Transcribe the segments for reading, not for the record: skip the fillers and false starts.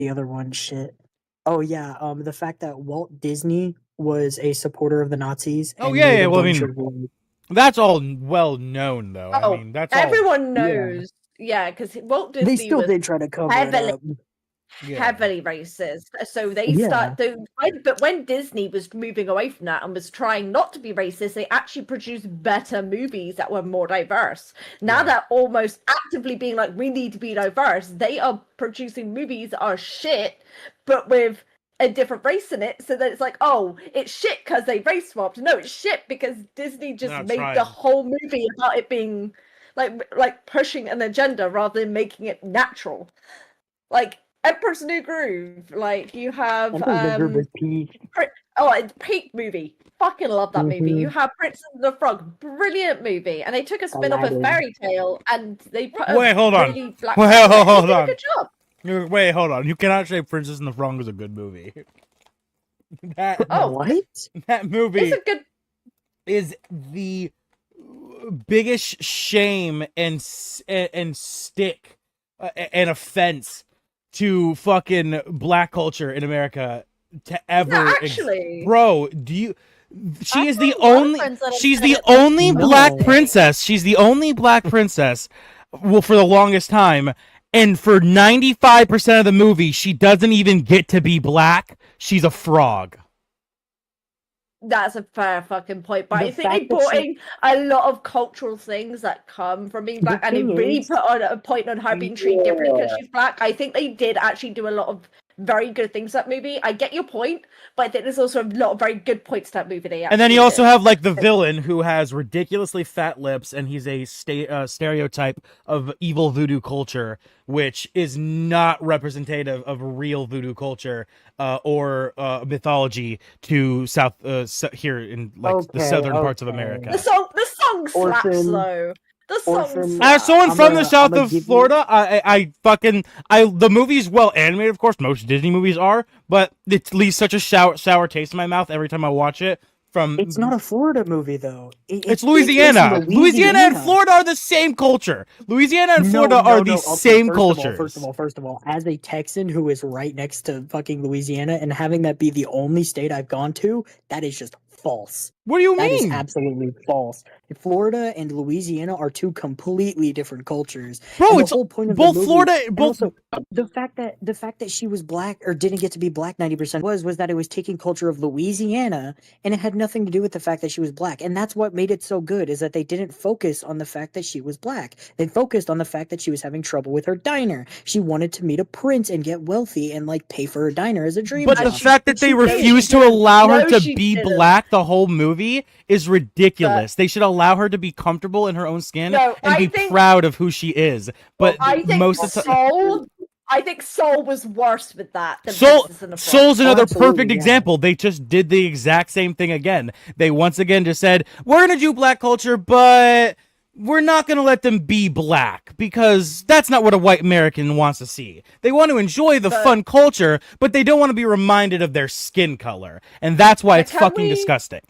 the other one? Shit. Oh yeah, the fact that Walt Disney was a supporter of the Nazis Oh and yeah, made yeah. a Well, I bunch mean, of that's all well known, though. I Oh, mean, that's all. everyone yeah. knows. Yeah, because Walt They Disney still was did try to cover it heavily, up. Yeah. heavily racist. So they Yeah. but when Disney was moving away from that and was trying not to be racist, they actually produced better movies that were more diverse. Now Yeah. they're almost actively being like, we need to be diverse. They are producing movies that are shit, but with a different race in it, so that it's like, oh, it's shit because they race swapped. No, it's shit because Disney just Not made trying. the whole movie about it being like pushing an agenda rather than making it natural. Like Emperor's New Groove, like you have The group is peak. it's peak movie. Fucking love that movie. You Mhm. have Princess and the Frog, brilliant movie, and they took a spin off of Aladdin. Fairy Tale and they put Wait, hold on. really black. Wait, person in it, and hold they did on. a good job. Wait, hold on. You cannot say Princess and the Frog is a good movie. that Oh, What? that movie it's a good. is the biggest shame and stick and offense to fucking black culture in America to ever. No, actually, bro, do you? She I've is the had a lot of only. friends that have She's said the it. only No. black princess. She's the only black princess. Well, for the longest time, and for 95% of the movie, she doesn't even get to be black. She's a frog. that's a fair fucking point. But The I think they fact that brought she- in a lot of cultural things that come from being black, and they thing really is- put on a point on her being treated differently because she's black. I think they did actually do a lot of very good things to that movie. I get your point, but I think there's also a lot of very good points to that movie. And then you also have like the villain who has ridiculously fat lips, and he's a stereotype of evil voodoo culture, which is not representative of real voodoo culture or mythology to here in like the southern parts of America. The song slaps Orphan- though. The song Orphan- slaps. As someone I'm from gonna- the south I'ma of give you- Florida, the movie's well animated, of course. Most Disney movies are, but it leaves such a sour taste in my mouth every time I watch it. It's not a Florida movie though. It's Louisiana. Louisiana and Florida are the same culture. Louisiana and Florida are the same cultures. First of all, as a Texan who is right next to fucking Louisiana and having that be the only state I've gone to, that is just false. What do you That is mean? absolutely false. Florida and Louisiana are two completely different cultures. Bro, And it's the whole point of both the movie, Florida, and both. also the fact that she was black or didn't get to be black 90% was that it was taking culture of Louisiana and it had nothing to do with the fact that she was black. And that's what made it so good, is that they didn't focus on the fact that she was black. They focused on the fact that she was having trouble with her diner. She wanted to meet a prince and get wealthy and like pay for her diner as a dream But job. the fact that they She did. refused She to did. allow her No, to she be didn't. black the whole movie is ridiculous. They should allow her to be comfortable in her own skin No, and I be think- proud of who she is. But I think most of the time, Soul. I think Soul was worse with that than Soul, Princess and the Frog. Soul's another absolutely, perfect yeah. example. They just did the exact same thing again. They once again just said, we're going to do black culture, but we're not going to let them be black because that's not what a white American wants to see. They want to enjoy the fun culture, but they don't want to be reminded of their skin color. And that's why But it's can fucking we- disgusting.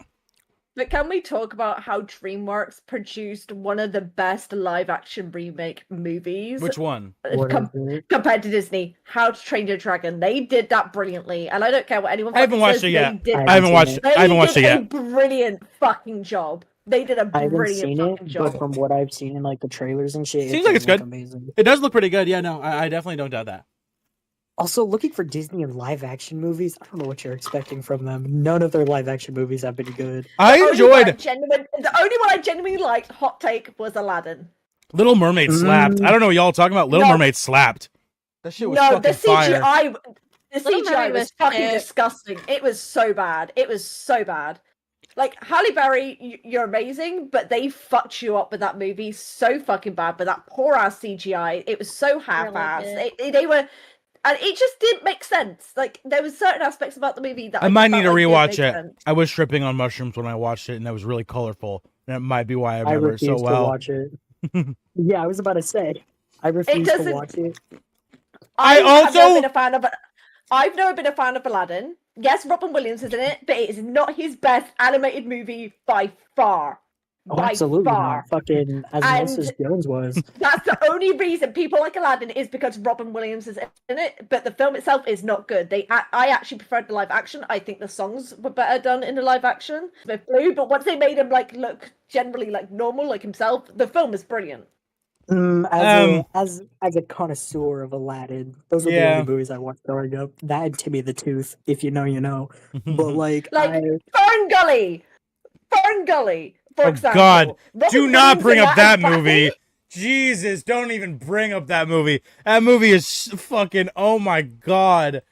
But can we talk about how DreamWorks produced one of the best live-action remake movies? Which one? What is it? Compared to Disney, How to Train Your Dragon. They did that brilliantly, and I don't care what anyone. I haven't fucking watched says, it yet. They did, I haven't watched it. I haven't watched it did yet. a brilliant fucking job. They did a I haven't brilliant seen fucking it, job. but from what I've seen in like the trailers and shit, Seems like it's does look good. amazing. It does look pretty good. Yeah, no, I definitely don't doubt that. Also, looking for Disney and live action movies, I don't know what you're expecting from them. None of their live action movies have been good. I The enjoyed only one I genuinely liked, hot take, was Aladdin. Little Mermaid slapped. I don't know what y'all are talking about. Little No. Mermaid slapped. That shit was No, fucking the fire. CGI, the Little CGI Mermaid was was fucking shit. disgusting. It was so bad. It was so bad. Like Halle Berry, you're amazing, but they fucked you up with that movie so fucking bad. But that poor ass CGI, it was so half-assed. did. They were, and it just didn't make sense. Like there was certain aspects about the movie that I might felt need to like didn't rewatch make it. sense. I was tripping on mushrooms when I watched it, and that was really colorful. That might be why I I remember it so refuse to well. watch it. Yeah, I was about to say. I refuse to doesn't- watch it. I have also- never been a fan of. I've never been a fan of Aladdin. Yes, Robin Williams is in it, but it is not his best animated movie by far. Oh, by absolutely far. not. Fucking Osmosis And Jones was. that's the only reason people like Aladdin is because Robin Williams is in it, but the film itself is not good. I actually preferred the live action. I think the songs were better done in the live action with Blue, but once they made him like look generally like normal, like himself, the film is brilliant. As a connoisseur of Aladdin, those were the only Yeah. movies I watched growing up. That and Timmy the Tooth, if you know, you know. But like Fern Gully, for Oh example. God! Robin Do not Williams bring in up that as Batty. movie. Jesus, don't even bring up that movie. That movie is fucking. Oh my God.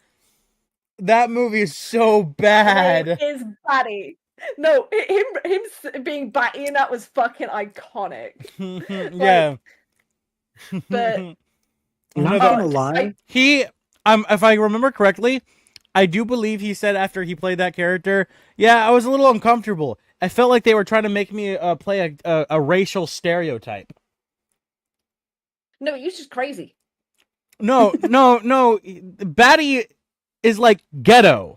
That movie is so bad. It is Batty. No, him being Batty and that was fucking iconic. Yeah. But I'm not gonna lie. If I remember correctly, I do believe he said after he played that character, yeah, I was a little uncomfortable. I felt like they were trying to make me play a racial stereotype. No, you're just crazy. No. Batty is like ghetto.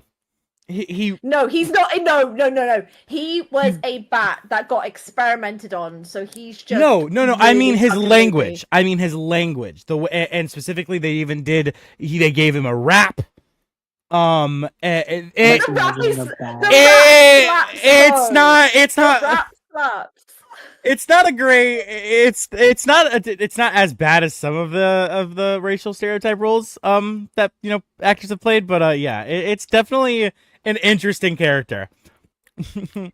No, he's not. No. He was a bat that got experimented on, so he's just No. I mean his fucking language. movie. The way, and specifically, they even did. They gave him a rap. The rap it's not. The rap slaps. It's not a great. It's not as bad as some of the racial stereotype roles that actors have played, but yeah, it's definitely an interesting character. Can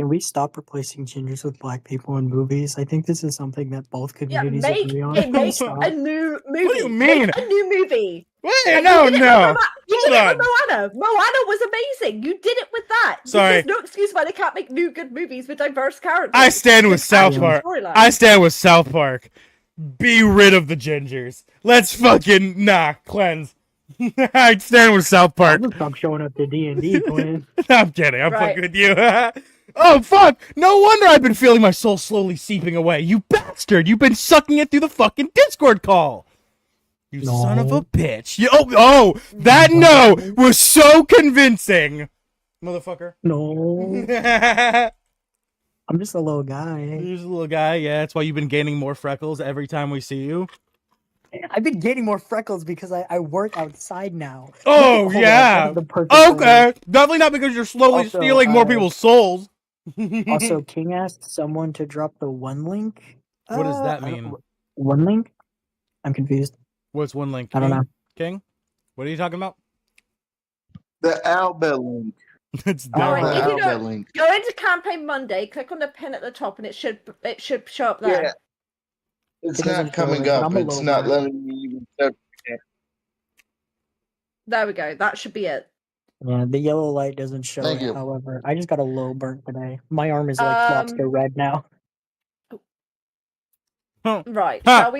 we stop replacing gingers with black people in movies? I think this is something that both communities agree on. Make a new movie. What do you mean? Make a new movie. Wait, no. You did Hold it on. with Moana. Moana was amazing. You did it with that. Sorry. There's no excuse why they can't make new good movies with diverse characters. I stand with South Park. I stand with South Park. Be rid of the gingers. Let's fucking cleanse. I stand with South Park. Stop showing up to D&D, Glenn. I'm kidding. I'm fucking with you. Oh, fuck! No wonder I've been feeling my soul slowly seeping away. You bastard! You've been sucking it through the fucking Discord call! You son of a bitch. That no was so convincing! Motherfucker. No. I'm just a little guy. You're just a little guy, yeah. That's why you've been gaining more freckles every time we see you. I've been gaining more freckles because I work outside now. Oh, yeah. Okay. Definitely not because you're slowly stealing more people's souls. Also, King asked someone to drop the one link. What does that mean? One link? I'm confused. What's one link? I don't know. King? What are you talking about? The Albert link. It's Alright, if you Albert don't, link. go into Campaign Monday, click on the pin at the top, and it should show up there. Yeah. It's It not doesn't show coming it, up. I'm a It's little not guy. letting me even search it. There we go. That should be it. Yeah, the yellow light doesn't show Thank it, you. however. I just got a little burnt today. My arm is like lobster red now. Right. Huh.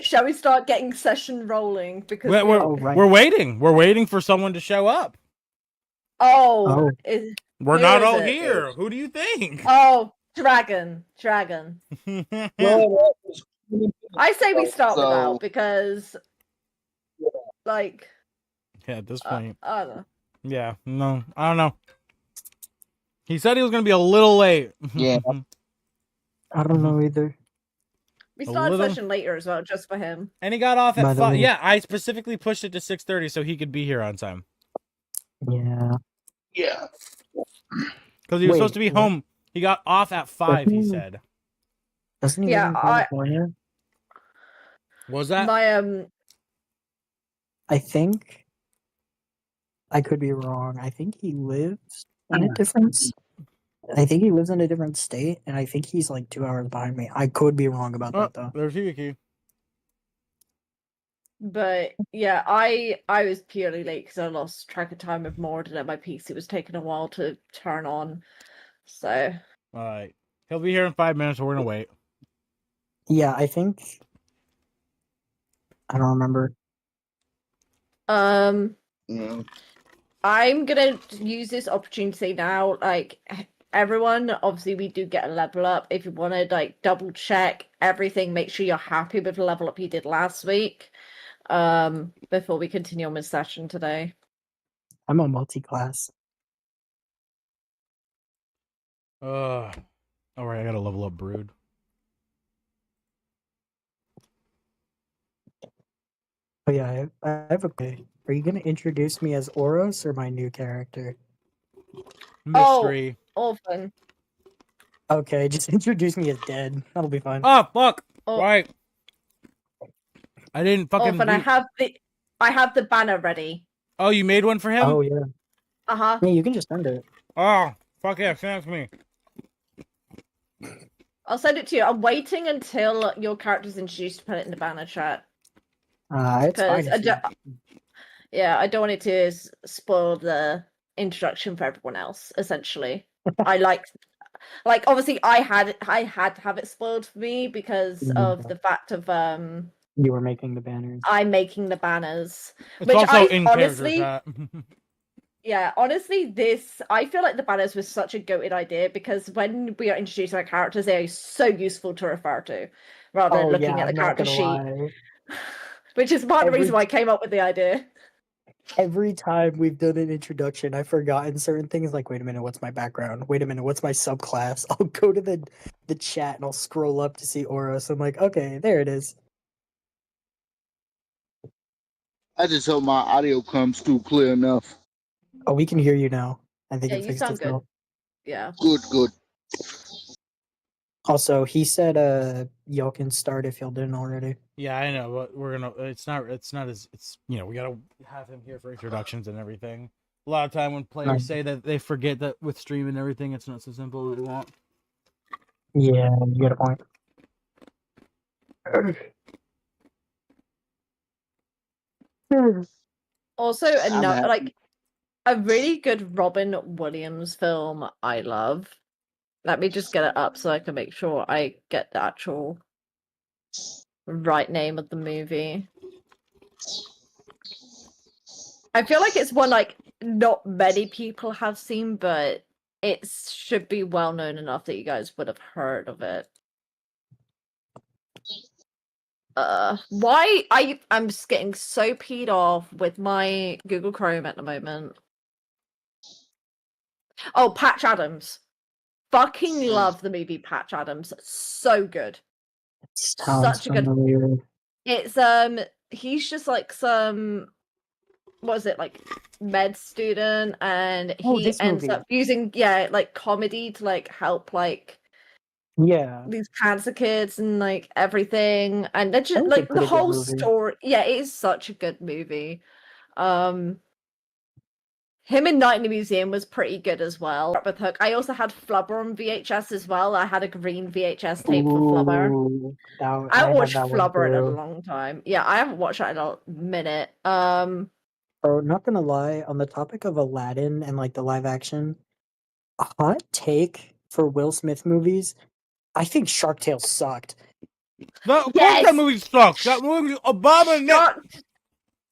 Shall we start getting session rolling? Because we're waiting. We're waiting for someone to show up. we're We're Who not is all it? here. Who do you think? Dragon. I say we start with Al because, like, Yeah, at this point. I don't know. Yeah, no, I don't know. He said he was gonna be a little late. Yeah. I don't know either. We started session later as well, just for him. And he got off By at the 5. way- Yeah, I specifically pushed it to 6:30 so he could be here on time. Yeah. Yeah. Because he was Wait, supposed to be what? home. He got off at 5, he Doesn't- said. Doesn't he Yeah, live in California? Was that? My I think. I could be wrong. I think he lives in a different. I think he lives in a different state, and I think he's like 2 hours behind me. I could be wrong about that though. There's Hibiki. But yeah, I was purely late because I lost track of time with Mord, and my PC was taking a while to turn on. So. Alright. He'll be here in 5 minutes, so we're gonna wait. Yeah, I think. I don't remember. Yeah. I'm gonna use this opportunity to say now, like, everyone, obviously we do get a level up. If you want to like double check everything, make sure you're happy with the level up you did last week. Before we continue on with session today. I'm a multi-class. All right, I gotta level up Brood. Oh yeah, I have a. Are you gonna introduce me as Oros or my new character? Mystery. Orphan. Okay, just introduce me as Dead. That'll be fine. Oh fuck! Or- Right. I didn't fucking. Orphan. I have the banner ready. Oh, you made one for him? Oh yeah. Uh-huh. Yeah, you can just send it. Oh, fuck yeah, send it to me. I'll send it to you. I'm waiting until your character's introduced to put it in the banner chat. It's fine. I don't want it to spoil the introduction for everyone else. Essentially, I like obviously I had to have it spoiled for me because of the fact of You were making the banners. I'm making the banners, It's which also I in honestly, character chat. honestly, I feel like the banners was such a goated idea because when we are introducing our characters, they are so useful to refer to, rather than looking at the character sheet. Which is part of the reason why I came up with the idea. Every time we've done an introduction, I've forgotten certain things. Like, wait a minute, what's my background? Wait a minute, what's my subclass? I'll go to the chat and I'll scroll up to see Oros. I'm like, okay, there it is. I just hope my audio comes through clear enough. Oh, we can hear you now. I think Yeah, it you fixed sound good. itself. Yeah. Good. Also, he said y'all can start if y'all didn't already. Yeah, I know, but we're gonna. It's not as. It's we gotta have him here for introductions and everything. A lot of time when players say that they forget that with stream and everything, it's not so simple as they want. Yeah, you got a point. Also, a really good Robin Williams film I love. Let me just get it up so I can make sure I get the actual right name of the movie. I feel like it's one not many people have seen, but it should be well known enough that you guys would have heard of it. I'm just getting so peed off with my Google Chrome at the moment. Oh, Patch Adams. Fucking love the movie Patch Adams. So good. Such a good. It's he's just like some, what is it, like med student, and he ends up using comedy to help these cancer kids and everything, and they're just the whole story. Yeah, it is such a good movie. Him in Night in the Museum was pretty good as well. With Hook, I also had Flubber on VHS as well. I had a green VHS tape for Flubber. I haven't watched Flubber in a long time. Yeah, I haven't watched that in a minute. Bro, not gonna lie, on the topic of Aladdin and the live action, a hot take for Will Smith movies, I think Shark Tale sucked. That movie sucks. That movie was abominable.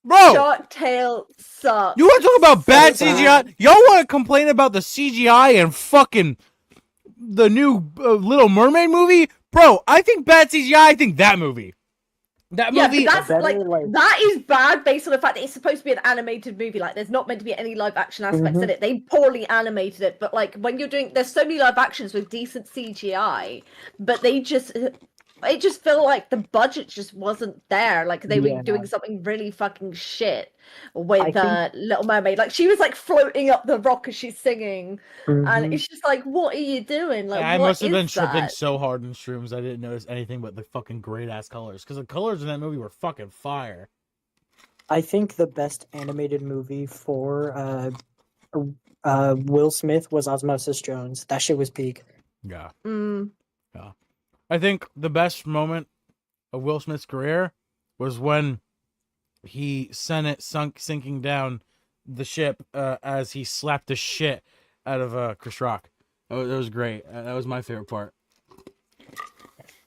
Bro, Shark Tale sucks. You want to talk about bad CGI? Y'all want to complain about the CGI and fucking the new Little Mermaid movie? Bro, I think bad CGI. I think that movie. That movie. That's that is bad based on the fact that it's supposed to be an animated movie. There's not meant to be any live action aspects in it. They poorly animated it, but when you're doing, there's so many live actions with decent CGI, but they just feel like the budget just wasn't there. They were doing something really fucking shit with Little Mermaid. She was floating up the rock as she's singing, and it's just what are you doing? I must have been tripping so hard in shrooms I didn't notice anything but the fucking great ass colors, because the colors in that movie were fucking fire. I think the best animated movie for Will Smith was Osmosis Jones. That shit was peak. Yeah. Yeah. I think the best moment of Will Smith's career was when he sent it sinking down the ship as he slapped the shit out of Chris Rock. That was great. That was my favorite part.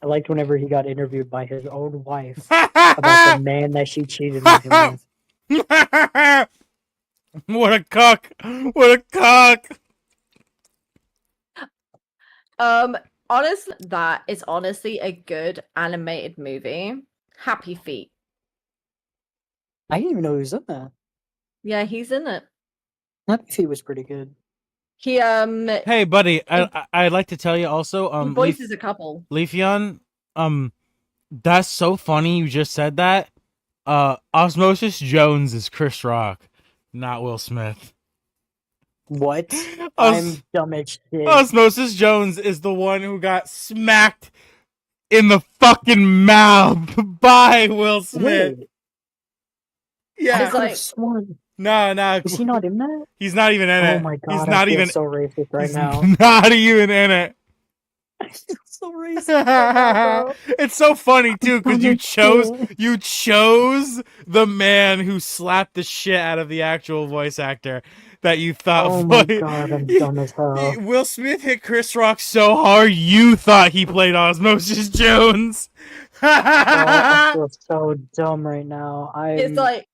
I liked whenever he got interviewed by his own wife about the man that she cheated with him with. What a cuck! What a cuck! Honestly, that is honestly a good animated movie. Happy Feet. I didn't even know he was in that. Yeah, he's in it. Happy Feet was pretty good. He Hey, buddy, I'd like to tell you also, he voices a couple. Leafeon, that's so funny you just said that. Osmosis Jones is Chris Rock, not Will Smith. What? Os- I'm dumb as shit. Osmosis Jones is the one who got smacked in the fucking mouth by Will Smith. Wait, I Yeah. It's could have like- sworn. No. Is he not in that? He's not even in it. Oh my He's god, not I feel even. so racist right He's now. not even in it. I feel so racist right now, bro. It's so funny too because Dumb as shit. you chose the man who slapped the shit out of the actual voice actor that you thought. Oh my god, I'm dumb as hell. Will Smith hit Chris Rock so hard you thought he played Osmosis Jones. Bro, I feel so dumb right now. It's I'm like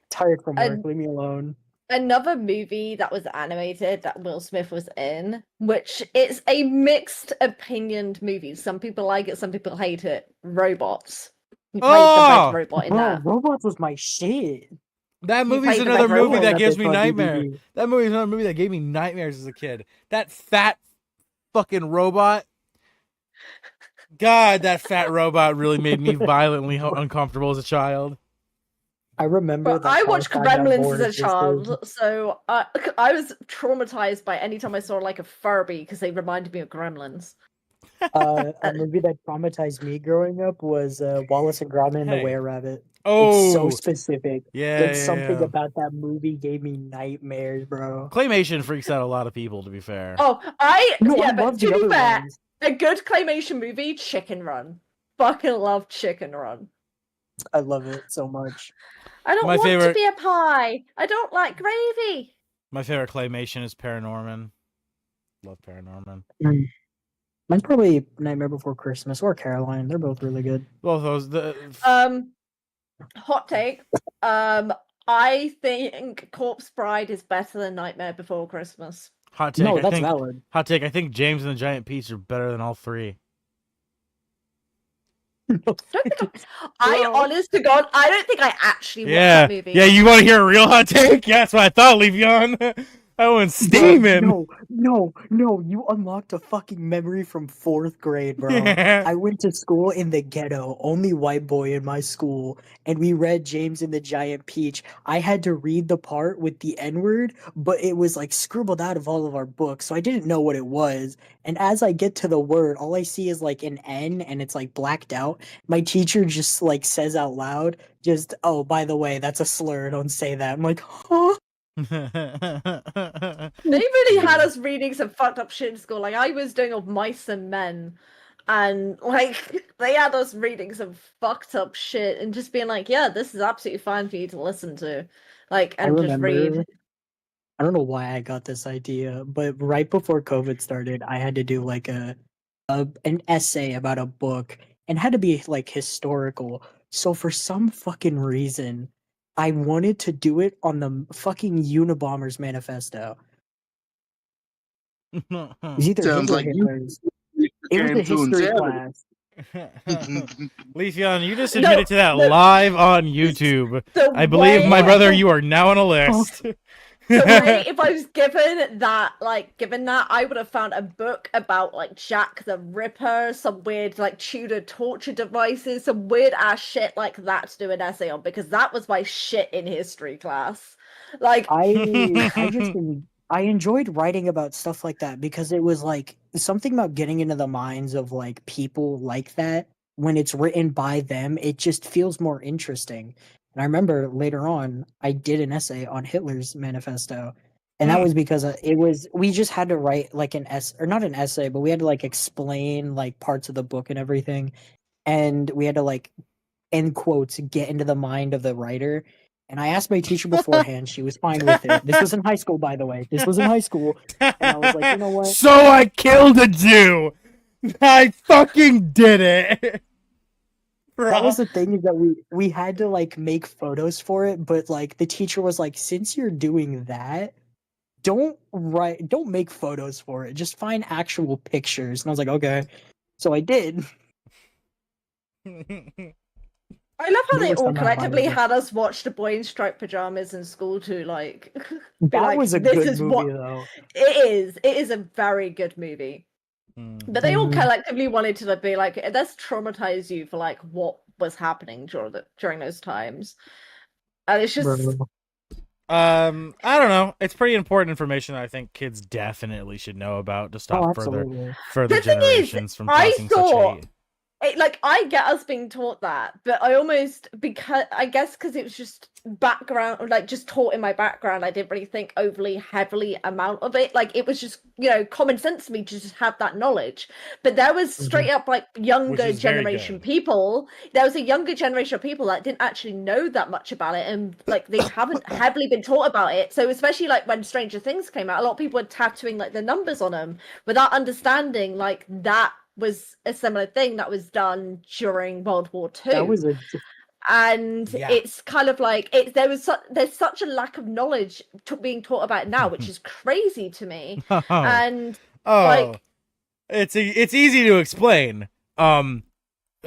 tired from work. and- Leave me alone. another movie that was animated that Will Smith was in, which it's a mixed opinioned movie. Some people like it, some people hate it. Robots. He played the Oh! red robot in Bro, that. Robots was my shit. That You movie's played the another Red movie Robot. that Got gives this me on nightmare. DVD. That movie's another movie that gave me nightmares as a kid. That fat fucking robot. God, that fat robot really made me violently uncomfortable as a child. I remember But that I car watched sign that Gremlins board as a existed. child, so I was traumatized by any time I saw like a Furby because they reminded me of Gremlins. A movie that traumatized me growing up was Wallace and Gromit and the Hey. Were-Rabbit. Oh, It's so specific. yeah, Something yeah. about that movie gave me nightmares, bro. Claymation freaks out a lot of people, to be fair. Oh, No, yeah, I but love to the be other fair, ones. a good claymation movie, Chicken Run. Fucking love Chicken Run. I love it so much. I don't My want favorite- to be a pie. I don't like gravy. My favorite claymation is Paranorman. Love Paranorman. Mine's probably Nightmare Before Christmas or Caroline. They're both really good. Both those. Hot take. I think Corpse Bride is better than Nightmare Before Christmas. Hot take. No, I that's think, valid. Hot take. I think James and the Giant Peach are better than all three. Don't think I honest to God, I don't think I actually watched Yeah, that movie. yeah. You want to hear a real hot take? Yeah, that's what I thought. Leave you on. I went steaming. No, you unlocked a fucking memory from 4th grade, bro. Yeah. I went to school in the ghetto, only white boy in my school, and we read James and the Giant Peach. I had to read the part with the N-word, but it was like scribbled out of all of our books, so I didn't know what it was. And as I get to the word, all I see is like an N, and it's like blacked out. My teacher just like says out loud, just, "Oh, by the way, that's a slur, don't say that." I'm like, huh? They really had us reading some fucked up shit in school. Like I was doing of Mice and Men, and like they had us reading some fucked up shit and just being like, "Yeah, this is absolutely fine for you to listen to," like and just read. I don't know why I got this idea, but right before COVID started, I had to do like an essay about a book and had to be like historical. So for some fucking reason, I wanted to do it on the fucking Unabomber's manifesto. It was either Sounds his or like you Hitler's. It was came the to history insanity. class. Leafeon, you just No, admitted to that the- live on YouTube. The I believe, way- my brother, you are now on a list. The way if I was given that, I would have found a book about like Jack the Ripper, some weird like Tudor torture devices, some weird ass shit like that to do an essay on because that was my shit in history class. Like I enjoyed writing about stuff like that because it was like something about getting into the minds of like people like that when it's written by them, it just feels more interesting. And I remember later on, I did an essay on Hitler's manifesto. And that was because we just had to write like an or not an essay, but we had to like explain like parts of the book and everything. And we had to like, end quotes, get into the mind of the writer. And I asked my teacher beforehand, she was fine with it. This was in high school, by the way. This was in high school. And I was like, you know what? So I killed a Jew. I fucking did it. That was the thing, is that we had to like make photos for it, but like the teacher was like, since you're doing that, don't make photos for it. Just find actual pictures. And I was like, okay. So I did. I love how There they was all some collectively outliers. had us watch The Boy in Striped Pajamas in school to like be That like, was a this good is movie, what though. it is. It is a very good movie. But they all Mhm. collectively wanted to be like, let's traumatize you for like what was happening during those times. And it's just Bro. I don't know. It's pretty important information that I think kids definitely should know about to Oh, stop absolutely. further the thing is, generations from I causing such thought hate. like I get us being taught that, but I almost because it was just background, like just taught in my background. I didn't really think overly heavily amount of it. Like it was just common sense to me to just have that knowledge. But there was straight up like Which younger is very generation good. people. There was a younger generation of people that didn't actually know that much about it, and like they haven't heavily been taught about it. So especially like when Stranger Things came out, a lot of people were tattooing like the numbers on them without understanding like that was a similar thing that was done during World War That was II. a And Yeah. it's kind of like there's such a lack of knowledge being taught about it now, which is crazy to me. Oh, And oh, like it's easy to explain.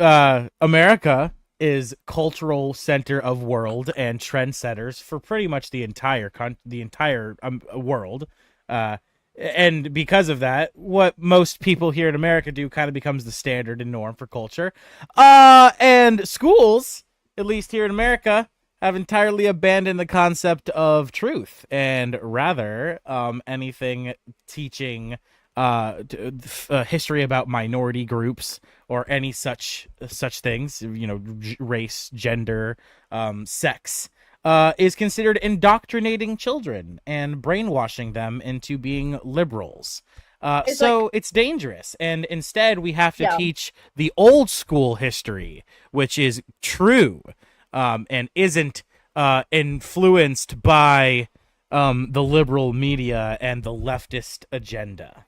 America is cultural center of world and trendsetters for pretty much the entire world. And because of that, what most people here in America do kind of becomes the standard and norm for culture. And schools, at least here in America, have entirely abandoned the concept of truth and rather anything teaching history about minority groups or any such things, race, gender, sex, is considered indoctrinating children and brainwashing them into being liberals. it's So it's dangerous, and instead we have to yeah. teach the old school history, which is true, and isn't influenced by the liberal media and the leftist agenda.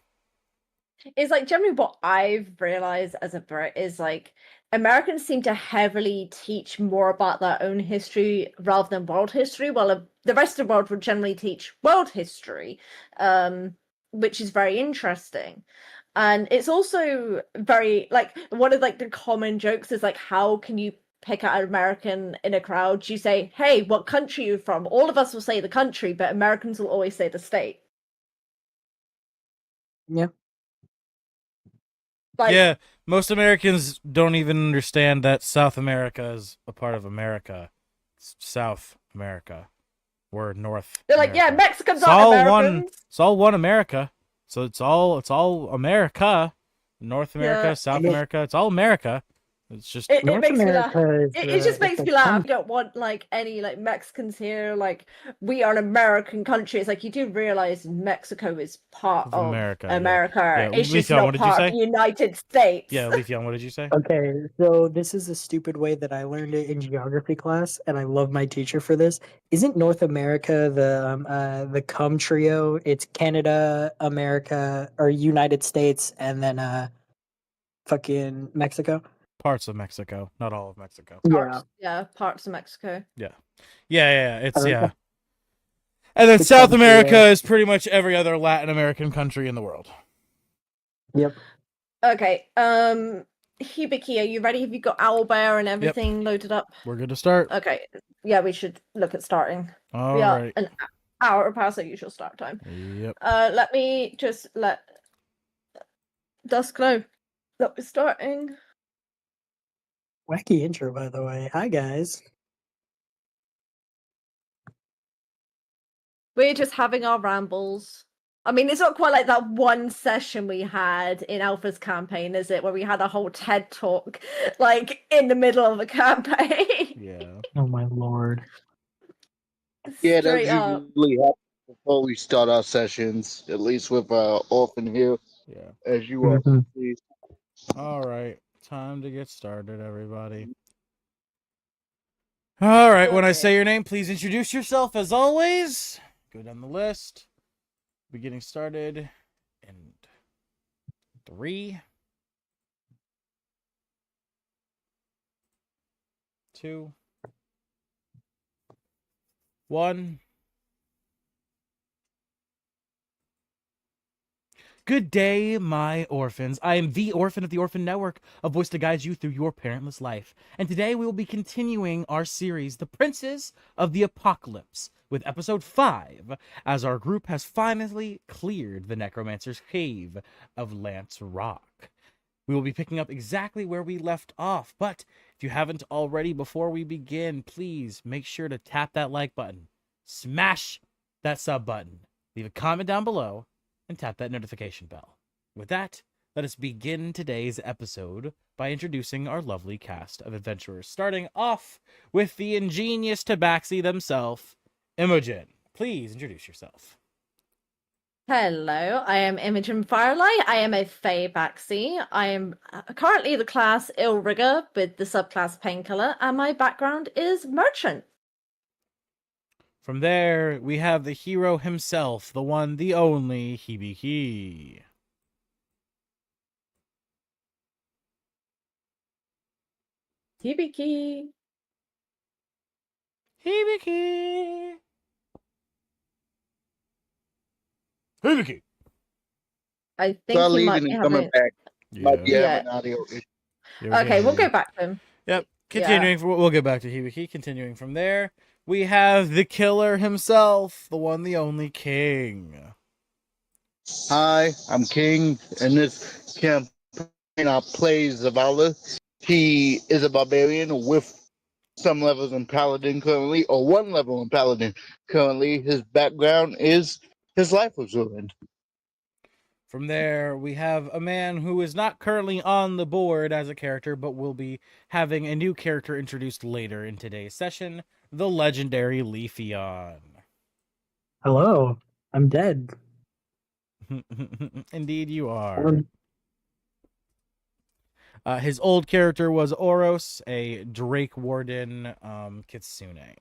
It's like generally what I've realized as a Brit is like Americans seem to heavily teach more about their own history rather than world history, while the rest of the world would generally teach world history, which is very interesting. And it's also very like one of like the common jokes is like, how can you pick out an American in a crowd? You say, "Hey, what country are you from?" All of us will say the country, but Americans will always say the state. yeah. Like Yeah, most Americans don't even understand that South America is a part of America. It's South America. We're North they're like, "Yeah, America. Mexicans It's aren't all one. Americans." It's all one America. So it's all America. North Yeah, America, South And it, America. It's all America. It's just it North makes me laugh. America is It just it's makes a me laugh. con- I don't want like any like Mexicans here. Like we are an American country. It's like you do realize Mexico is part of of America. Yeah. America. Yeah. It's just Leafeon, what not did you part of say? the United States. Yeah, Leafeon, what did you say? Okay, so this is a stupid way that I learned it in geography class, and I love my teacher for this. Isn't North America the cum trio? It's Canada, America, or United States, and then fucking Mexico. Parts of Mexico, not all of Mexico. Yeah, Parts of Mexico. Yeah. Yeah. It's uh, yeah. And then the South cum America trio. is pretty much every other Latin American country in the world. Yep. Okay. Hibiki, are you ready? Have you got Owlbear and everything loaded up? We're good to start. Okay. Yeah, we should look at starting. All We are right. an hour past our usual start time. Yep. Let me just let Dusk know that we're starting. Wacky intro, by the way. Hi, guys. We're just having our rambles. I mean, it's not quite like that one session we had in Alpha's campaign, is it? Where we had a whole TED talk, like in the middle of a campaign. Yeah. Oh my lord. Yeah, Straight that's up. usually happens before we start our sessions, at least with Orphan here, Yeah. as you all Mhm. see. All right. Time to get started, everybody. All right. When I say Okay. your name, please introduce yourself as always. Go down the list. Be getting started in 3, 2, 1. Good day, my orphans. I am the Orphan of the Orphan Network, a voice to guide you through your parentless life. And today we will be continuing our series, The Princes of the Apocalypse, with episode 5, as our group has finally cleared the Necromancer's cave of Lance Rock. We will be picking up exactly where we left off, but if you haven't already, before we begin, please make sure to tap that like button, smash that sub button, leave a comment down below, and tap that notification bell. With that, let us begin today's episode by introducing our lovely cast of adventurers, starting off with the ingenious Tabaxi themselves, Imogen. Please introduce yourself. Hello, I am Imogen Firelight. I am a Fae Baxi. I am currently the class Illrigger with the subclass Painkiller, and my background is Merchant. From there, we have the hero himself, the one, the only, Hibiki. Hibiki. Hibiki. Hibiki. I think Start he leaving might and have coming it. back. Might be Yeah. having audio issues. Okay, we'll go back to him. Yep. Continuing, we'll get back to Hibiki. Continuing from there, we have the killer himself, the one, the only King. Hi, I'm King. In this campaign, I play Zavala. He is a barbarian with some levels in Paladin currently, or one level in Paladin currently. His background is his life was ruined. From there, we have a man who is not currently on the board as a character, but will be having a new character introduced later in today's session, the legendary Leafeon. Hello, I'm dead. Indeed you are. His old character was Oros, a Drake Warden Kitsune.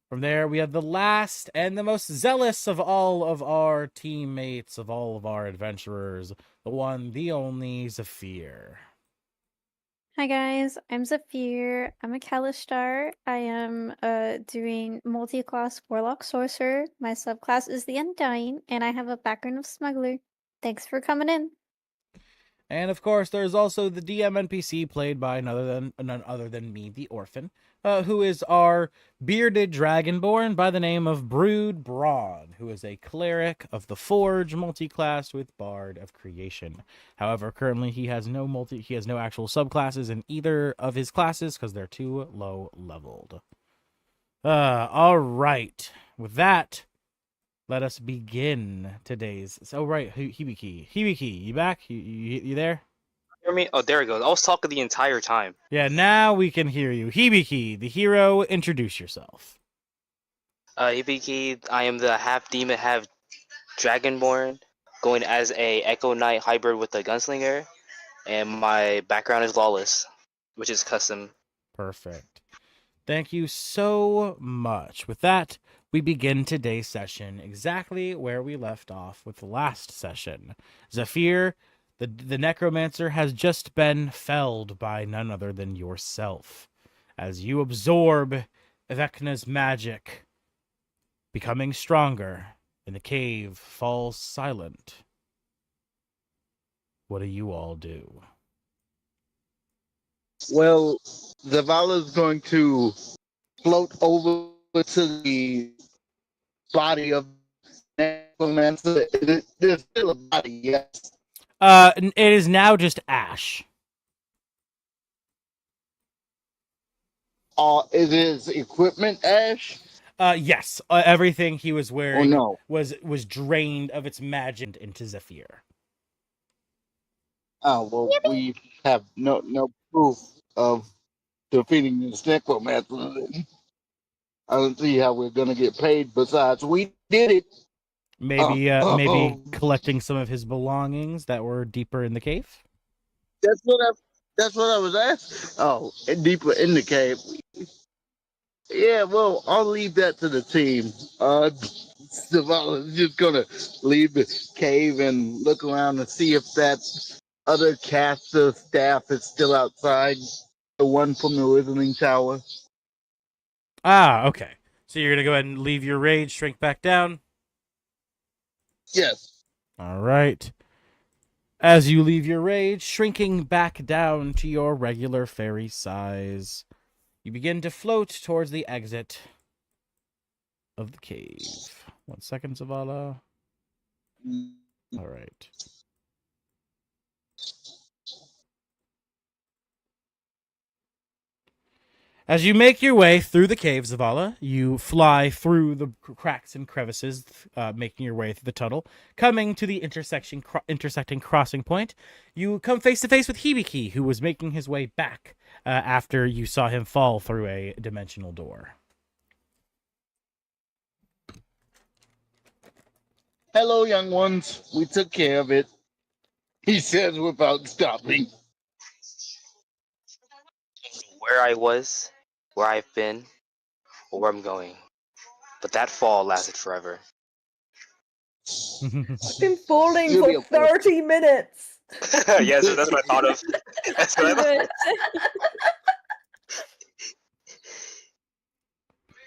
From there, we have the last and the most zealous of all of our teammates, of all of our adventurers, the one, the only, Zephyr. Hi guys, I'm Zephyr. I'm a Kalistar. I am doing multi-class Warlock Sorcerer. My subclass is the Undying, and I have a background of Smuggler. Thanks for coming in. And of course, there's also the DM NPC played by none other than me, the Orphan, who is our bearded dragonborn by the name of Brood Brawn, who is a cleric of the Forge, multi-classed with Bard of Creation. However, currently he has no actual subclasses in either of his classes because they're too low leveled. All right. With that, let us begin today's. So right, Hibiki, you back? You there? Hear me? Oh, there it goes. I was talking the entire time. Yeah, now we can hear you. Hibiki, the hero, introduce yourself. Hibiki, I am the half demon, half dragonborn, going as a Echo Knight hybrid with a gunslinger, and my background is lawless, which is custom. Perfect. Thank you so much. With that, we begin today's session exactly where we left off with the last session. Zephyr, the Necromancer, has just been felled by none other than yourself. As you absorb Vecna's magic, becoming stronger, and the cave falls silent. What do you all do? Well, Zavala's going to float over to the body of Necromancer. There's still a body, yes. It is now just ash. Is his equipment ash? Yes. Everything he was wearing no? was drained of its magic into Zephyr. Oh well, we have no proof of defeating this Necromancer. I don't see how we're gonna get paid. Besides, we did it. Maybe collecting some of his belongings that were deeper in the cave. That's what I was asking. Oh, and deeper in the cave. Yeah, well, I'll leave that to the team. Zavala's just gonna leave the cave and look around and see if that other caster staff is still outside. The one from the Wizarding Tower. Ah, okay. So you're gonna go ahead and leave your rage, shrink back down. Yes. All right. As you leave your rage, shrinking back down to your regular fairy size, you begin to float towards the exit of the cave. 1 second, Zavala. All right. As you make your way through the cave, Zavala, you fly through the cracks and crevices, making your way through the tunnel. Coming to the intersecting crossing point, you come face to face with Hibiki, who was making his way back after you saw him fall through a dimensional door. Hello, young ones. We took care of it. He says without stopping. Where I was, where I've been, or where I'm going. But that fall lasted forever. I've been falling You'll be for okay. 30 minutes. Yes, that's what I thought of. That's what I thought.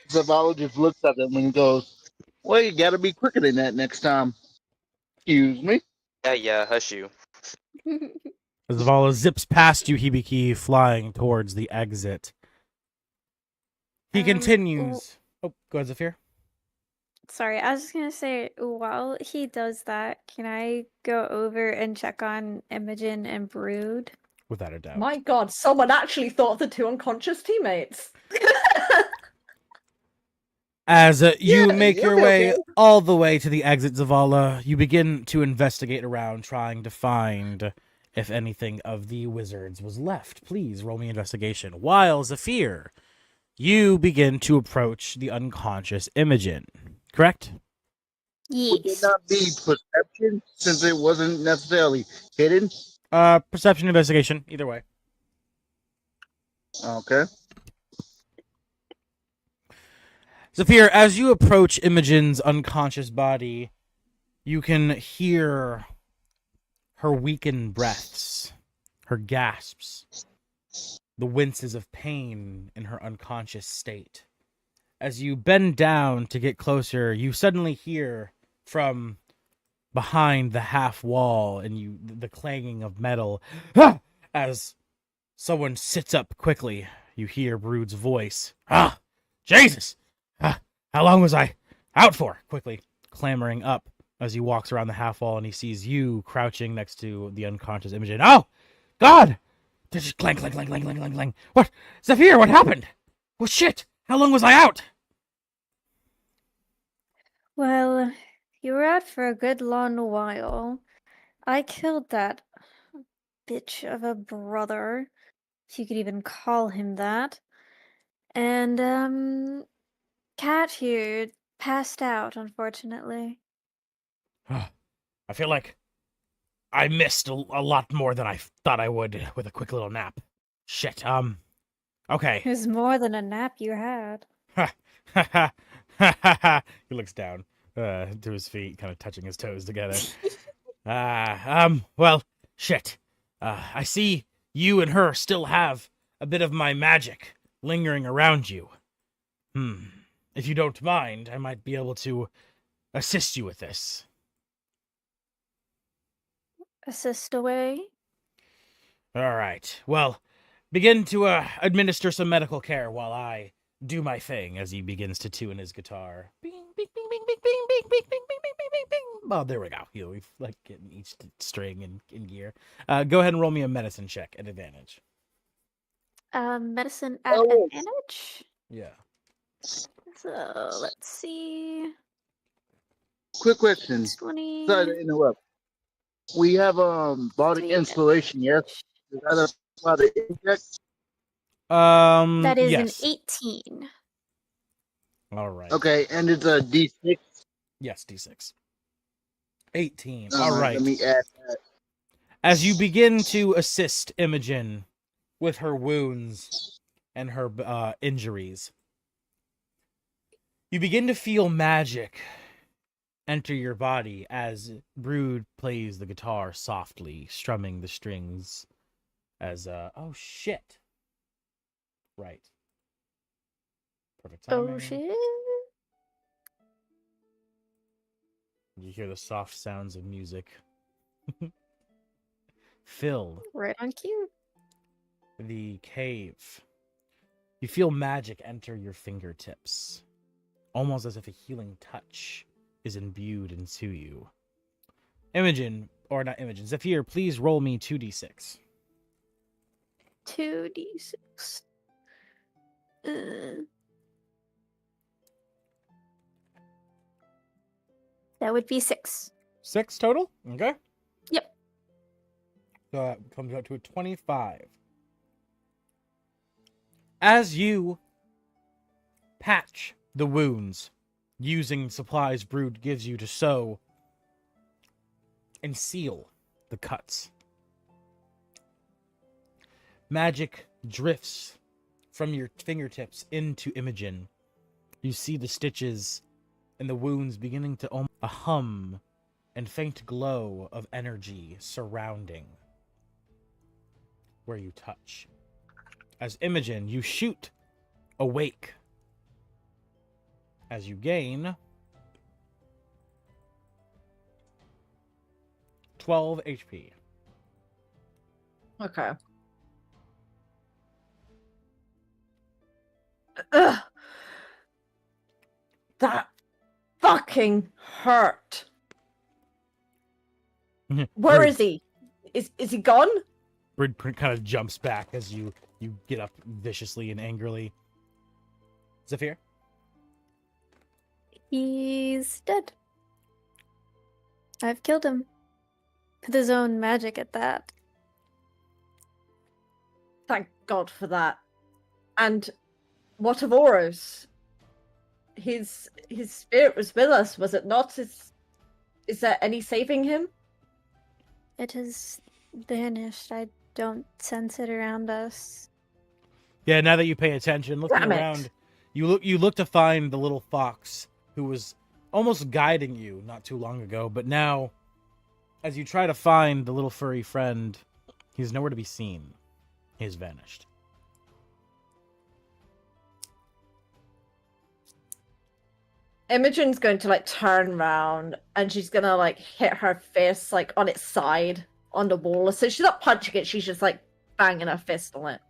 Zavala just looks at him and goes, well, you gotta be quicker than that next time. Excuse me? Yeah, hush you. As Zavala zips past you, Hibiki, flying towards the exit. He continues. Oh, go ahead, Zafir. Sorry, I was just gonna say, while he does that, can I go over and check on Imogen and Brood? Without a doubt. My god, someone actually thought of the two unconscious teammates. As you Yeah, make you'll your be way okay. all the way to the exit, Zavala, you begin to investigate around, trying to find if anything of the wizards was left. Please roll me investigation. While Zafir, you begin to approach the unconscious Imogen. Correct? Would it Yes. not be perception since it wasn't necessarily hidden? Perception, investigation, either way. Okay. Zafir, as you approach Imogen's unconscious body, you can hear her weakened breaths, her gasps, the winces of pain in her unconscious state. As you bend down to get closer, you suddenly hear from behind the half wall and the clanging of metal. As someone sits up quickly, you hear Brood's voice. Jesus! How long was I out for? Quickly clambering up as he walks around the half wall and he sees you crouching next to the unconscious Imogen. Oh, God! Just clang, clang, clang, clang, clang, clang, clang. What? Zafir, what happened? Well, shit! How long was I out? Well, you were out for a good long while. I killed that bitch of a brother, if you could even call him that. And, Cat here passed out, unfortunately. I feel like I missed a lot more than I thought I would with a quick little nap. Shit, It okay. was more than a nap you had. He looks down to his feet, kind of touching his toes together. Well, shit. I see you and her still have a bit of my magic lingering around you. If you don't mind, I might be able to assist you with this. Assist away? All right. Well, begin to administer some medical care while I do my thing as he begins to tune his guitar. Bing, bing, bing, bing, bing, bing, bing, bing, bing, bing, bing, bing, bing. Oh, there we go. We've like getting each string in gear. Go ahead and roll me a medicine check at advantage. Medicine at Oh, advantage? Yeah. So, let's see. quick question. 20. Sorry to interrupt. We have body 3 insulation, yes? Is that a body inject? That is yes. an 18. All right. Okay, and it's a D6. Yes, D6. 18. All All right, right. let me add that. As you begin to assist Imogen with her wounds and her injuries, you begin to feel magic enter your body as Brood plays the guitar softly, strumming the strings as, oh shit. Right. Perfect timing. Oh shit. You hear the soft sounds of music. fill Right on cue. the cave. You feel magic enter your fingertips, almost as if a healing touch is imbued into you. Imogen, or not Imogen, Zephyr, please roll me 2d6. 2d6. That would be 6. 6 total? Okay. Yep. So that comes out to a 25. As you patch the wounds using supplies Brood gives you to sew and seal the cuts, magic drifts from your fingertips into Imogen. You see the stitches and the wounds beginning to a hum and faint glow of energy surrounding where you touch. As Imogen, you shoot awake as you gain 12 HP. Okay. Ugh. That fucking hurt. Where is he? Is he gone? Brood kind of jumps back as you get up viciously and angrily. Zephyr? He's dead. I've killed him. With his own magic at that. Thank God for that. And what of Oros? His spirit was with us, was it not? Is there any saving him? It has vanished. I don't sense it around us. Yeah, now that you pay attention, looking Damn it. around, you look to find the little fox who was almost guiding you not too long ago, but now, as you try to find the little furry friend, he's nowhere to be seen. He has vanished. Imogen's going to turn around and she's gonna hit her fist on its side on the wall. So she's not punching it, she's just banging her fist on it.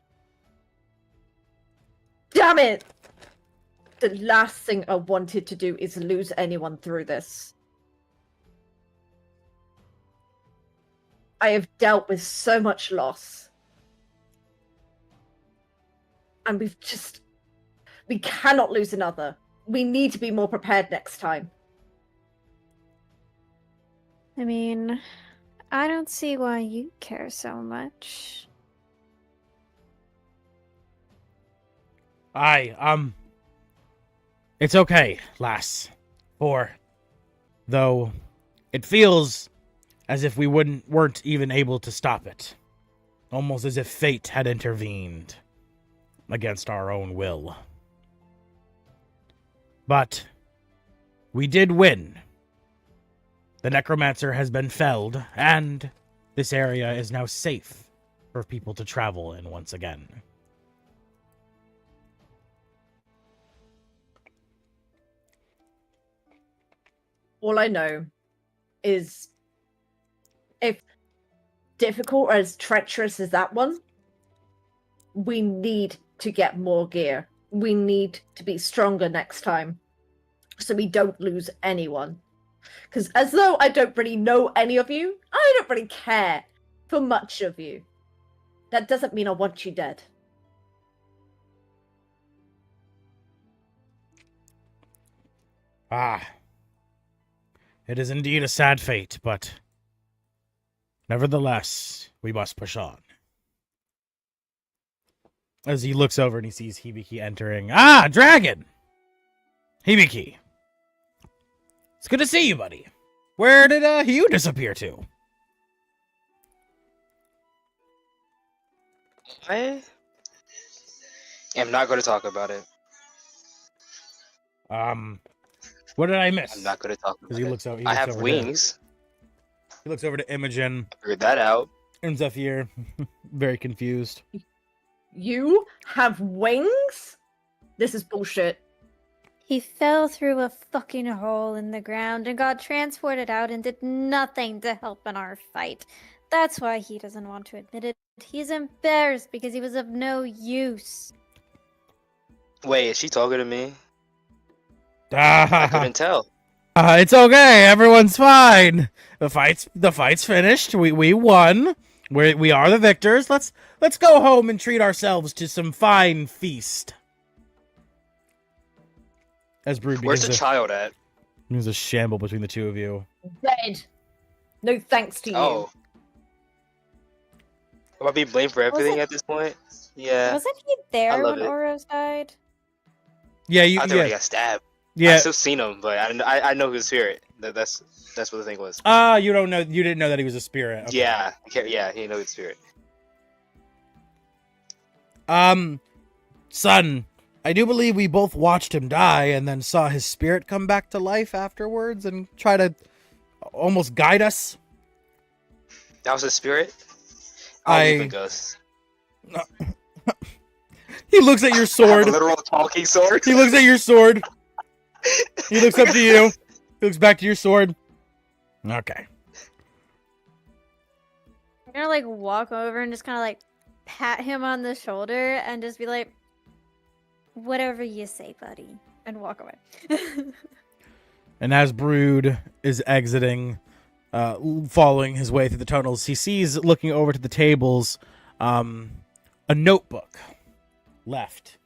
Damn it! The last thing I wanted to do is lose anyone through this. I have dealt with so much loss. And we cannot lose another. We need to be more prepared next time. I mean, I don't see why you care so much. It's okay, lass. Though it feels as if we weren't even able to stop it. Almost as if fate had intervened against our own will. But we did win. The Necromancer has been felled, and this area is now safe for people to travel in once again. All I know is if difficult or as treacherous as that one, we need to get more gear. We need to be stronger next time so we don't lose anyone. Because as though I don't really know any of you, I don't really care for much of you. That doesn't mean I want you dead. It is indeed a sad fate, but nevertheless, we must push on. As he looks over and he sees Hibiki entering. Dragon! Hibiki. It's good to see you, buddy. Where did you disappear to? I am not going to talk about it. What did I miss? I'm not going to talk about it. Looks I have over wings. He looks over to Imogen. Figured that out. And Zephyr, very confused. You have wings? This is bullshit. He fell through a fucking hole in the ground and got transported out and did nothing to help in our fight. That's why he doesn't want to admit it. He's embarrassed because he was of no use. Wait, is she talking to me? I couldn't tell. It's okay. Everyone's fine. The fight's finished. We won. We are the victors. Let's go home and treat ourselves to some fine feast. As Brood Where's the begins child at? there's a shamble between the two of you. Dead. No thanks to you. Oh. Am I being blamed for everything at this point? Yeah. Wasn't he there love when it. Oros died? Yeah, I thought he got stabbed. yeah. I still seen him, but I know his spirit. That's what the thing was. You don't know. You didn't know that he was a spirit. Okay. Yeah, he knows his spirit. Son, I do believe we both watched him die and then saw his spirit come back to life afterwards and try to almost guide us. That was his spirit? I don't even ghost. He looks at your sword. A literal talking sword. He looks at your sword. He looks up to you. He looks back to your sword. Okay. I'm gonna like walk over and just kind of like pat him on the shoulder and just be like, whatever you say, buddy, and walk away. And as Brood is exiting, following his way through the tunnels, he sees, looking over to the tables, a notebook left.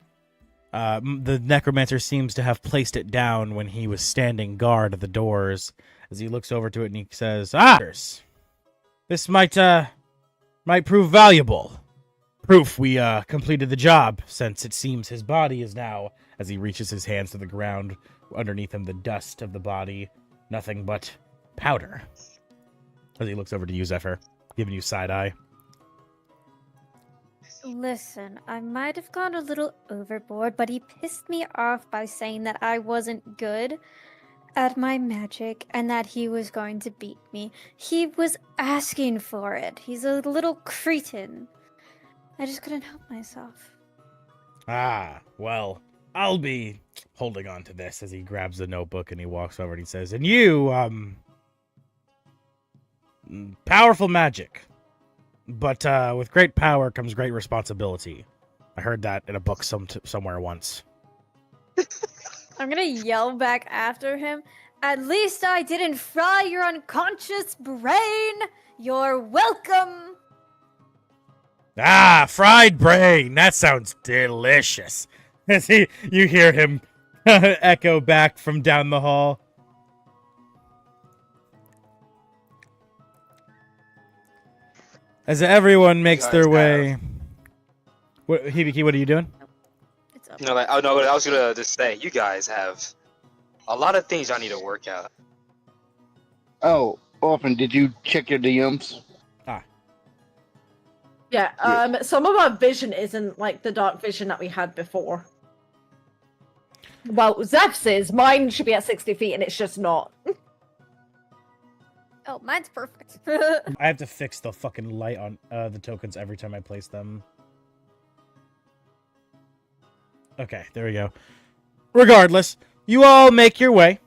The Necromancer seems to have placed it down when he was standing guard at the doors. As he looks over to it and he says, this might prove valuable. Proof we completed the job, since it seems his body is now, as he reaches his hands to the ground, underneath him the dust of the body, nothing but powder. As he looks over to you, Zephyr, giving you side-eye. Listen, I might have gone a little overboard, but he pissed me off by saying that I wasn't good at my magic and that he was going to beat me. He was asking for it. He's a little cretin. I just couldn't help myself. Well, I'll be holding on to this. As he grabs the notebook and he walks over and he says, and you, powerful magic. But with great power comes great responsibility. I heard that in a book somewhere once. I'm gonna yell back after him. At least I didn't fry your unconscious brain. You're welcome. Fried brain. That sounds delicious. As you hear him echo back from down the hall. As everyone makes their way... What, Hibiki, what are you doing? It's up. No, I was gonna just say, you guys have a lot of things I need to work out. Oh, Orphan, did you check your DMs? Yeah, some of our vision isn't like the dark vision that we had before. Well, Zeph's is. Mine should be at 60 feet, and it's just not. Oh, mine's perfect. I have to fix the fucking light on the tokens every time I place them. Okay, there we go. Regardless, you all make your way,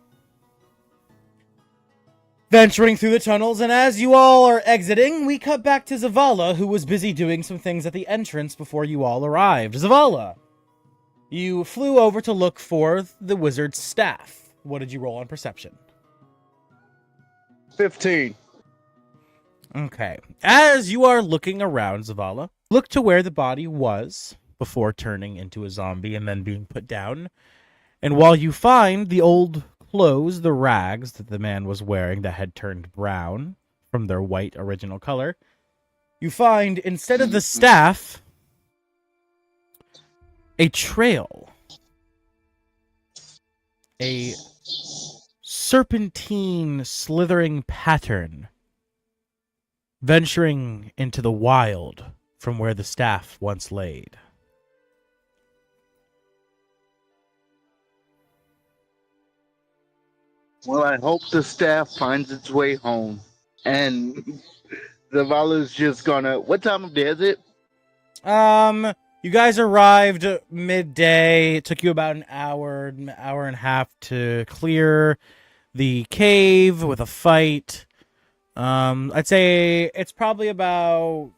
venturing through the tunnels, and as you all are exiting, we cut back to Zavala, who was busy doing some things at the entrance before you all arrived. Zavala, you flew over to look for the wizard's staff. What did you roll on perception? 15. Okay. As you are looking around, Zavala, look to where the body was before turning into a zombie and then being put down. And while you find the old clothes, the rags that the man was wearing that had turned brown from their white original color, you find, instead of the staff, a trail. A serpentine, slithering pattern venturing into the wild from where the staff once laid. Well, I hope the staff finds its way home. And Zavala's just gonna... What time of day is it? You guys arrived midday. It took you about an hour and a half to clear the cave with a fight. I'd say it's probably about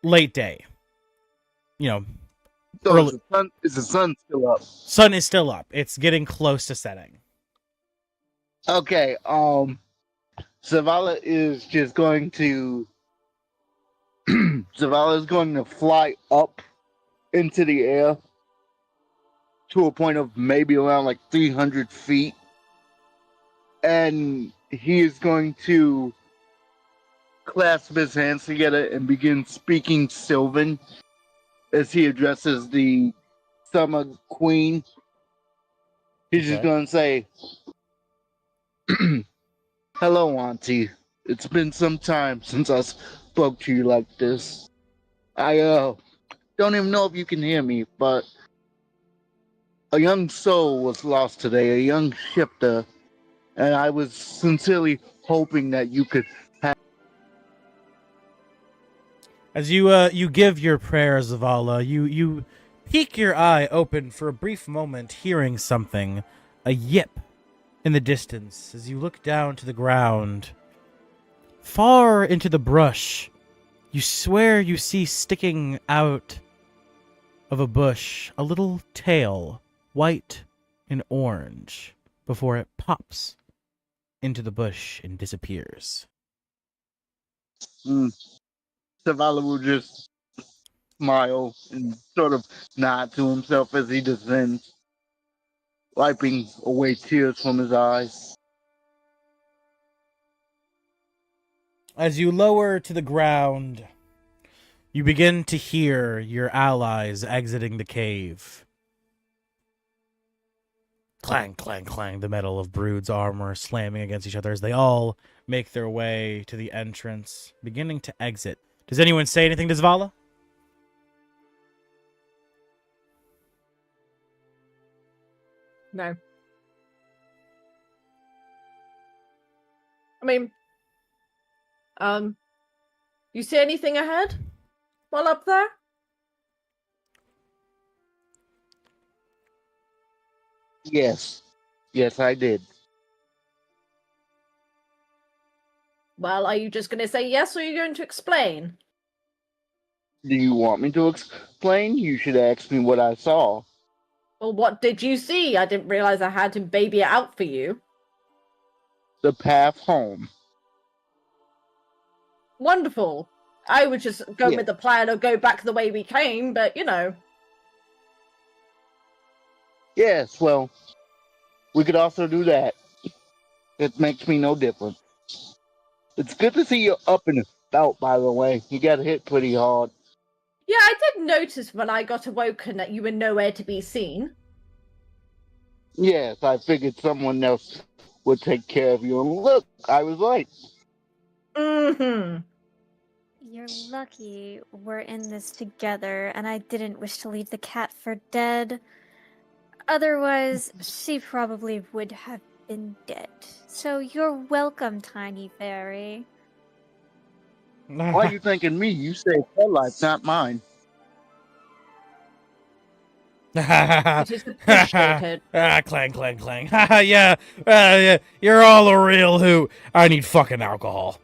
late day. You know, So early. is the sun still up? Sun is still up. It's getting close to setting. Okay. Zavala is just going to. Zavala is going to fly up into the air to a point of maybe around like 300 feet, and he is going to clasp his hands together and begin speaking Sylvan as he addresses the Summer Queen. He's just Okay. going to say, "Hello, Auntie. It's been some time since I spoke to you like this. I don't even know if you can hear me, but a young soul was lost today, a young shifter, and I was sincerely hoping that you could have." As you give your prayers, Zavala, you peek your eye open for a brief moment, hearing something, a yip in the distance. As you look down to the ground, far into the brush, you swear you see sticking out of a bush a little tail, white and orange, before it pops into the bush and disappears. Zavala will just smile and sort of nod to himself as he descends, wiping away tears from his eyes. As you lower to the ground, you begin to hear your allies exiting the cave. Clang, clang, clang, the metal of Brood's armor slamming against each other as they all make their way to the entrance, beginning to exit. Does anyone say anything to Zavala? No. I mean, you see anything ahead while up there? Yes. Yes, I did. Well, are you just going to say yes, or are you going to explain? Do you want me to explain? You should ask me what I saw. Well, what did you see? I didn't realize I had to baby it out for you. The path home. Wonderful. I would just go Yeah. with the plan or go back the way we came, but you know. Yes, well, we could also do that. It makes me no difference. It's good to see you up and about, by the way. You got hit pretty hard. Yeah, I did notice when I got awoken that you were nowhere to be seen. Yes, I figured someone else would take care of you. And look, I was right. Mm-hmm. You're lucky we're in this together, and I didn't wish to leave the cat for dead. Otherwise, she probably would have been dead. So you're welcome, tiny fairy. Why are you thanking me? You saved her life, not mine. It is appreciated. Clang, clang, clang. Yeah, yeah, you're all a real hoot. I need fucking alcohol.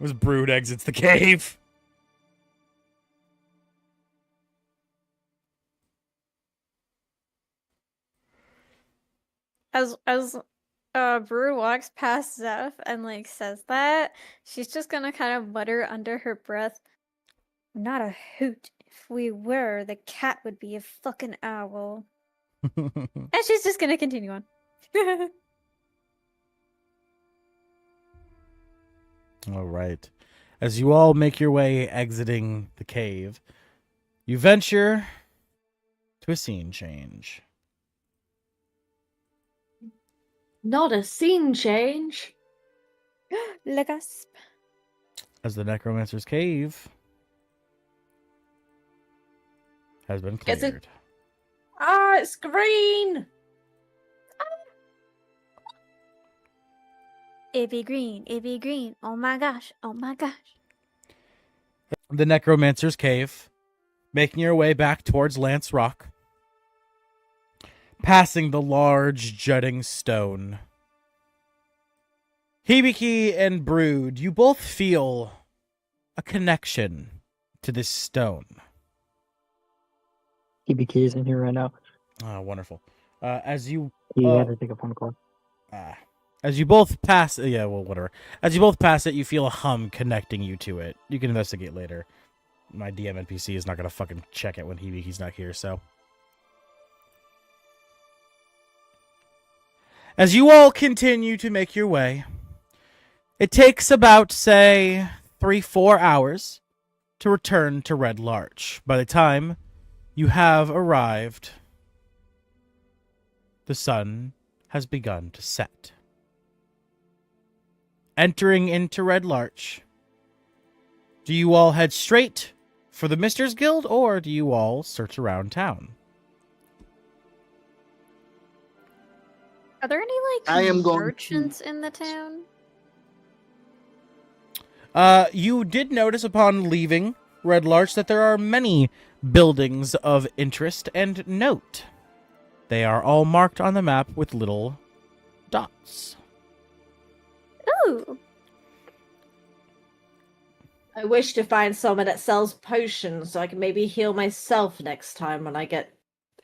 As Brood exits the cave. As Brew walks past Zeph and like says that, she's just gonna kind of mutter under her breath, "Not a hoot. If we were, the cat would be a fucking owl." And she's just gonna continue on. All right. As you all make your way exiting the cave, you venture to a scene change. Not a scene change. Le gasp. As the Necromancer's cave has been Is it- cleared. Ah, it's green. It be green, it be green. Oh my gosh, oh my gosh. The Necromancer's cave, making your way back towards Lance Rock, passing the large jutting stone. Hibiki and Brood, you both feel a connection to this stone. TBK is in here right now. Oh, wonderful. As you He had to take a phone call. as you both pass, yeah, well, whatever. As you both pass it, you feel a hum connecting you to it. You can investigate later. My DM NPC is not gonna fucking check it when he's not here. So, as you all continue to make your way, it takes about, say, 3-4 hours to return to Red Larch. By the time you have arrived, the sun has begun to set. Entering into Red Larch, do you all head straight for the MR.s Guild, or do you all search around town? Are there any I am going to- merchants in the town? You did notice upon leaving Red Larch that there are many buildings of interest and note. They are all marked on the map with little dots. Ooh. I wish to find someone that sells potions so I can maybe heal myself next time when I get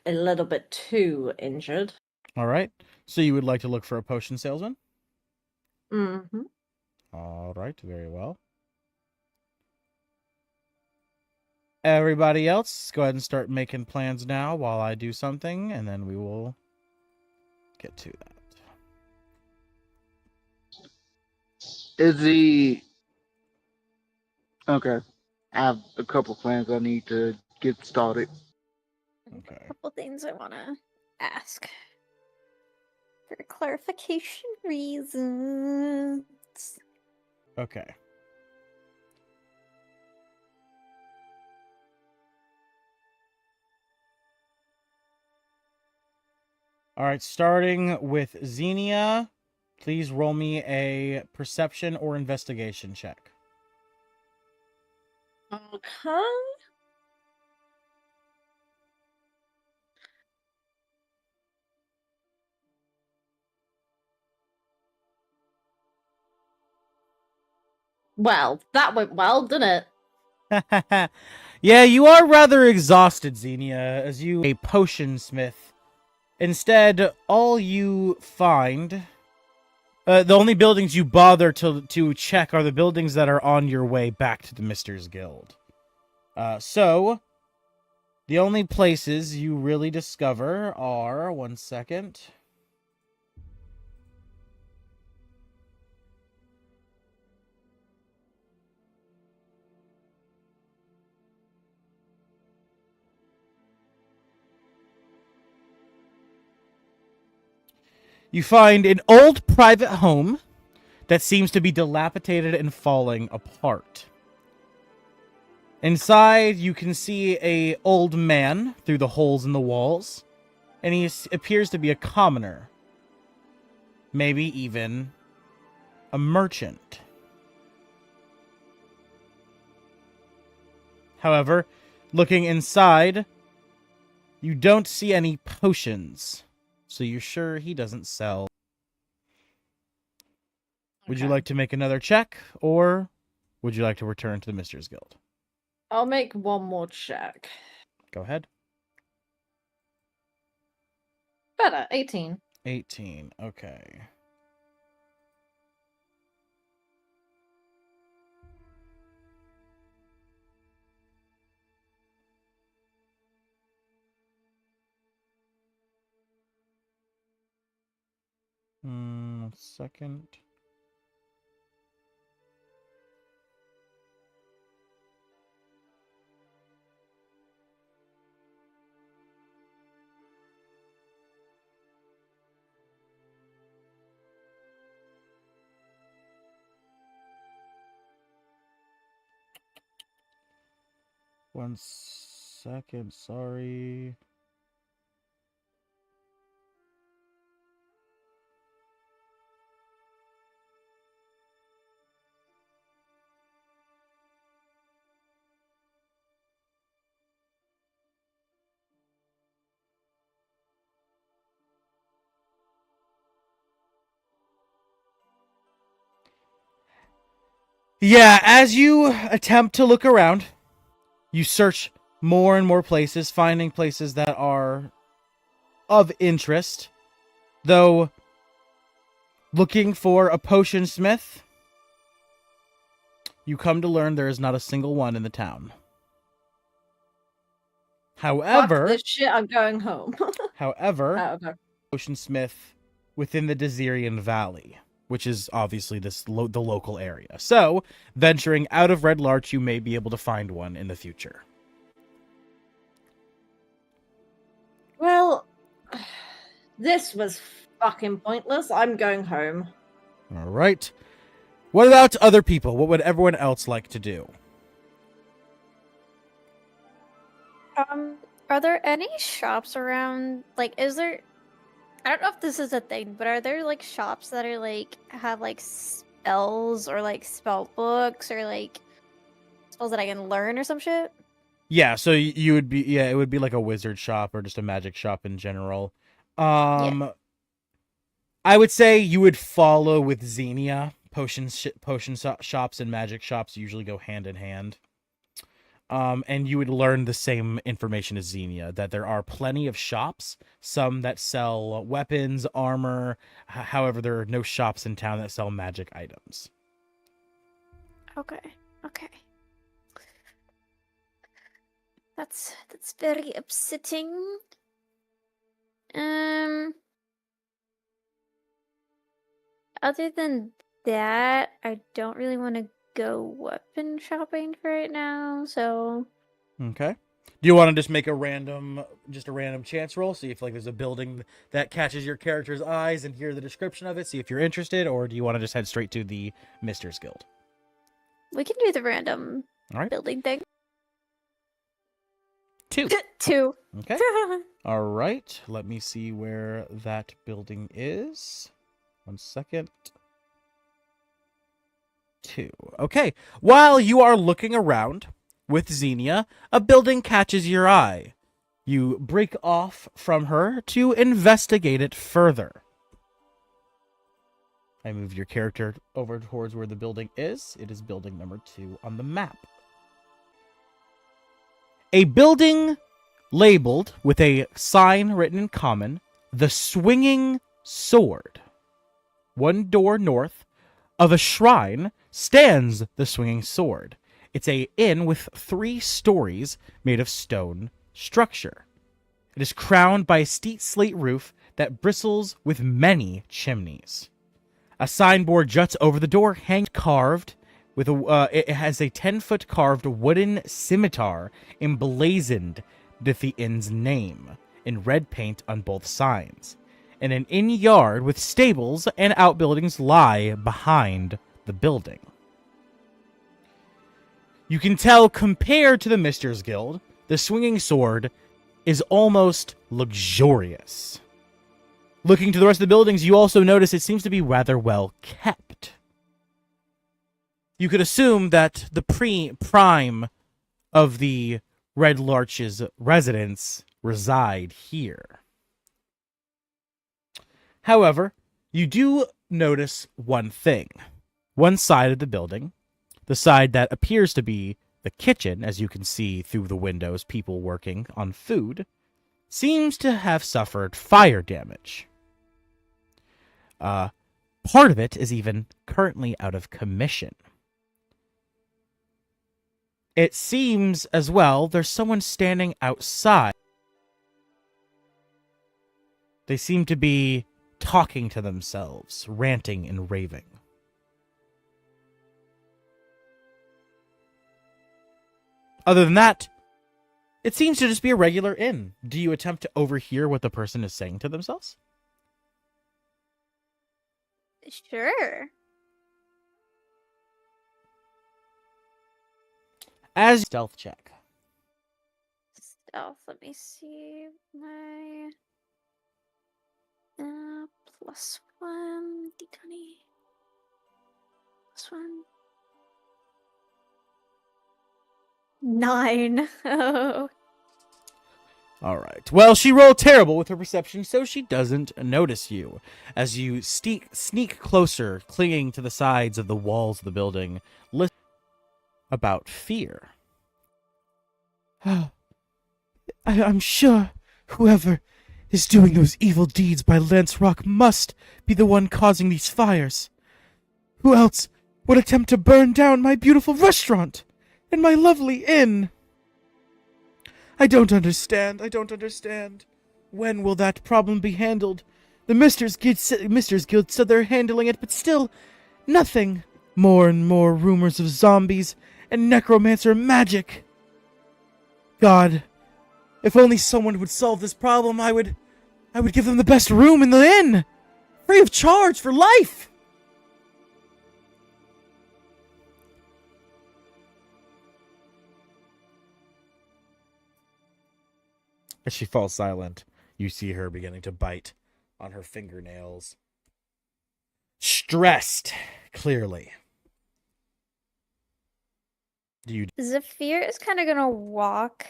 a little bit too injured. All right. So you would like to look for a potion salesman? Mm-hmm. All right. Very well. Everybody else, go ahead and start making plans now while I do something, and then we will get to that. Is the okay? I have a couple plans I need to get started. Okay. A couple things I want to ask for clarification reasons. Okay. All right, starting with Xenia, please roll me a perception or investigation check. Okay. Well, that went well, didn't it? Yeah, you are rather exhausted, Xenia, as you a potion smith. Instead, all you find, the only buildings you bother to check are the buildings that are on your way back to the MR.s Guild. So, the only places you really discover are, one second. You find an old private home that seems to be dilapidated and falling apart. Inside, you can see an old man through the holes in the walls, and he appears to be a commoner. Maybe even a merchant. However, looking inside, you don't see any potions, so you're sure he doesn't sell. Would you Okay. like to make another check, or would you like to return to the MR.s Guild? I'll make one more check. Go ahead. Better, 18. 18, okay. Second. One second, sorry. Yeah, as you attempt to look around, you search more and more places, finding places that are of interest. Though, looking for a potion smith, you come to learn there is not a single one in the town. Fuck However, this shit, I'm going home. however, potion smith within the Desirian Valley, which is obviously the local area. So, venturing out of Red Larch, you may be able to find one in the future. Well, this was fucking pointless. I'm going home. All right. What about other people? What would everyone else like to do? Are there any shops around? Like, is there? I don't know if this is a thing, but are there like shops that are like have like spells or like spell books or like spells that I can learn or some shit? Yeah, so you would be it would be like a wizard shop or just a magic shop in general. Yeah. I would say you would follow with Xenia. Shops and magic shops usually go hand in hand. And you would learn the same information as Xenia, that there are plenty of shops, some that sell weapons, armor. However, there are no shops in town that sell magic items. Okay. Okay. That's very upsetting. Other than that, I don't really want to go weapon shopping for right now, so Okay. Do you want to just make a random chance roll? See if like there's a building that catches your character's eyes and hear the description of it. See if you're interested, or do you want to just head straight to the MR.s Guild? we can do the random All right. building thing. 2. 2. Okay. All right. Let me see where that building is. 1 second. 2. Okay. While you are looking around with Xenia, a building catches your eye. You break off from her to investigate it further. I move your character over towards where the building is. It is building number 2 on the map. A building labeled with a sign written in common, the Swinging Sword. 1 door north of a shrine stands the Swinging Sword. It's a inn with 3 stories made of stone structure. It is crowned by a steep slate roof that bristles with many chimneys. A signboard juts over the door, hand carved with it has a 10-foot carved wooden scimitar emblazoned with the inn's name in red paint on both sides. And an inn yard with stables and outbuildings lie behind the building. You can tell, compared to the MR.s Guild, the Swinging Sword is almost luxurious. Looking to the rest of the buildings, you also notice it seems to be rather well kept. You could assume that the prime of the Red Larch's residents reside here. However, you do notice one thing. One side of the building, the side that appears to be the kitchen, as you can see through the windows, people working on food, seems to have suffered fire damage. Part of it is even currently out of commission. It seems as well there's someone standing outside. They seem to be talking to themselves, ranting and raving. Other than that, it seems to just be a regular inn. Do you attempt to overhear what the person is saying to themselves? Sure. As stealth check. Stealth, let me see my +1 d20 +1 9. Oh. All right. Well, she rolled terrible with her perception, so she doesn't notice you. As you sneak closer, clinging to the sides of the walls of the building, listen about fear. I'm sure whoever is doing those evil deeds by Lance Rock must be the one causing these fires. Who else would attempt to burn down my beautiful restaurant and my lovely inn? I don't understand. When will that problem be handled? The Mr.s Guild said they're handling it, but still, nothing. More and more rumors of zombies and necromancer magic. God, if only someone would solve this problem, I would give them the best room in the inn, free of charge for life. As she falls silent, you see her beginning to bite on her fingernails. Stressed, clearly. Zephyr is kind of gonna walk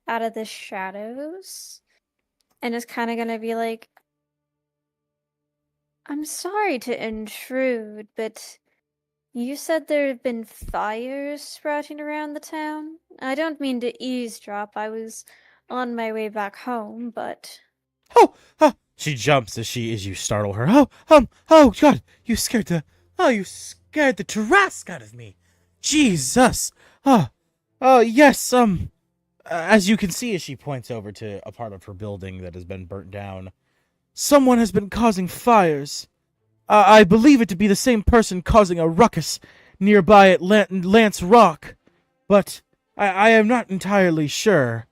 out of the shadows and is kind of gonna be like, I'm sorry to intrude, but you said there have been fires sprouting around the town? I don't mean to eavesdrop. I was on my way back home, but... Oh! She jumps as you startle her. Oh, God! You scared the Tarrasque out of me! Jesus! Yes, as you can see as she points over to a part of her building that has been burnt down, someone has been causing fires. I believe it to be the same person causing a ruckus nearby at Lance Rock, but I am not entirely sure.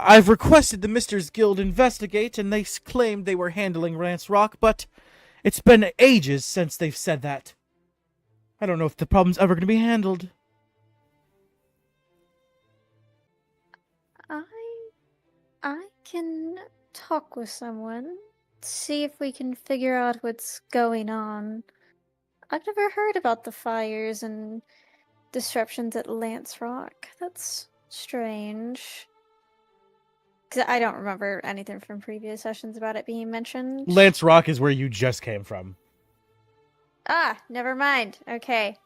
I've requested the Mr.s Guild investigate, and they claimed they were handling Lance Rock, but it's been ages since they've said that. I don't know if the problem's ever going to be handled. I can talk with someone, see if we can figure out what's going on. I've never heard about the fires and disruptions at Lance Rock. That's strange. Because I don't remember anything from previous sessions about it being mentioned. Lance Rock is where you just came from. Ah, never mind. Okay.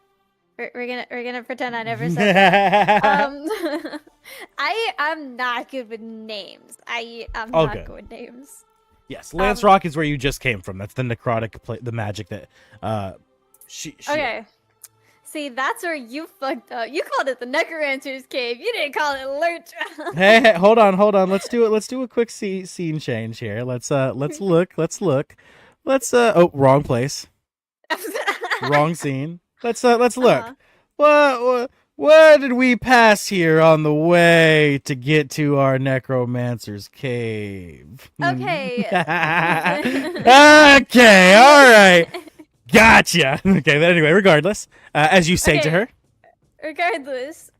We're gonna pretend I never said that. I'm not good with names. I'm not good with names. Yes, Lance Rock is where you just came from. That's the necrotic, the magic that she. Okay. See, that's where you fucked up. You called it the Necromancer's Cave. You didn't call it Lurch. Hey, hold on. Let's do it. Let's do a quick scene change here. Let's look. Oh, wrong place. Wrong scene. Let's look. What did we pass here on the way to get to our Necromancer's Cave? Okay. Okay, all right. Gotcha. Okay, but anyway, regardless, as you say to her. Regardless.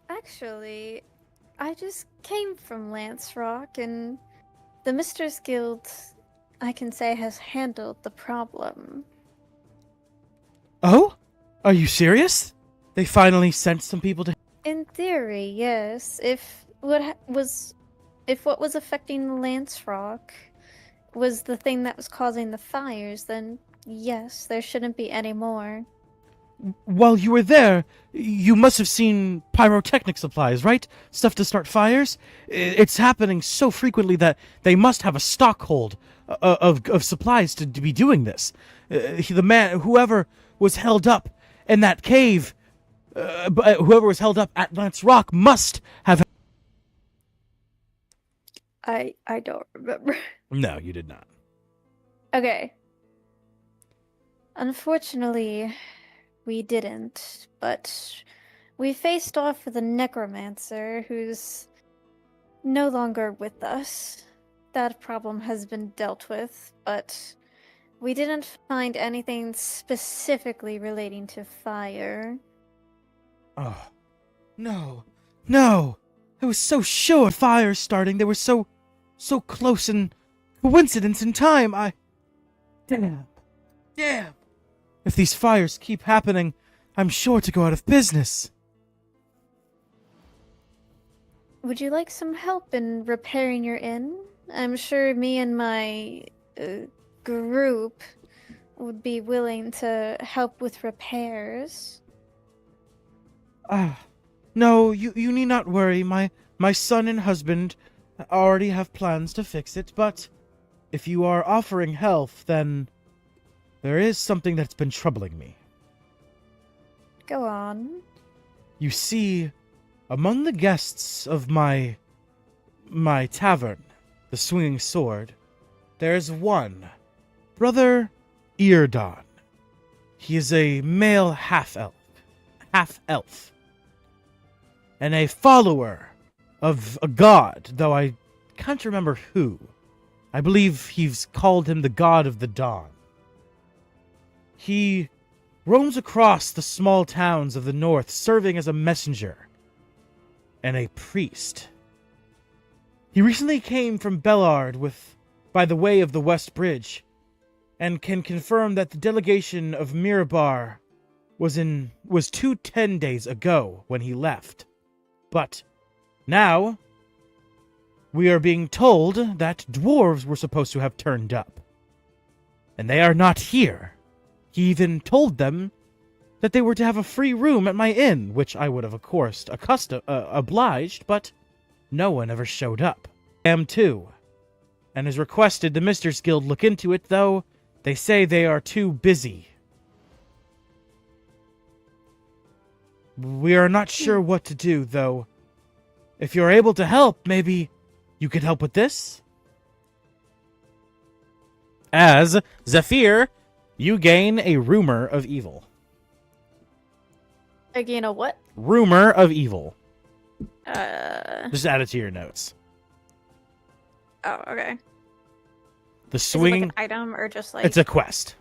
Actually, I just came from Lance Rock, and the Mr.s Guild, I can say, has handled the problem. Oh? Are you serious? They finally sent some people to... In theory, yes. If what was affecting Lance Rock was the thing that was causing the fires, then yes, there shouldn't be any more. While you were there, you must have seen pyrotechnic supplies, right? Stuff to start fires? It's happening so frequently that they must have a stockhold of supplies to be doing this. Whoever was held up in that cave, whoever was held up at Lance Rock must have... I don't remember. No, you did not. Okay. Unfortunately, we didn't, but we faced off with a necromancer who's no longer with us. That problem has been dealt with, but we didn't find anything specifically relating to fire. Oh, no. I was so sure fire starting. They were so close in coincidence in time. Damn. If these fires keep happening, I'm sure to go out of business. would you like some help in repairing your inn? I'm sure me and my group would be willing to help with repairs. Ah, no, you need not worry. My son and husband already have plans to fix it, but if you are offering help, then there is something that's been troubling me. Go on. You see, among the guests of my tavern, the Swinging Sword, there is one, Brother Eardon. He is a male half-elf, and a follower of a god, though I can't remember who. I believe he's called him the God of the Dawn. He roams across the small towns of the north, serving as a messenger and a priest. He recently came from Bellard by the way of the West Bridge, and can confirm that the delegation of Mirabar was 10 days ago when he left. But now we are being told that dwarves were supposed to have turned up, and they are not here. He even told them that they were to have a free room at my inn, which I would have, of course, obliged, but no one ever showed up. I am too, and has requested the MR.s Guild look into it, though they say they are too busy. We are not sure what to do, though. If you're able to help, maybe you could help with this? As Zephyr, you gain a rumor of evil. Again, a what? Rumor of evil. Just Just add it to your notes. Oh, okay. The Is it swinging. like an item or just like? It's a quest.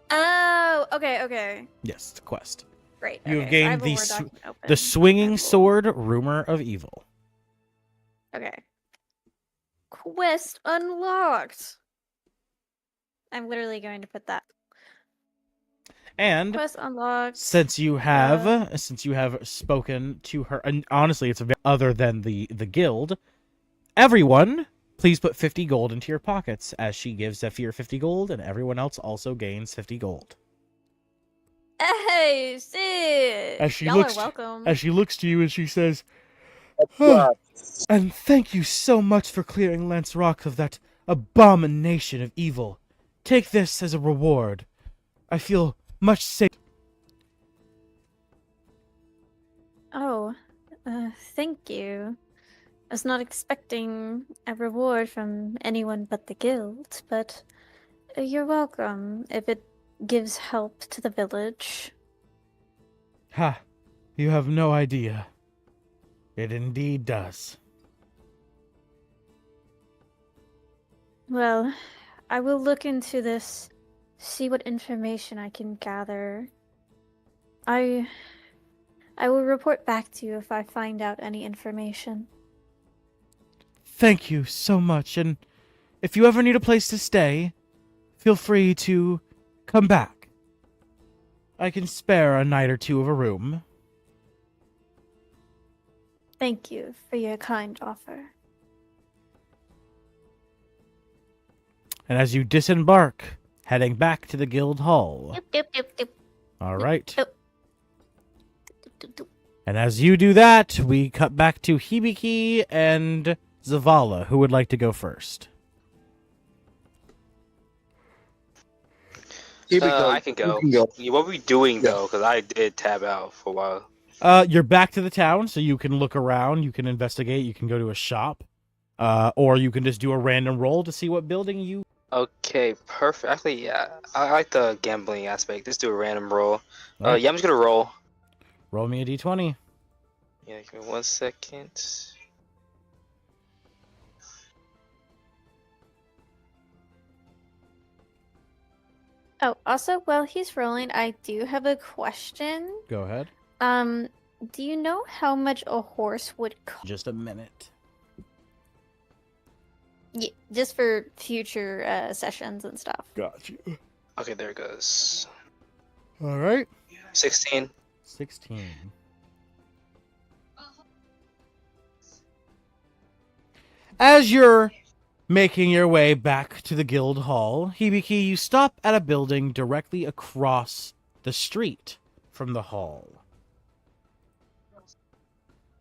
Oh, okay. Yes, it's a quest. Great. You have okay, so I gained a the Word sw- document open. The swinging Cool. sword, rumor of evil. Okay. Quest unlocked. I'm literally going to put that. And Quest unlocked. since you have spoken to her, and honestly, it's other than the guild. Everyone, please put 50 gold into your pockets, as she gives Zephyr 50 gold, and everyone else also gains 50 gold. Hey, shit! As she Y'all looks, are welcome. as she looks to you and she says, Yeah. "And thank you so much for clearing Lance Rock of that abomination of evil. Take this as a reward. I feel much safe." Oh, thank you. I was not expecting a reward from anyone but the guild, but you're welcome if it gives help to the village. Ha! You have no idea. It indeed does. Well, I will look into this, see what information I can gather. I will report back to you if I find out any information. Thank you so much, and if you ever need a place to stay, feel free to come back. I can spare a night or two of a room. Thank you for your kind offer. And as you disembark, heading back to the guild hall. All right. And as you do that, we cut back to Hibiki and Zavala. Who would like to go first? I can go. You can go. Yeah, what were we doing Yeah. though? Because I did tab out for a while. You're back to the town, so you can look around, you can investigate, you can go to a shop, or you can just do a random roll to see what building you... Okay, perfect. Actually, yeah, I like the gambling aspect. Just do a random roll. Oh. Yeah, I'm just gonna roll. Roll me a d20. Yeah, give me 1 second. Oh, also, while he's rolling, I do have a question. Go ahead. Do you know how much a horse would cost? Just a minute. Yeah, just for future sessions and stuff. Got you. Okay, there it goes. All right. 16. 16. As you're making your way back to the guild hall, Hibiki, you stop at a building directly across the street from the hall.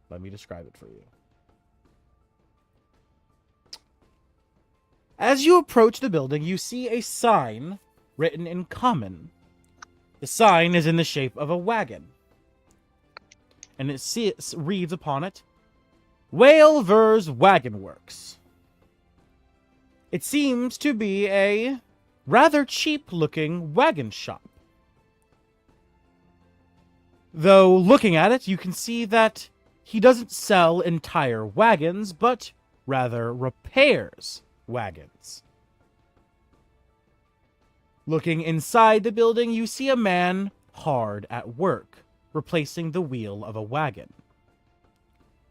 Let me describe it for you. As you approach the building, you see a sign written in common. The sign is in the shape of a wagon. And it reads upon it, Whalever's Wagon Works. It seems to be a rather cheap-looking wagon shop. Though, looking at it, you can see that he doesn't sell entire wagons, but rather repairs wagons. Looking inside the building, you see a man hard at work, replacing the wheel of a wagon,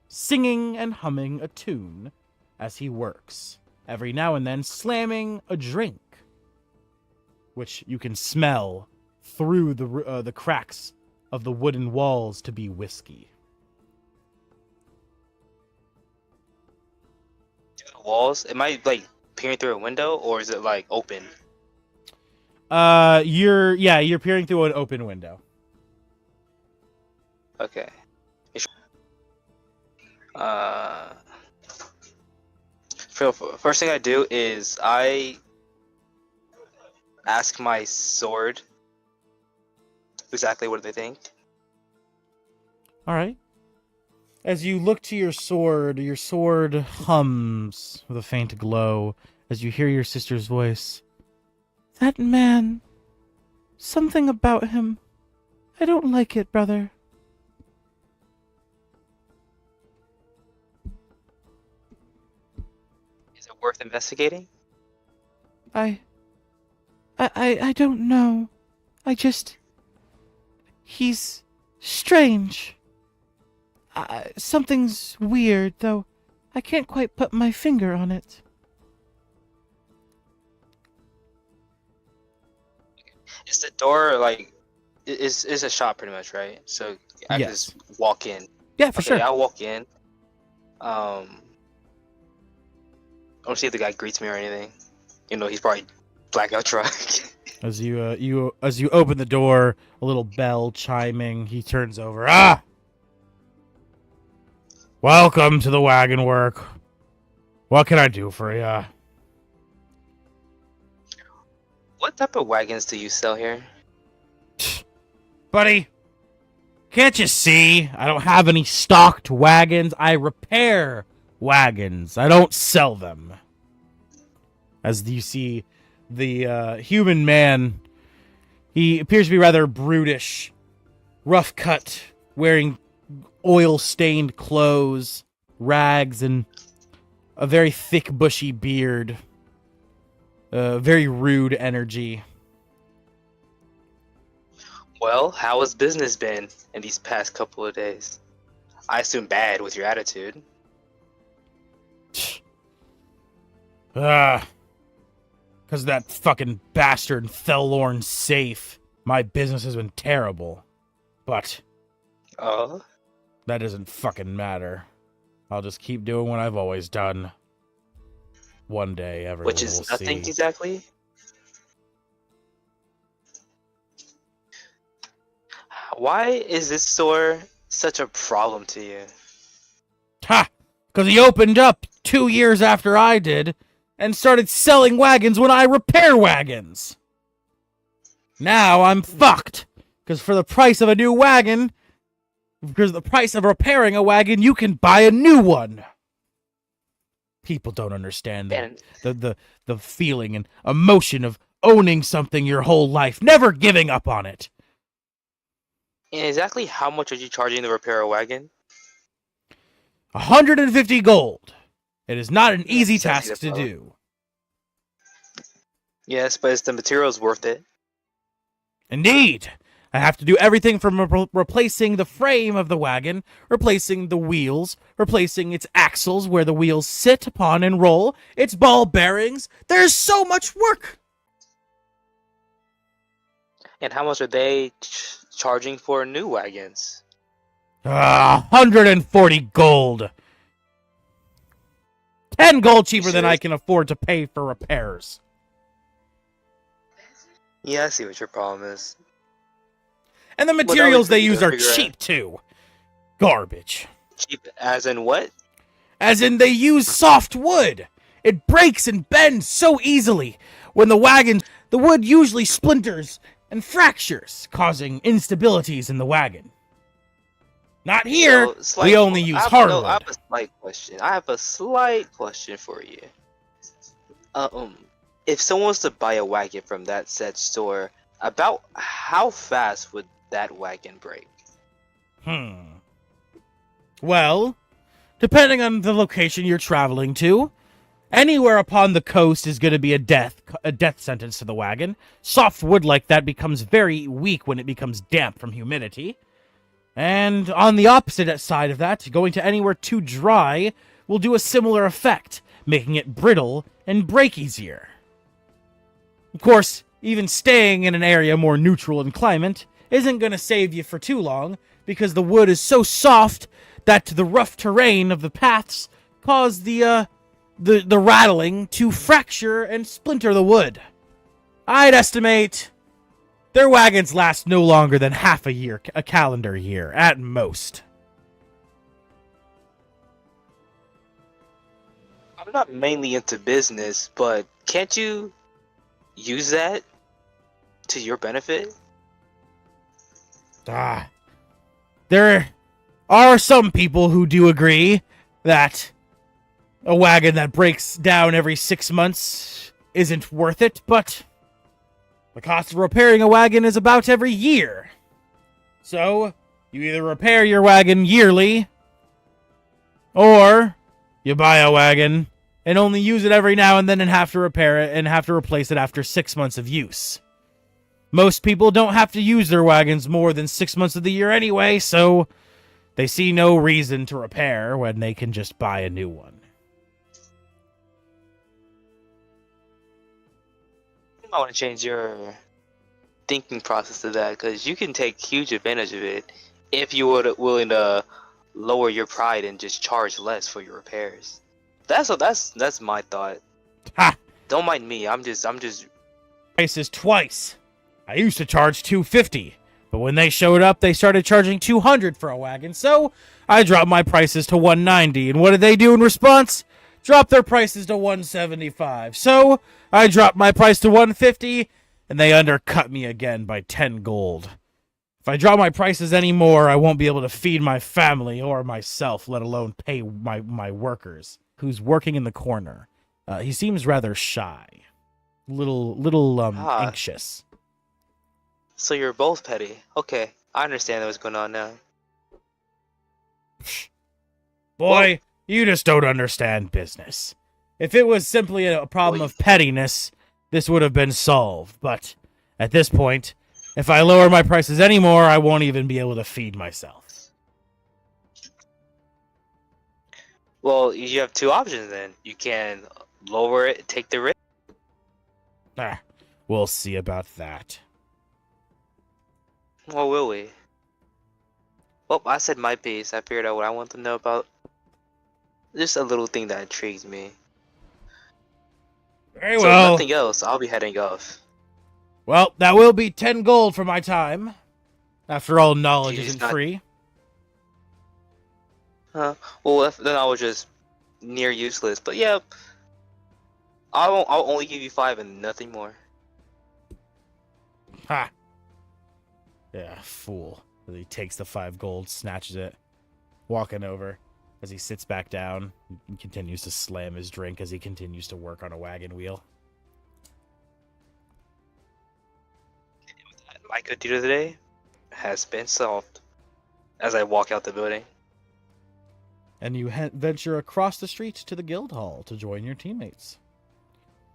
singing and humming a tune as he works, every now and then slamming a drink, which you can smell through the cracks of the wooden walls to be whiskey. The walls, am I like peering through a window or is it like open? You're peering through an open window. Okay. First thing I do is I ask my sword exactly what they think. All right. As you look to your sword hums with a faint glow as you hear your sister's voice. That man, something about him. I don't like it, brother. Is it worth investigating? I don't know. He's strange. Something's weird, though I can't quite put my finger on it. Is the door like is a shop pretty much, right? So I can Yes. just walk in. Yeah, for Okay, sure. I'll walk in. I don't see if the guy greets me or anything. You know, he's probably blackout drunk. As you open the door, a little bell chiming, he turns over. Ah! Welcome to the wagon work. What can I do for ya? What type of wagons do you sell here? Buddy, can't you see? I don't have any stocked wagons. I repair wagons. I don't sell them. As you see, the human man, he appears to be rather brutish, rough cut, wearing oil-stained clothes, rags, and a very thick, bushy beard. Very rude energy. Well, how has business been in these past couple of days? I assume bad with your attitude. Because that fucking bastard Thelorn's safe, my business has been terrible. But Oh? that doesn't fucking matter. I'll just keep doing what I've always done. One day, everyone Which is will nothing see. exactly? Why is this store such a problem to you? Ha! Because he opened up 2 years after I did, and started selling wagons when I repair wagons. Now I'm fucked. Because for the price of a new wagon, because of the price of repairing a wagon, you can buy a new one. People don't understand the feeling and emotion of owning something your whole life, never giving up on it. And exactly how much are you charging to repair a wagon? 150 gold. It is not an easy Sounds task like a to problem. do. Yes, but is the materials worth it? Indeed. I have to do everything from replacing the frame of the wagon, replacing the wheels, replacing its axles where the wheels sit upon and roll, its ball bearings. There's so much work. And how much are they charging for new wagons? 140 gold. 10 gold cheaper than serious? I can afford to pay for repairs. Yeah, I see what your problem is. And the Well, that materials was they easy use to are figure out. cheap too. Garbage. Cheap as in what? As in, they use soft wood. It breaks and bends so easily. When the wood usually splinters and fractures, causing instabilities in the wagon. Not here. We only use hardwood. I have a slight question. I have a slight question for you. If someone was to buy a wagon from that said store, about how fast would that wagon break? Well, depending on the location you're traveling to, anywhere upon the coast is going to be a death sentence to the wagon. Soft wood like that becomes very weak when it becomes damp from humidity. And on the opposite side of that, going to anywhere too dry will do a similar effect, making it brittle and break easier. Of course, even staying in an area more neutral in climate isn't going to save you for too long, because the wood is so soft that the rough terrain of the paths cause the rattling to fracture and splinter the wood. I'd estimate their wagons last no longer than half a year, a calendar year, at most. I'm not mainly into business, but can't you use that to your benefit? There are some people who do agree that a wagon that breaks down every 6 months isn't worth it, but the cost of repairing a wagon is about every year. So, you either repair your wagon yearly, or you buy a wagon and only use it every now and then and have to repair it and have to replace it after 6 months of use. Most people don't have to use their wagons more than 6 months of the year anyway, so they see no reason to repair when they can just buy a new one. I want to change your thinking process to that, because you can take huge advantage of it if you were willing to lower your pride and just charge less for your repairs. That's my thought. Ha! Don't mind me. I'm just. Prices twice. I used to charge $250, but when they showed up, they started charging $200 for a wagon, so I dropped my prices to $190. And what did they do in response? Drop their prices to $175. So I dropped my price to $150, and they undercut me again by 10 gold. If I drop my prices anymore, I won't be able to feed my family or myself, let alone pay my workers. Who's working in the corner? He seems rather shy, little anxious. So you're both petty. Okay, I understand what's going on now. Boy, you just don't understand business. If it was simply a problem of pettiness, this would have been solved. But at this point, if I lower my prices anymore, I won't even be able to feed myself. Well, you have two options then. You can lower it, take the risk. We'll see about that. Or will we? Well, I said my piece. I figured out what I want to know about. Just a little thing that intrigues me. Very So well. nothing else. I'll be heading off. Well, that will be 10 gold for my time. After all, knowledge Jeez, isn't not- free. Well, then I was just near useless. But yeah, I'll only give you 5 and nothing more. Ha! Yeah, fool. He takes the 5 gold, snatches it, walking over as he sits back down and continues to slam his drink as he continues to work on a wagon wheel. My good deed of the day has been solved as I walk out the building. And you venture across the street to the guild hall to join your teammates.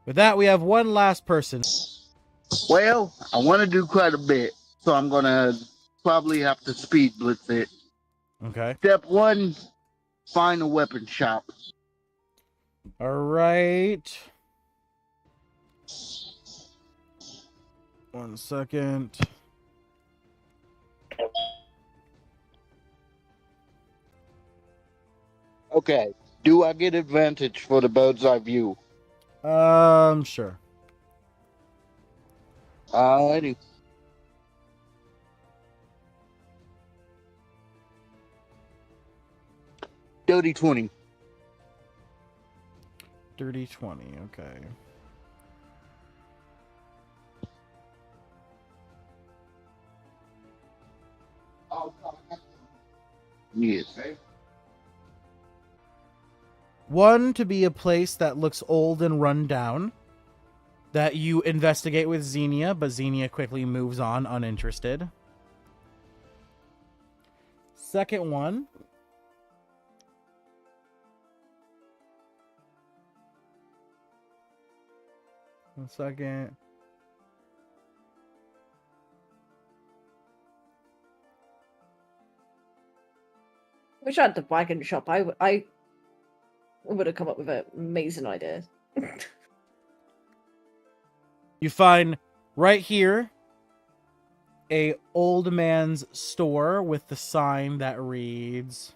With that, we have one last person. Well, I want to do quite a bit, so I'm going to probably have to speed blitz it. Okay. Step 1, find a weapon shop. All right. 1 second. Okay, Do I get advantage for the bird's eye view? Sure. Alrighty. Dirty 20. Dirty 20, okay. Yes. One, to be a place that looks old and run down, that you investigate with Xenia, but Xenia quickly moves on, uninterested. Second one, one second. Wish I had the wagon shop. I would have come up with an amazing idea. You find right here a old man's store with the sign that reads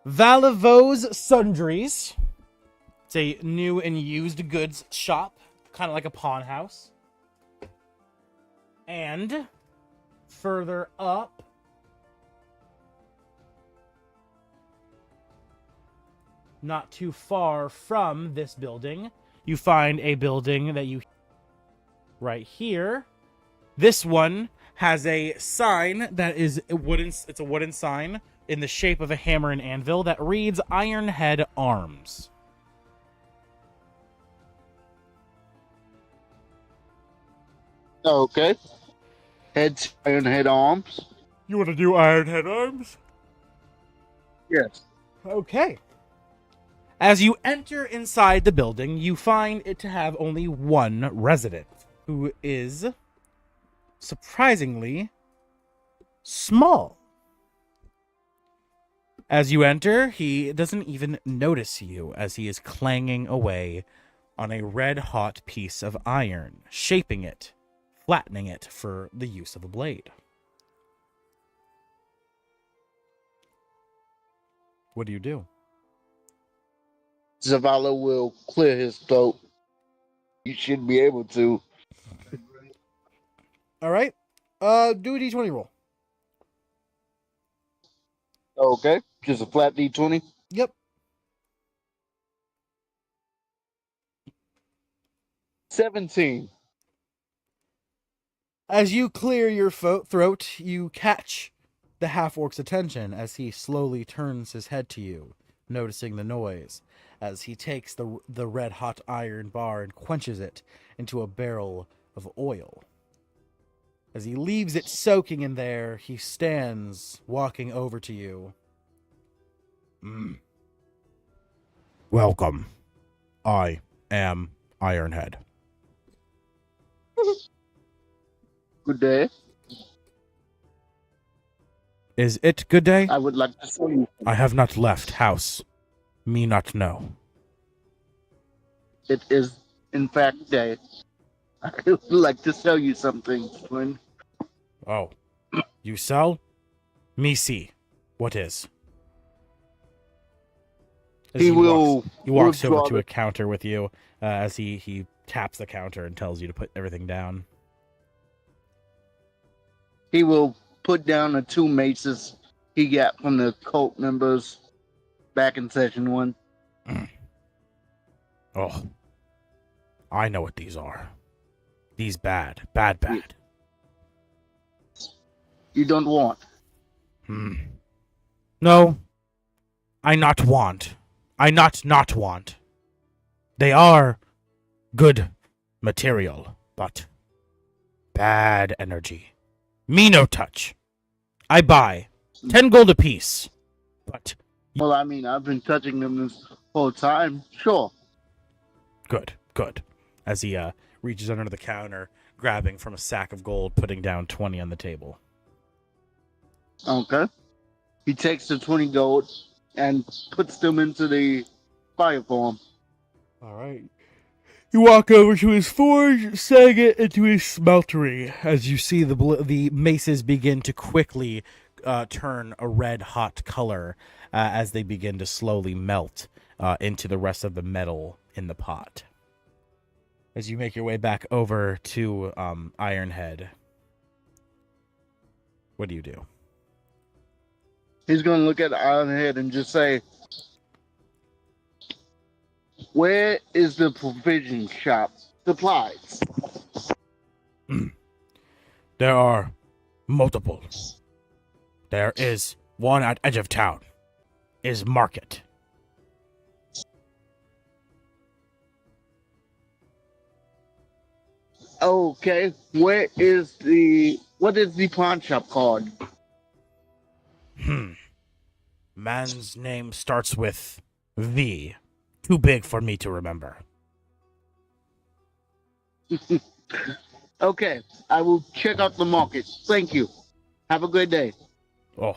Valivos Sundries. It's a new and used goods shop, kind of like a pawn house. And further up, not too far from this building, you find a building that you right here. This one has a sign that is wooden. It's a wooden sign in the shape of a hammer and anvil that reads Ironhead Arms. Okay. Ironhead Arms. You want to do Ironhead Arms? Yes. Okay. As you enter inside the building, you find it to have only one resident, who is surprisingly small. As you enter, he doesn't even notice you as he is clanging away on a red-hot piece of iron, shaping it, flattening it for the use of a blade. What do you do? Zavala will clear his throat. You should be able to. All right. Do a d20 roll. Okay. Just a flat D20. Yep. 17. As you clear your throat, you catch the half-orc's attention as he slowly turns his head to you, noticing the noise, as he takes the red-hot iron bar and quenches it into a barrel of oil. As he leaves it soaking in there, he stands, walking over to you. Welcome. I am Ironhead. Good day. Is it good day? I would like to show you. I have not left house. Me not know. It is, in fact, day. I would like to sell you something, Twin. Oh. You sell? Me see. What is? As He will walks over withdraw to the- a counter with you as he taps the counter and tells you to put everything down. He will put down the 2 maces he got from the cult members back in session 1. Oh. I know what these are. These bad. You don't want. No. I not want. I not want. They are good material, but bad energy. Me no touch. I buy 10 gold apiece, but Well, I mean, I've been touching them this whole time. Sure. good. As he reaches under the counter, grabbing from a sack of gold, putting down 20 on the table. Okay. He takes the 20 gold and puts them into the fire form. All right. You walk over to his forge, setting it into his smeltery, as you see the maces begin to quickly turn a red hot color as they begin to slowly melt into the rest of the metal in the pot. As you make your way back over to Ironhead, what do you do? He's going to look at Ironhead and just say, "Where is the provision shop? Supplies." There are multiple. There is one at edge of town. Is market. Okay, what is the pawn shop called? Man's name starts with V. Too big for me to remember. Okay, I will check out the market. Thank you. Have a good day. Oh,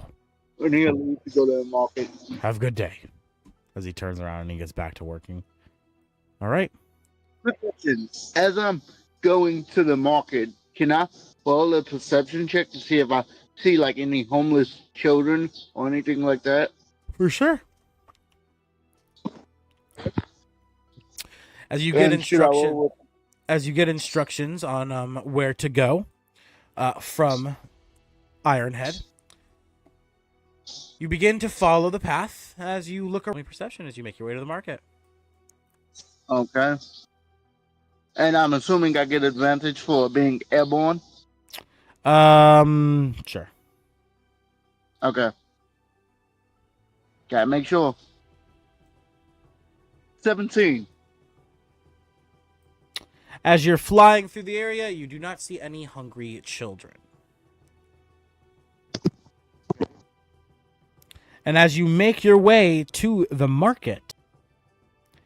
And he'll leave to go to the market. have a good day. As he turns around and he gets back to working. All right. Quick question. As I'm going to the market, can I roll a perception check to see if I see like any homeless children or anything like that? For sure. As you get And should I instruction, roll as you get instructions on where to go from Ironhead, you begin to follow the path as you look around. Perception as you make your way to the market. Okay. And I'm assuming I get advantage for being airborne. Sure. Okay. Gotta make sure. 17. As you're flying through the area, you do not see any hungry children. And as you make your way to the market,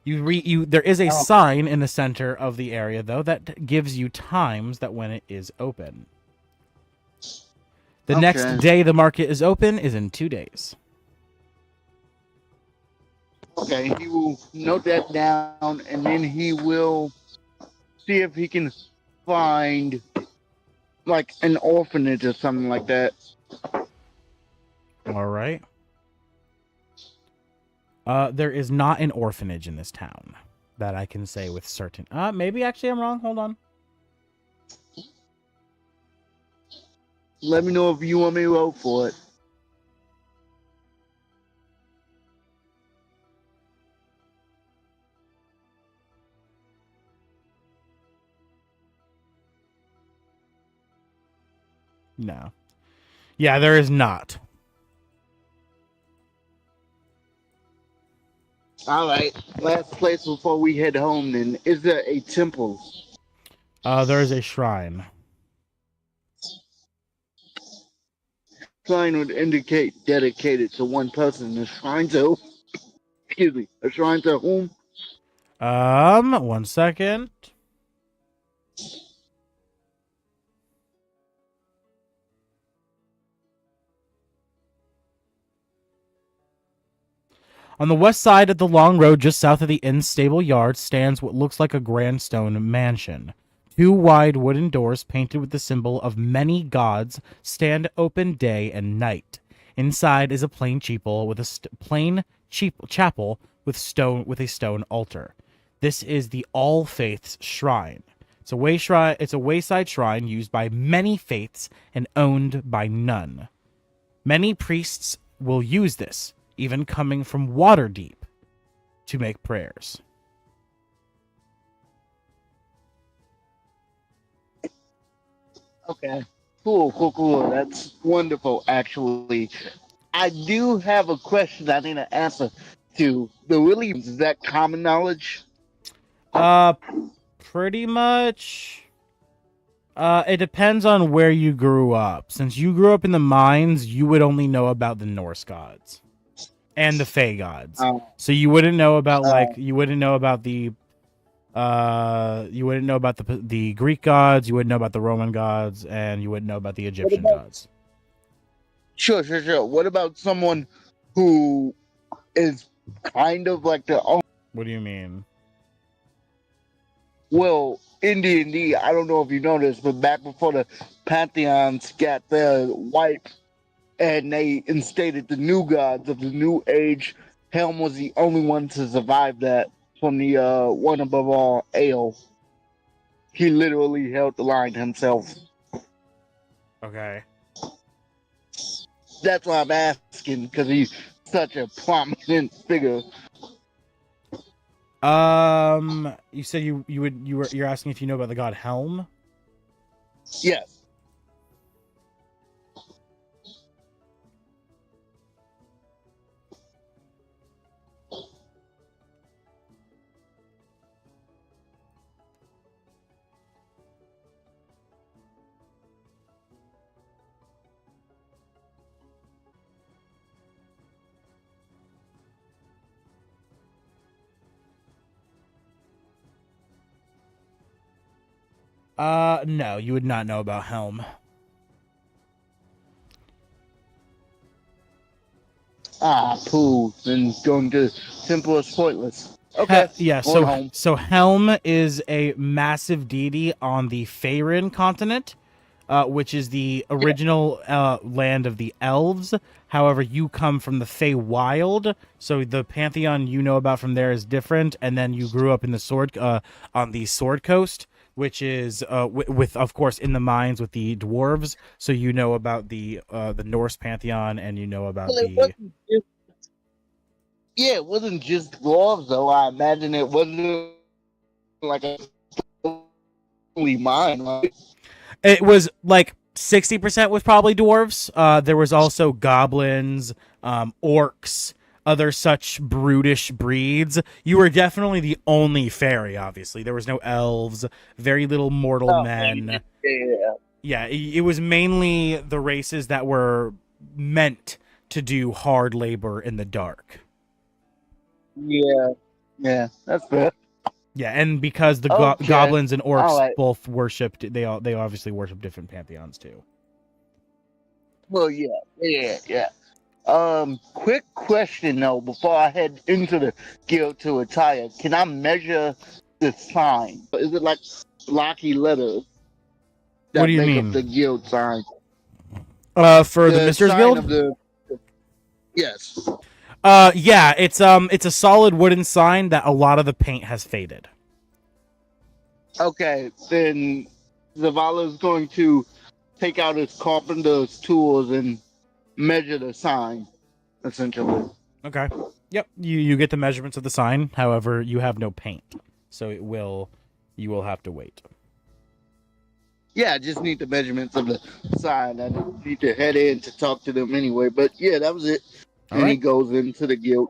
there is a sign in the center of the area, though, that gives you times that when it is open. The next day the market is open is in 2 days. Okay, he will note that down, and then he will see if he can find like an orphanage or something like that. All right. There is not an orphanage in this town that I can say with certain. Maybe actually I'm wrong. Hold on. Let me know if you want me to vote for it. No. Yeah, there is not. All right. Last place before we head home, then. Is there a temple? There is a shrine. Shrine would indicate dedicated to one person. A shrine to, excuse me, a shrine to whom? 1 second. On the west side of the long road, just south of the inn's stable yard, stands what looks like a grand stone mansion. 2 wide wooden doors painted with the symbol of many gods stand open day and night. Inside is a plain chapel with chapel with a stone altar. This is the All Faiths Shrine. It's a wayside shrine used by many faiths and owned by none. Many priests will use this, even coming from Waterdeep, to make prayers. Okay. Cool. That's wonderful, actually. I do have a question I need to answer to. The Williams, is that common knowledge? Pretty much. It depends on where you grew up. Since you grew up in the mines, you would only know about the Norse gods and the Fey gods. So you wouldn't know about you wouldn't know about the Greek gods, you wouldn't know about the Roman gods, and you wouldn't know about the Egyptian gods. Sure. What about someone who is kind of like the own? What do you mean? Well, in D&D, I don't know if you know this, but back before the Pantheons got their wipe and they instated the new gods of the new age. Helm was the only one to survive that from the one above all, Ale. He literally held the line himself. Okay. That's why I'm asking, because he's such a prominent figure. You said you're asking if you know about the god Helm? Yes. No, you would not know about Helm. Ah, poo. Then going to simple is pointless. Okay. Yeah, Going home. so Helm is a massive deity on the Faerun continent, which is the original land of the elves. However, you come from the Feywild, so the pantheon you know about from there is different. And then you grew up in the on the Sword Coast, which is with of course in the mines with the dwarves. So you know about the Norse pantheon, and you know about Well, it the. wasn't just, yeah, it wasn't just dwarves though. I imagine it wasn't like a only mine, right? It was like 60% was probably dwarves. There was also goblins, orcs, other such brutish breeds. You were definitely the only fairy, obviously. There was no elves, very little mortal men. Yeah. Yeah, it was mainly the races that were meant to do hard labor in the dark. Yeah. Yeah. That's fair. Yeah, and because the Okay. goblins and orcs All right. both worshipped, they obviously worship different pantheons too. Well, yeah. Quick question though, before I head into the guild to attire, can I measure the sign? Is it like blocky letters What that do you make up mean? the guild sign? For the Mr.'s sign Guild? of the yes. Yeah, it's a solid wooden sign that a lot of the paint has faded. Okay, then Zavala's going to take out his carpenter's tools and measure the sign, essentially. Okay. Yep. You get the measurements of the sign. However, you have no paint, so you will have to wait. Yeah, I just need the measurements of the sign. I need to head in to talk to them anyway. But yeah, that was it. All And he right. goes into the guild.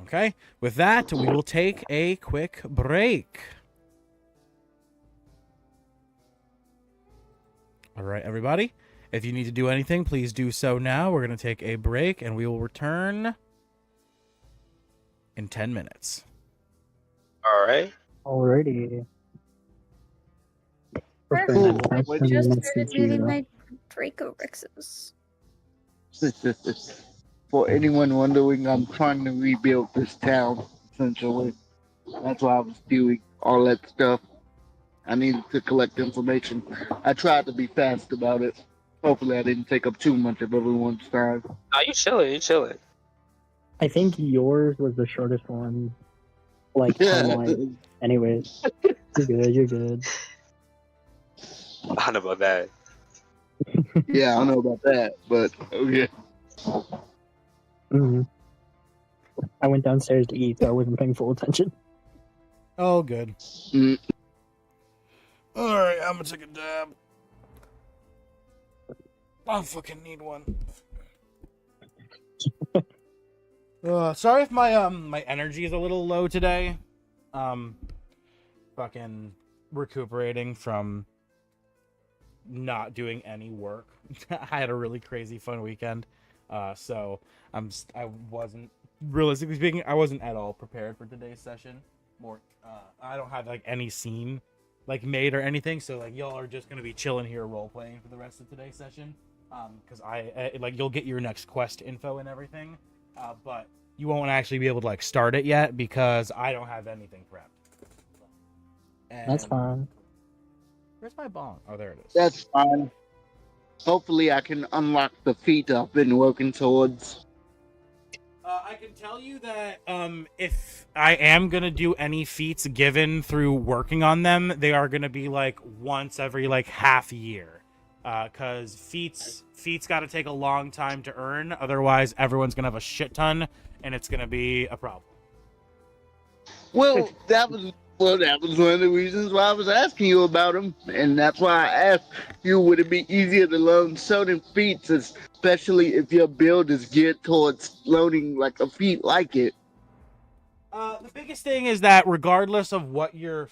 Okay. With that, we will take a quick break. All right, everybody. If you need to do anything, please do so now. We're going to take a break, and we will return in 10 minutes. All right. Alrighty. Perfect. I What- just started moving my Draco Rexes. For anyone wondering, I'm trying to rebuild this town, essentially. That's why I was doing all that stuff. I needed to collect information. I tried to be fast about it. Hopefully, I didn't take up too much of everyone's time. Nah, you chilling. You chilling. I think yours was the shortest one. Like timeline. Anyways, you're good. You're good. I don't know about that. Yeah, I don't know about that, but okay. hmm I went downstairs to eat, so I wasn't paying full attention. Oh, good. Mm. All right, I'm gonna take a dab. I fucking need one. Sorry if my my energy is a little low today. Fucking recuperating from not doing any work. I had a really crazy fun weekend. So I wasn't, realistically speaking, I wasn't at all prepared for today's session. I don't have like any scene like made or anything, so like y'all are just gonna be chilling here role playing for the rest of today's session. Because like you'll get your next quest info and everything, but you won't actually be able to like start it yet because I don't have anything prepped. And That's fine. where's my bong? Oh, there it is. That's fine. hopefully I can unlock the feat I've been working towards. I can tell you that if I am gonna do any feats given through working on them, they are gonna be like once every like half year, because feats got to take a long time to earn. Otherwise, everyone's gonna have a shit ton, and it's gonna be a problem. Well, that was one of the reasons why I was asking you about them, and that's why I asked you, would it be easier to learn certain feats, especially if your build is geared towards learning like a feat like it. The biggest thing is that regardless of what your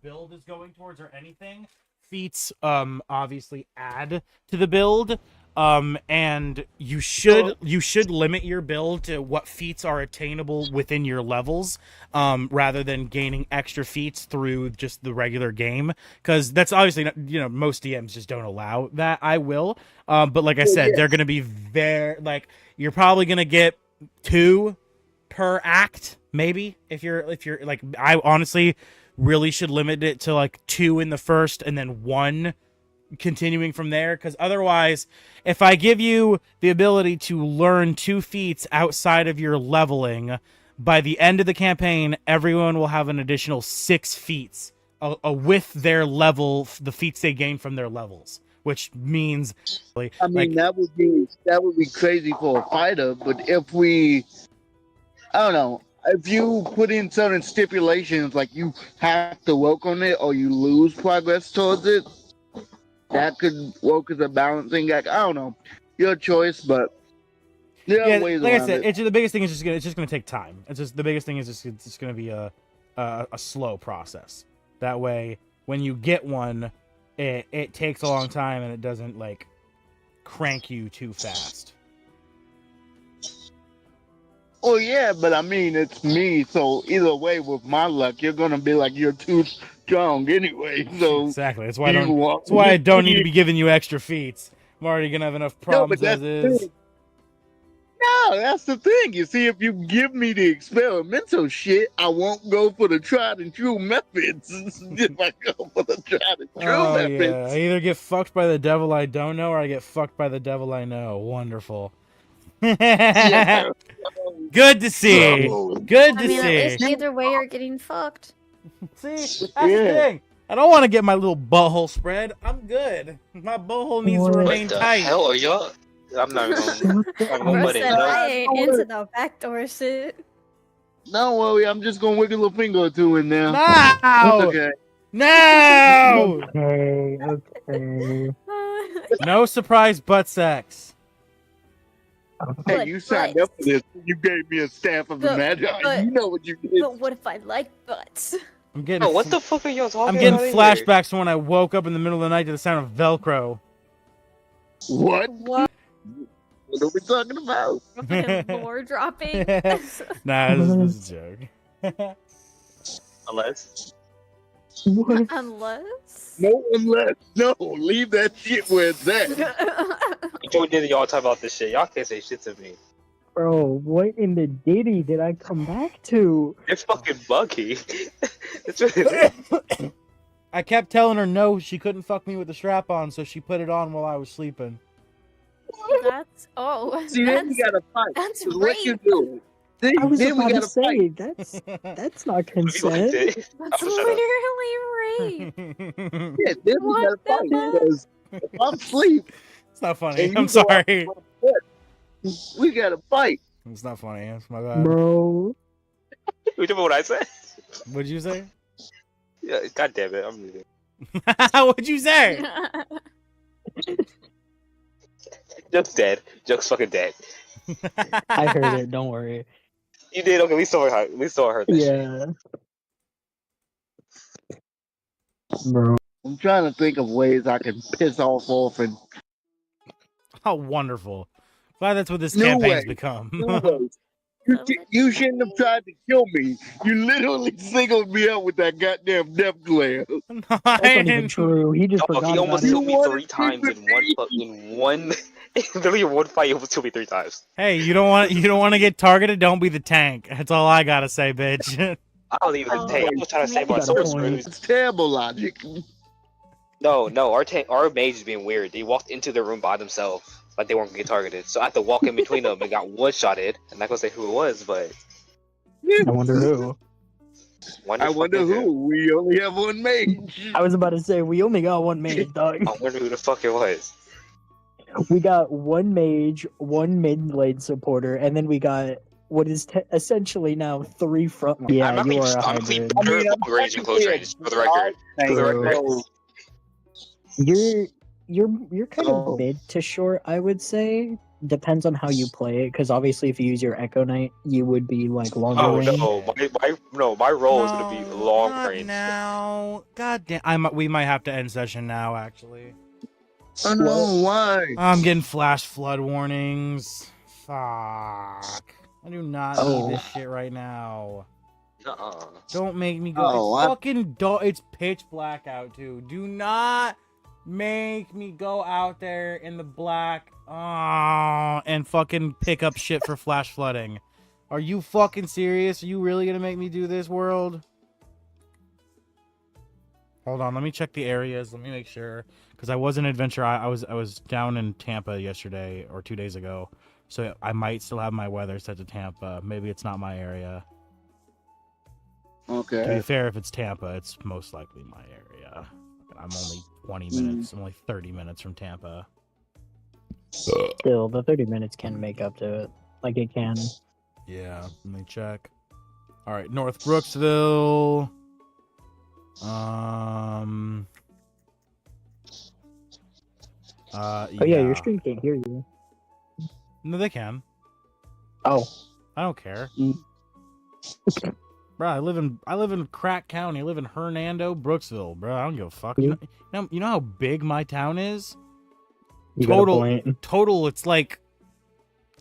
build is going towards or anything, feats obviously add to the build. And you should limit your build to what feats are attainable within your levels, rather than gaining extra feats through just the regular game, because that's obviously not, most DMs just don't allow that. I will, but like I said, they're gonna be very like, you're probably gonna get 2 per act, maybe, if you're like, I honestly really should limit it to like 2 in the first and then 1 continuing from there, because otherwise, if I give you the ability to learn 2 feats outside of your leveling, by the end of the campaign, everyone will have an additional 6 feats with their level, the feats they gain from their levels, which means, I mean, that would be crazy for a fighter. But I don't know, if you put in certain stipulations, like you have to work on it or you lose progress towards it, that could work as a balancing act. I don't know, your choice, but there are ways like I around said, it. the biggest thing is it's just gonna take time. It's just the biggest thing is it's gonna be a slow process. That way, when you get one, it takes a long time and it doesn't like crank you too fast. Oh yeah, but I mean, it's me, so either way, with my luck, you're gonna be like, you're too strong anyway. So Exactly. That's you why want I don't need to be giving you extra feats. I'm already gonna have enough problems as is. No, that's the thing. You see, if you give me the experimental shit, I won't go for the tried and true methods. If I go for the tried and true Oh methods. yeah, I either get fucked by the devil I don't know, or I get fucked by the devil I know. Wonderful. Yeah. Good to see. Good to I mean, at see. least either way you're getting fucked. See, that's the thing. I don't want to get my little butthole spread. I'm good. My butthole needs to remain What the tight. hell are y'all? I'm not even gonna Bro put it. said, No. I ain't into the backdoor shit. Don't worry, I'm just gonna wiggle a finger or two in there. No! It's okay. No! Okay. No surprise butt sex. Hey, But- you signed up for this. You gave me a staff of the But- Magi. but- You know what you did. But what if I like butts? I'm getting Bro, what the fuck are y'all talking I'm getting about here? flashbacks from when I woke up in the middle of the night to the sound of Velcro. What? What? What are we talking about? Fucking lore dropping? Nah, this is a joke. Unless. What? Unless. No, leave that shit where it's at. Joe did y'all talk about this shit. Y'all can't say shit to me. Bro, what in the ditty did I come back to? It's fucking buggy. It's really I kept telling her no, she couldn't fuck me with the strap on, so she put it on while I was sleeping. That's See, then we gotta fight. that's 'Cause what you rape. do? Then, I was then we about to gotta say fight. that's not You like consent. it. That's I'm shut up. literally rape. Yeah, then we What gotta the fight. fuck? Because if I'm asleep, It's not funny. and you I'm go out sorry. and go to bed, we gotta fight. It's not funny. It's my bad. Bro. You remember what I said? What'd you say? Yeah, God damn it, I'm leaving. What'd you say? Joke's dead. Joke's fucking dead. I heard it, don't worry. You did? Okay, we still heard that shit. Yeah. Bro. I'm trying to think of ways I can piss off Orphan. How wonderful. Glad that's what this No campaign's way. become. No ways. You shouldn't have tried to kill me. You literally singled me out with that goddamn death glare. I That's not even didn't- true. He just Oh, forgot he about almost it. killed me You 3 times wanted in one literally in one fight. He almost killed me 3 times. Hey, you don't want to get targeted? Don't be the tank. That's all I gotta say, bitch. I don't even Oh, take. I'm just trying to save my got a sword point. screws. It's terrible logic. No, our mage is being weird. They walked into the room by themselves, like they weren't gonna get targeted. So I had to walk in between them and got one-shotted. I'm not gonna say who it was, but I wonder who. I wonder who. We only have one mage. I was about to say we only got one mage, dog. I wonder who the fuck it was. We got one mage, one mid lane supporter, and then we got what is essentially now 3 front. Yeah, I'm not you being, are a I'm being hybrid. long range and close range for the record. For the record. You're kind of mid to short, I would say. Depends on how you play it, because obviously if you use your Echo Knight, you would be like longer Oh range. my role is gonna be long not range. now. God damn. We might have to end session now, actually. Oh no, why? I'm getting flash flood warnings. Fuck. I do not need this shit right now. Nuh-uh. Don't make me go. Oh, It's fucking it's pitch black out too. Do not make me go out there in the black and fucking pick up shit for flash flooding. Are you fucking serious? Are you really gonna make me do this, world? Hold on, let me check the areas. Let me make sure, because I was in Adventure. I was down in Tampa yesterday or 2 days ago, so I might still have my weather set to Tampa. Maybe it's not my area. To be Okay. fair, if it's Tampa, it's most likely my area. I'm only 20 minutes. I'm only 30 minutes from Tampa. Still, the 30 minutes can make up to it. Like it can. Yeah, let me check. All right, North Brooksville. Oh yeah, your stream can't hear you. No, they can. Oh. I don't care. Mm. Bro, I live in Crack County. I live in Hernando, Brooksville, bro. I don't give a fuck. You- You know how big my town is? You got a point. Total, it's like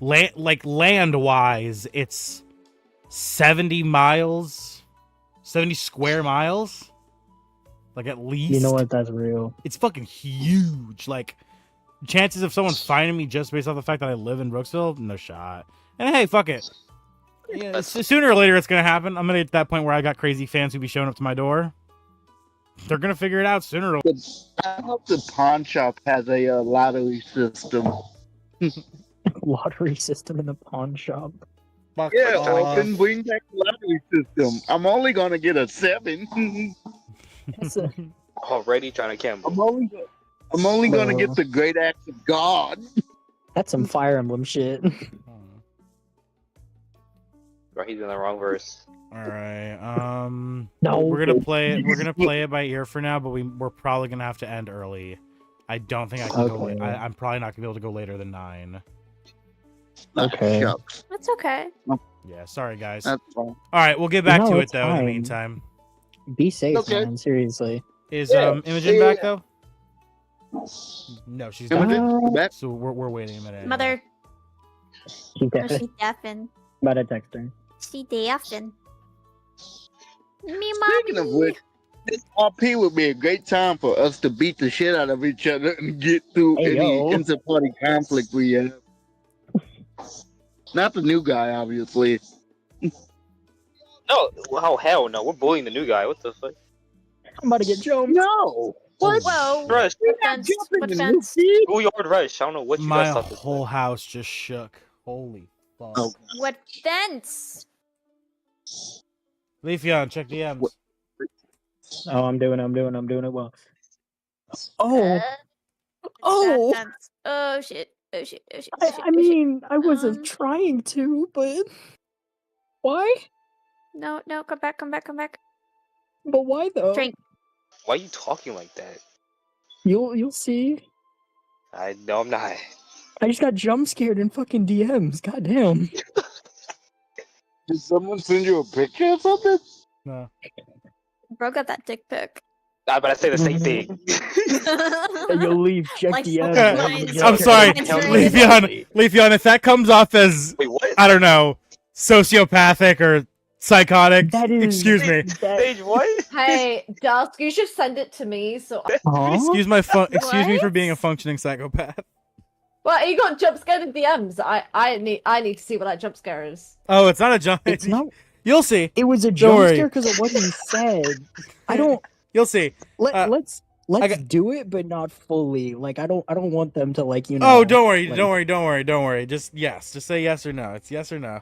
land wise, it's 70 miles, 70 square miles, like at least. You know what? That's real. It's fucking huge. Like, chances of someone finding me just based off the fact that I live in Brooksville, no shot. And hey, fuck it. Yeah, sooner or later it's gonna happen. I'm gonna get to that point where I got crazy fans who be showing up to my door. They're gonna figure it out sooner or later. I hope the pawn shop has a lottery system. Lottery system in the pawn shop. Fuck Yeah, off. Orphan, bring back the lottery system. I'm only gonna get a 7. That's a- Already trying to gamble. I'm only gonna get the great acts of God. That's some Fire Emblem shit. Right, he's in the wrong verse. All right. No. We're gonna play it. We're gonna play it by ear for now, but we're probably gonna have to end early. I don't think I can go. Okay. I'm probably not gonna be able to go later than 9. Okay. Shucks, That's okay. Yeah, sorry guys. that's fine. All right, we'll get back No, to it it's though. In the fine. meantime, Be safe, Okay. man. Seriously. is Yeah, Imogen yeah. back though? No, she's not. Imogen, you back? So we're waiting a minute. Mother, She oh, she deafened. About to text her. She deafened. Me, Speaking of mommy. which, this RP would be a great time for us to beat the shit out of each other and get through Hey, any yo. inter-party conflict we have. Not the new guy, obviously. No, oh hell no, we're bullying the new guy. What the fuck? I'm about to get jumped. No! What? Whoa. Rush, What fence? jumping What the fence? new kid? schoolyard rush. I don't know what you My guys thought this whole was. house just shook. Holy fuck. Oh. What fence? Leafeon, check DMs. Oh, I'm doing it well. Oh, It's oh. that fence. Oh shit. Oh shit. Oh shit. I Oh shit. Oh, shit. mean, I wasn't Um, trying to, but why? No, come back. But why though? Drink. Why are you talking like that? You'll see. I know I'm not. I just got jump scared in fucking DMs. Goddamn. Did someone send you a picture or something? No. Bro got that dick pic. But I say the same thing. You'll leave. Check Like, DMs. mine's- I'm sorry, Mine's right. Leafeon. If that comes off as Wait, what? I don't know, sociopathic or psychotic, That is. excuse me. That, Stage what? Hey, Dusk, you should send it to me. So, huh? Excuse me for What? being a functioning psychopath. well, you got jump scared in DMs. I need to see what that jump scare is. Oh, it's not a jump. It's not. You'll see. It was a Don't jump worry. scare because it wasn't said. I don't. You'll see. Let's Let's got- do it, but not fully. Like I don't want them to like Oh, don't worry, like- don't worry. Just yes. Just say yes or no. It's yes or no.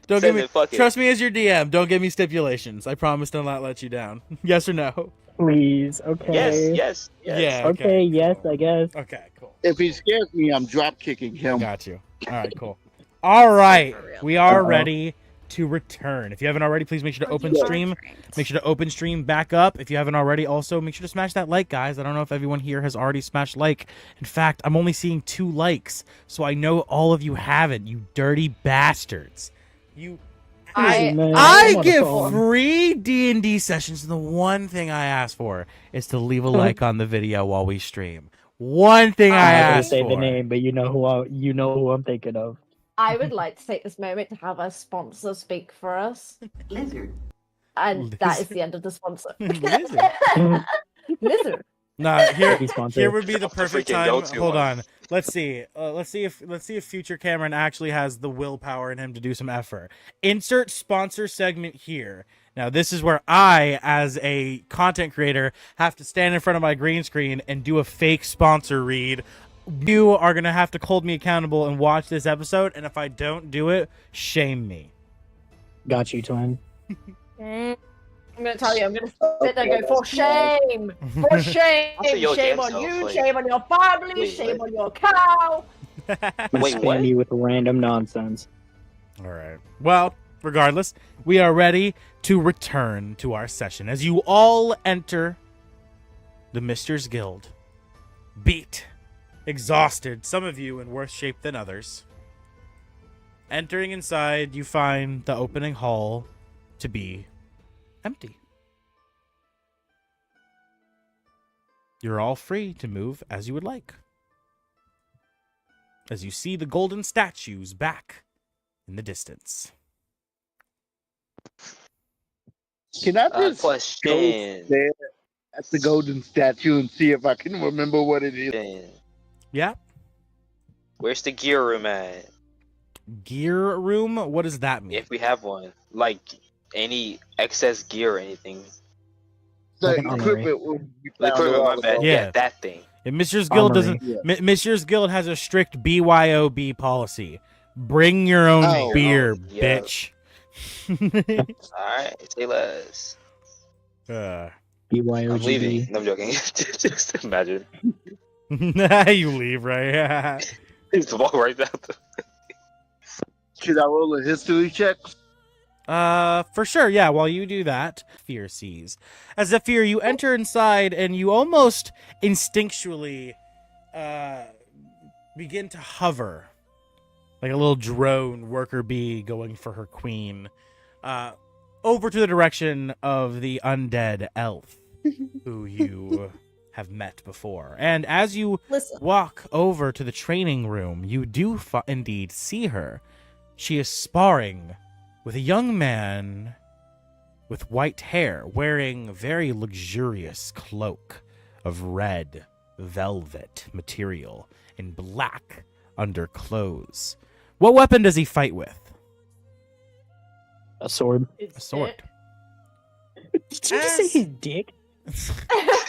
Don't Said give me. it, fuck it. Trust me as your DM. Don't give me stipulations. I promise to not let you down. Yes or no? Please. Okay. Yes. Yeah. Okay. Yes, cool. I guess. Okay. Cool. If he scares me, I'm drop kicking him. Got you. All right. Cool. All right. For real. We are Uh-oh. ready to return. If you haven't already, please make sure to Or open do you stream. want drinks? Make sure to open stream back up. If you haven't already, also make sure to smash that like, guys. I don't know if everyone here has already smashed like. In fact, I'm only seeing 2 likes, so I know all of you haven't. You dirty bastards. You. Listen, man, I I'm on the give phone. free D&D sessions, and the one thing I ask for is to leave a like on the video while we stream. One thing I I'm not gonna ask say for. the name, but you know who I'm thinking of. I would like to take this moment to have a sponsor speak for us. Lizard. And that is Lizard. the end of the sponsor. Lizard. Lizard. Nah, here, Be sponsored. here would be the Off the perfect freaking time. go-to Hold one. on. Let's see. Let's see if future Cameron actually has the willpower in him to do some effort. Insert sponsor segment here. Now, this is where I, as a content creator, have to stand in front of my green screen and do a fake sponsor read. You are gonna have to hold me accountable and watch this episode, and if I don't do it, shame me. Got you, twin. I'm gonna tell you, I'm gonna sit there and go, for shame! For shame! Also, your Shame damn on self, you, like- shame on your family, Wait, shame what? on your cow! I'm gonna Wait, spam what? you with random nonsense. All right. Well, regardless, we are ready to return to our session as you all enter the MR.s Guild. Beat, exhausted, some of you in worse shape than others. Entering inside, you find the opening hall to be empty. You're all free to move as you would like. As you see the golden statues back in the distance. Can I just go Question. stare at the golden statue and see if I can remember what it is? Yeah. Where's the gear room at? Gear room? What does that mean? If we have one. Like, any excess gear or anything. The Like an armory. equipment will be The found equipment, my all bad. over. Yeah. Yeah, that thing. If MR.'s Guild Armory. doesn't, MR.'s Guild has a strict BYOB policy. Bring your own Oh. beer, Yeah. bitch. Alright, say less. uh, I'm BYOGB. leaving. No, I'm joking. Just imagine. you leave, right? Just walk right down. Should I roll a history check? For sure, yeah. While you do that, Fear sees. As Zephyr, you enter inside and you almost instinctually begin to hover. Like a little drone worker bee going for her queen. Over to the direction of the undead elf who you have met before. And as you Listen, walk over to the training room, you do indeed see her. She is sparring with a young man with white hair, wearing a very luxurious cloak of red velvet material and black underclothes. What weapon does he fight with? A sword. A sword. Did you just say As- his dick?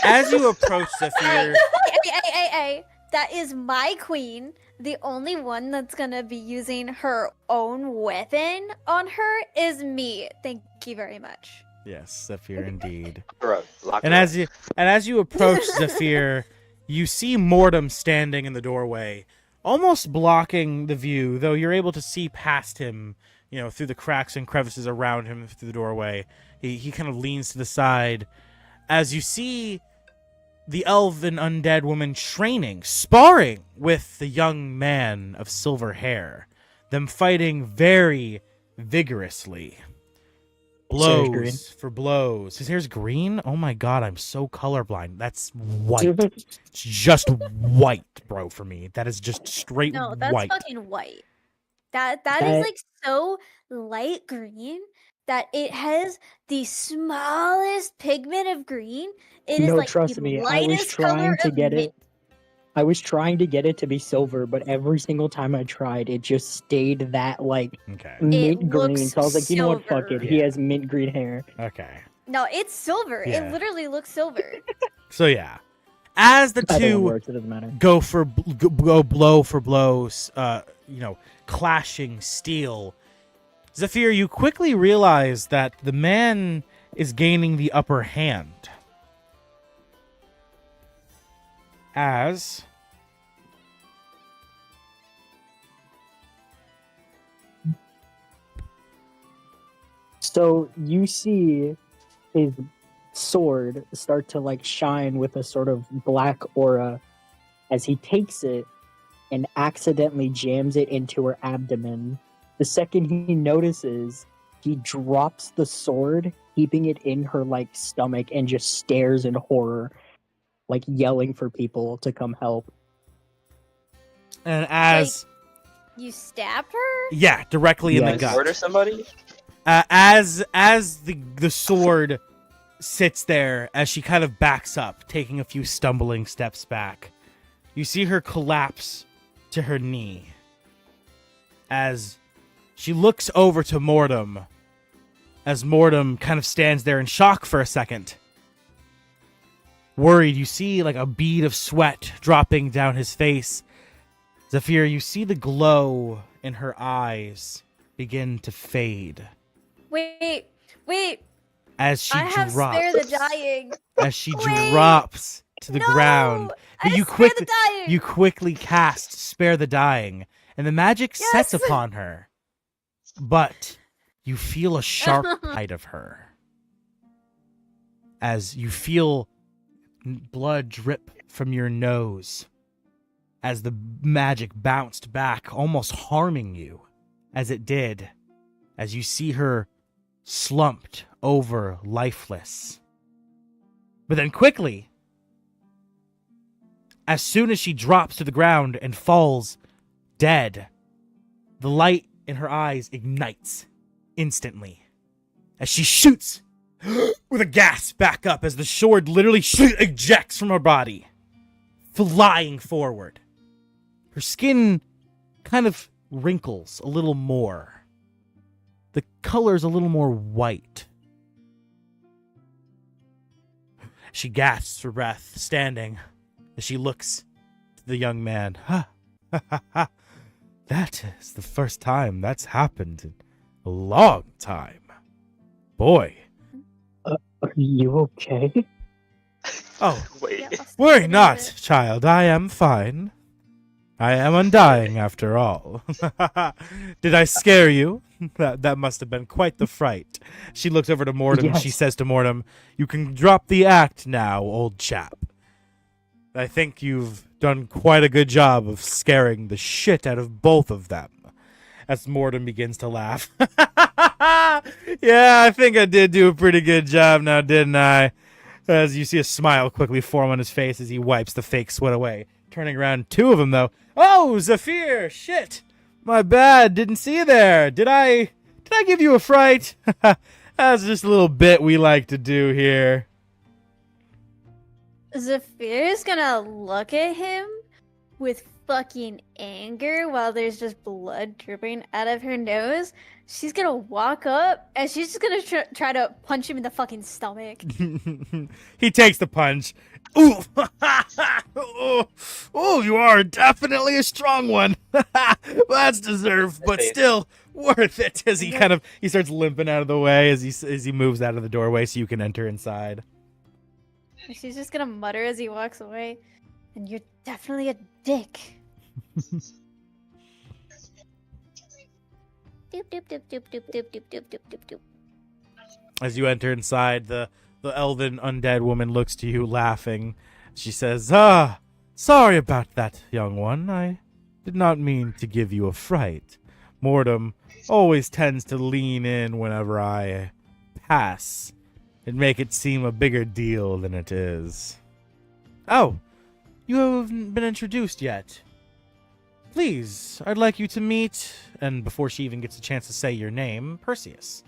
As you approach Zephyr, Hey, that is my queen. The only one that's gonna be using her own weapon on her is me. Thank you very much. yes, Zephyr indeed. Bro, lock And her as you approach Zephyr, you see Mortem standing in the doorway, almost blocking the view, though you're able to see past him, you know, through the cracks and crevices around him through the doorway. He kind of leans to the side as you see the elven undead woman training, sparring with the young man of silver hair, them fighting very vigorously. His hair's green. Blows for blows. His hair's green? Oh my god, I'm so colorblind. That's white. It's just white, bro, for me. That is just straight No, that's white. fucking white. That That- is like so light green that it has the smallest pigment of green. It is No, like trust the me, I was lightest color trying to of get mint. it. I was trying to get it to be silver, but every single time I tried, it just stayed that like Okay. mint green. looks So I was like, you know what? Fuck silver. it. He Yeah. has mint green hair. Okay. No, it's silver. Yeah. It literally looks silver. So yeah, as the Either one two works, it doesn't matter. go blow for blows, clashing steel, Zephyr, you quickly realize that the man is gaining the upper hand. As So you see his sword start to like shine with a sort of black aura as he takes it and accidentally jams it into her abdomen. The second he notices, he drops the sword, keeping it in her like stomach, and just stares in horror, like yelling for people to come help. and as You stabbed her? yeah, directly in the Yes. gut. Murder somebody? As the sword sits there, as she kind of backs up, taking a few stumbling steps back, you see her collapse to her knee. As she looks over to Mortem, as Mortem kind of stands there in shock for a second. Worried, you see like a bead of sweat dropping down his face. Zephyr, you see the glow in her eyes begin to fade. Wait. As she I have drops, spare the dying. as she Wait, drops to the no, ground. I But have spare the dying. you quickly cast Spare the Dying, and the magic sets Yes. upon her. But you feel a sharp bite of her. As you feel blood drip from your nose. As the magic bounced back, almost harming you. As it did. As you see her slumped over lifeless. But then quickly, as soon as she drops to the ground and falls dead, the light in her eyes ignites instantly as she shoots with a gasp back up as the sword literally ejects from her body, flying forward. Her skin kind of wrinkles a little more. The color's a little more white. She gasps for breath, standing as she looks to the young man. That is the first time that's happened in a long time. Boy. Are you okay? Oh, Wait. Yeah, I'll worry spare not, it. child. I am fine. I am undying after all. Did I scare you? That must have been quite the fright. She looks over to Mortem and she Yes. says to Mortem, "You can drop the act now, old chap. I think you've done quite a good job of scaring the shit out of both of them." As Mortem begins to laugh. Yeah, I think I did do a pretty good job now, didn't I? As you see a smile quickly form on his face as he wipes the fake sweat away. Turning around, two of them though. "Oh, Zephyr! Shit! My bad, didn't see you there. Did I give you a fright?" That's just a little bit we like to do here. Zephyr's gonna look at him with fucking anger while there's just blood dripping out of her nose. She's gonna walk up and she's just gonna try to punch him in the fucking stomach. He takes the punch. Ooh! Oh, you are definitely a strong one. That's deserved, but still worth it. As he starts limping out of the way as he moves out of the doorway so you can enter inside. She's just gonna mutter as he walks away. And you're definitely a dick. Doop doop doop doop doop doop doop doop doop doop doop. As you enter inside, the elven undead woman looks to you laughing. She says, "Sorry about that, young one. I did not mean to give you a fright. Mortem always tends to lean in whenever I pass and make it seem a bigger deal than it is." "Oh, you haven't been introduced yet. Please, I'd like you to meet," and before she even gets a chance to say your name, Perseus.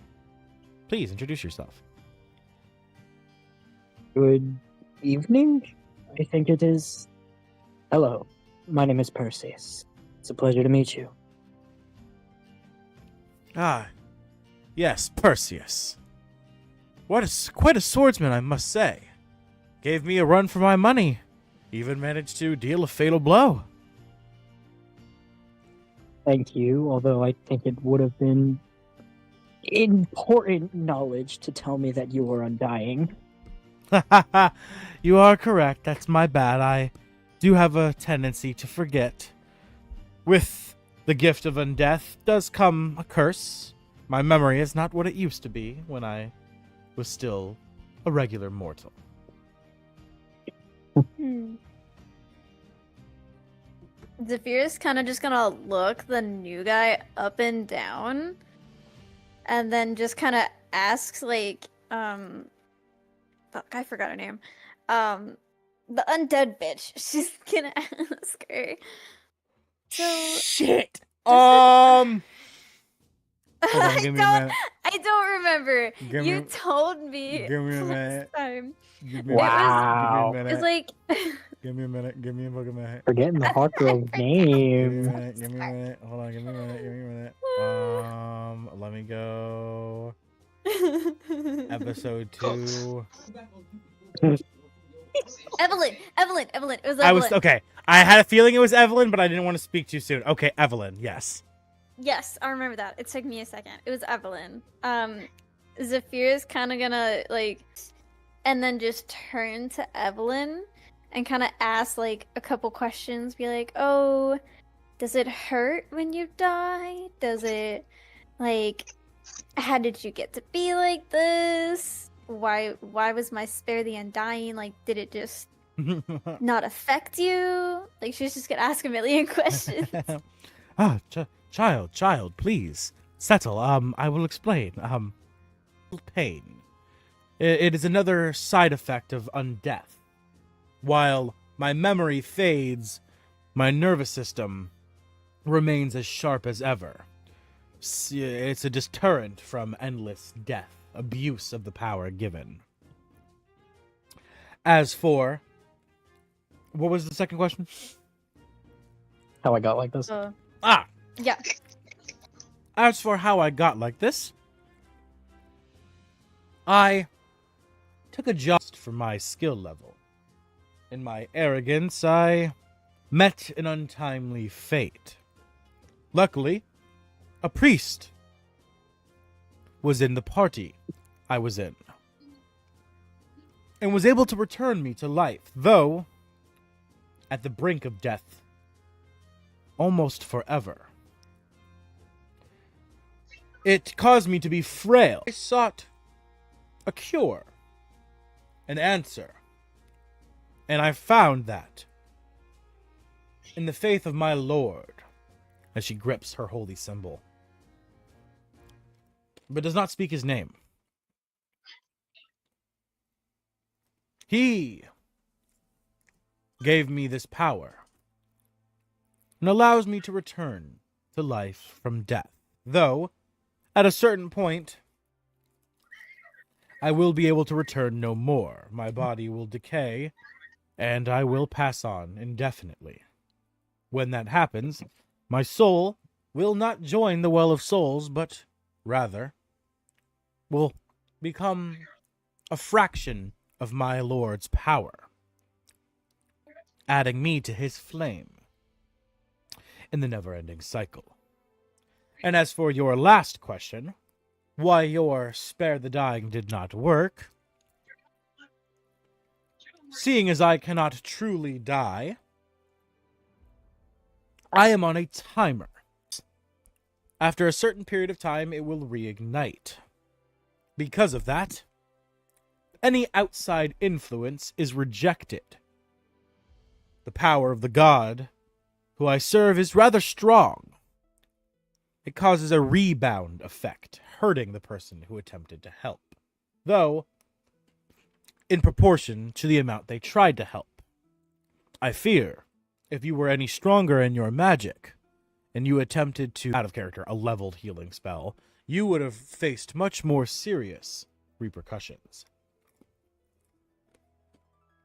Please introduce yourself. Good evening, I think it is. Hello, my name is Perseus. It's a pleasure to meet you. Ah, yes, Perseus. Quite a swordsman, I must say. Gave me a run for my money. Even managed to deal a fatal blow. Thank you, although I think it would have been important knowledge to tell me that you were undying. You are correct. That's my bad. I do have a tendency to forget. With the gift of undeath does come a curse. My memory is not what it used to be when I was still a regular mortal. Zephyr's kind of just gonna look the new guy up and down, and then just kind of asks, like, fuck, I forgot her name. The undead bitch. She's gonna ask her. So Shit. Hold on, I give me a minute. don't remember. Give You me- told me give me a last minute. time. Give me Wow. a It minute. was like Give me a minute. Give me a fucking minute. Forgetting the hot girl's Give me a name. minute. Give me a minute. Hold on. Give me a minute. Give me a minute. Let me go. Episode 2. Evelyn. It was Evelyn. I was okay. I had a feeling it was Evelyn, but I didn't want to speak too soon. Okay, Evelyn. Yes. Yes, I remember that. It took me a second. It was Evelyn. Zephyr's kind of gonna like, and then just turn to Evelyn and kind of ask like a couple questions. Be like, "Oh, does it hurt when you die? Does it like, how did you get to be like this? Why was my spare the undying? Like, did it just not affect you?" Like, she's just gonna ask a million questions. Child, please settle. I will explain. Pain. It is another side effect of undeath. While my memory fades, my nervous system remains as sharp as ever. It's a deterrent from endless death, abuse of the power given. As for... What was the second question? How I got like this? Yeah. As for how I got like this, I took a just for my skill level. In my arrogance, I met an untimely fate. Luckily, a priest was in the party I was in, and was able to return me to life, though at the brink of death, almost forever. It caused me to be frail. I sought a cure, an answer, and I found that in the faith of my Lord, as she grips her holy symbol, but does not speak his name. He gave me this power and allows me to return to life from death, though at a certain point, I will be able to return no more. My body will decay, and I will pass on indefinitely. When that happens, my soul will not join the Well of Souls, but rather will become a fraction of my Lord's power, adding me to his flame in the never-ending cycle. And as for your last question, why your spare the dying did not work, seeing as I cannot truly die, I am on a timer. After a certain period of time, it will reignite. Because of that, any outside influence is rejected. The power of the god who I serve is rather strong. It causes a rebound effect, hurting the person who attempted to help, though in proportion to the amount they tried to help. I fear, if you were any stronger in your magic, and you attempted to, out of character, a leveled healing spell, you would have faced much more serious repercussions.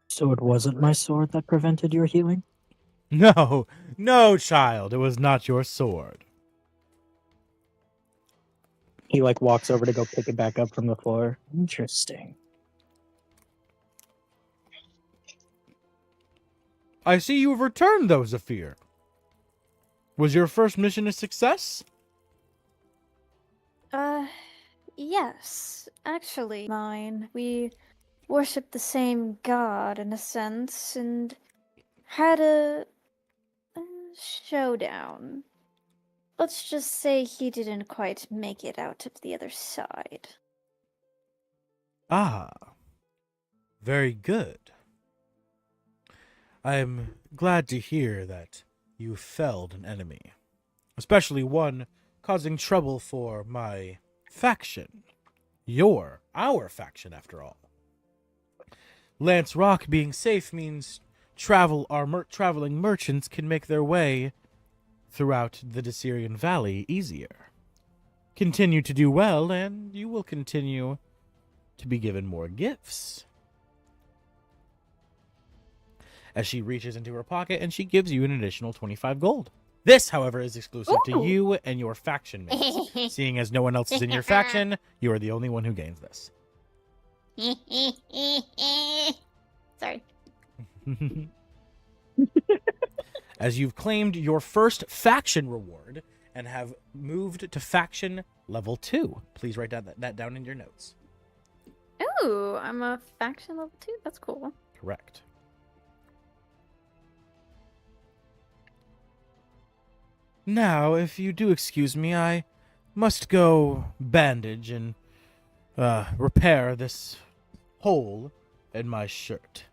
So it wasn't my sword that prevented your healing? No, child, it was not your sword. He like walks over to go pick it back up from the floor. Interesting. I see you've returned, though, Zephyr. Was your first mission a success? Yes. Actually, mine. We worship the same god in a sense, and had a showdown. Let's just say he didn't quite make it out of the other side. Ah, very good. I'm glad to hear that you felled an enemy, especially one causing trouble for my faction. Our faction, after all. Lance Rock being safe means traveling merchants can make their way throughout the Desirian Valley easier. Continue to do well, and you will continue to be given more gifts. As she reaches into her pocket and she gives you an additional 25 gold. This, however, is exclusive to Ooh. you and your faction mates. Seeing as no one else is in your faction, you are the only one who gains this. Sorry. As you've claimed your first faction reward and have moved to faction level 2. Please write that down in your notes. Ooh, I'm a faction level 2? That's cool. Correct. Now, if you do excuse me, I must go bandage and repair this hole in my shirt.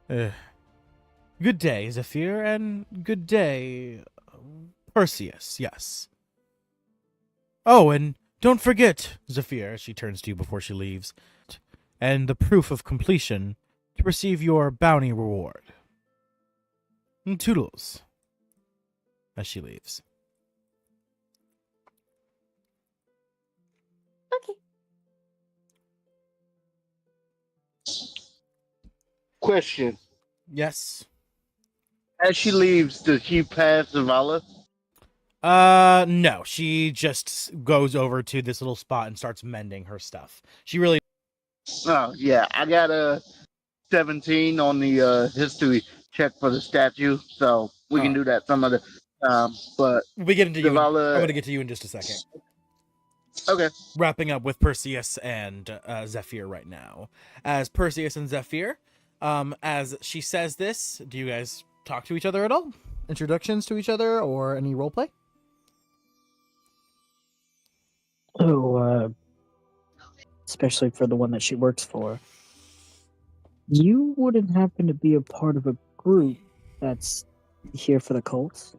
Good day, Zephyr, and good day, Perseus, yes. Oh, and don't forget, Zephyr, she turns to you before she leaves, and the proof of completion to receive your bounty reward. Toodles. As she leaves. Okay. Question. Yes. As she leaves, does she pass Zavala? No. She just goes over to this little spot and starts mending her stuff. She really... Oh, yeah. I got a 17 on the history check for the statue, so we can do that some other time. But We get into you. Zavala... I'm going to get to you in just a second. Okay. Wrapping up with Perseus and Zephyr right now. As Perseus and Zephyr, as she says this, do you guys talk to each other at all? Introductions to each other or any roleplay? Oh, especially for the one that she works for. You wouldn't happen to be a part of a group that's here for the cults?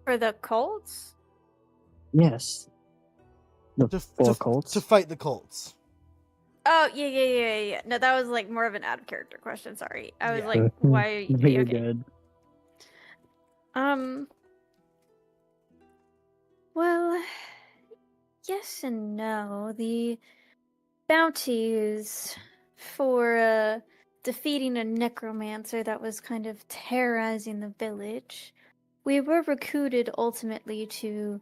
For the cults? Yes. The four cults? To fight the cults. Oh, yeah. No, that was like more of an out of character question. Sorry. I was Yeah. like, why? You're Okay. good. Well, yes and no. The bounties for defeating a necromancer that was kind of terrorizing the village. We were recruited ultimately to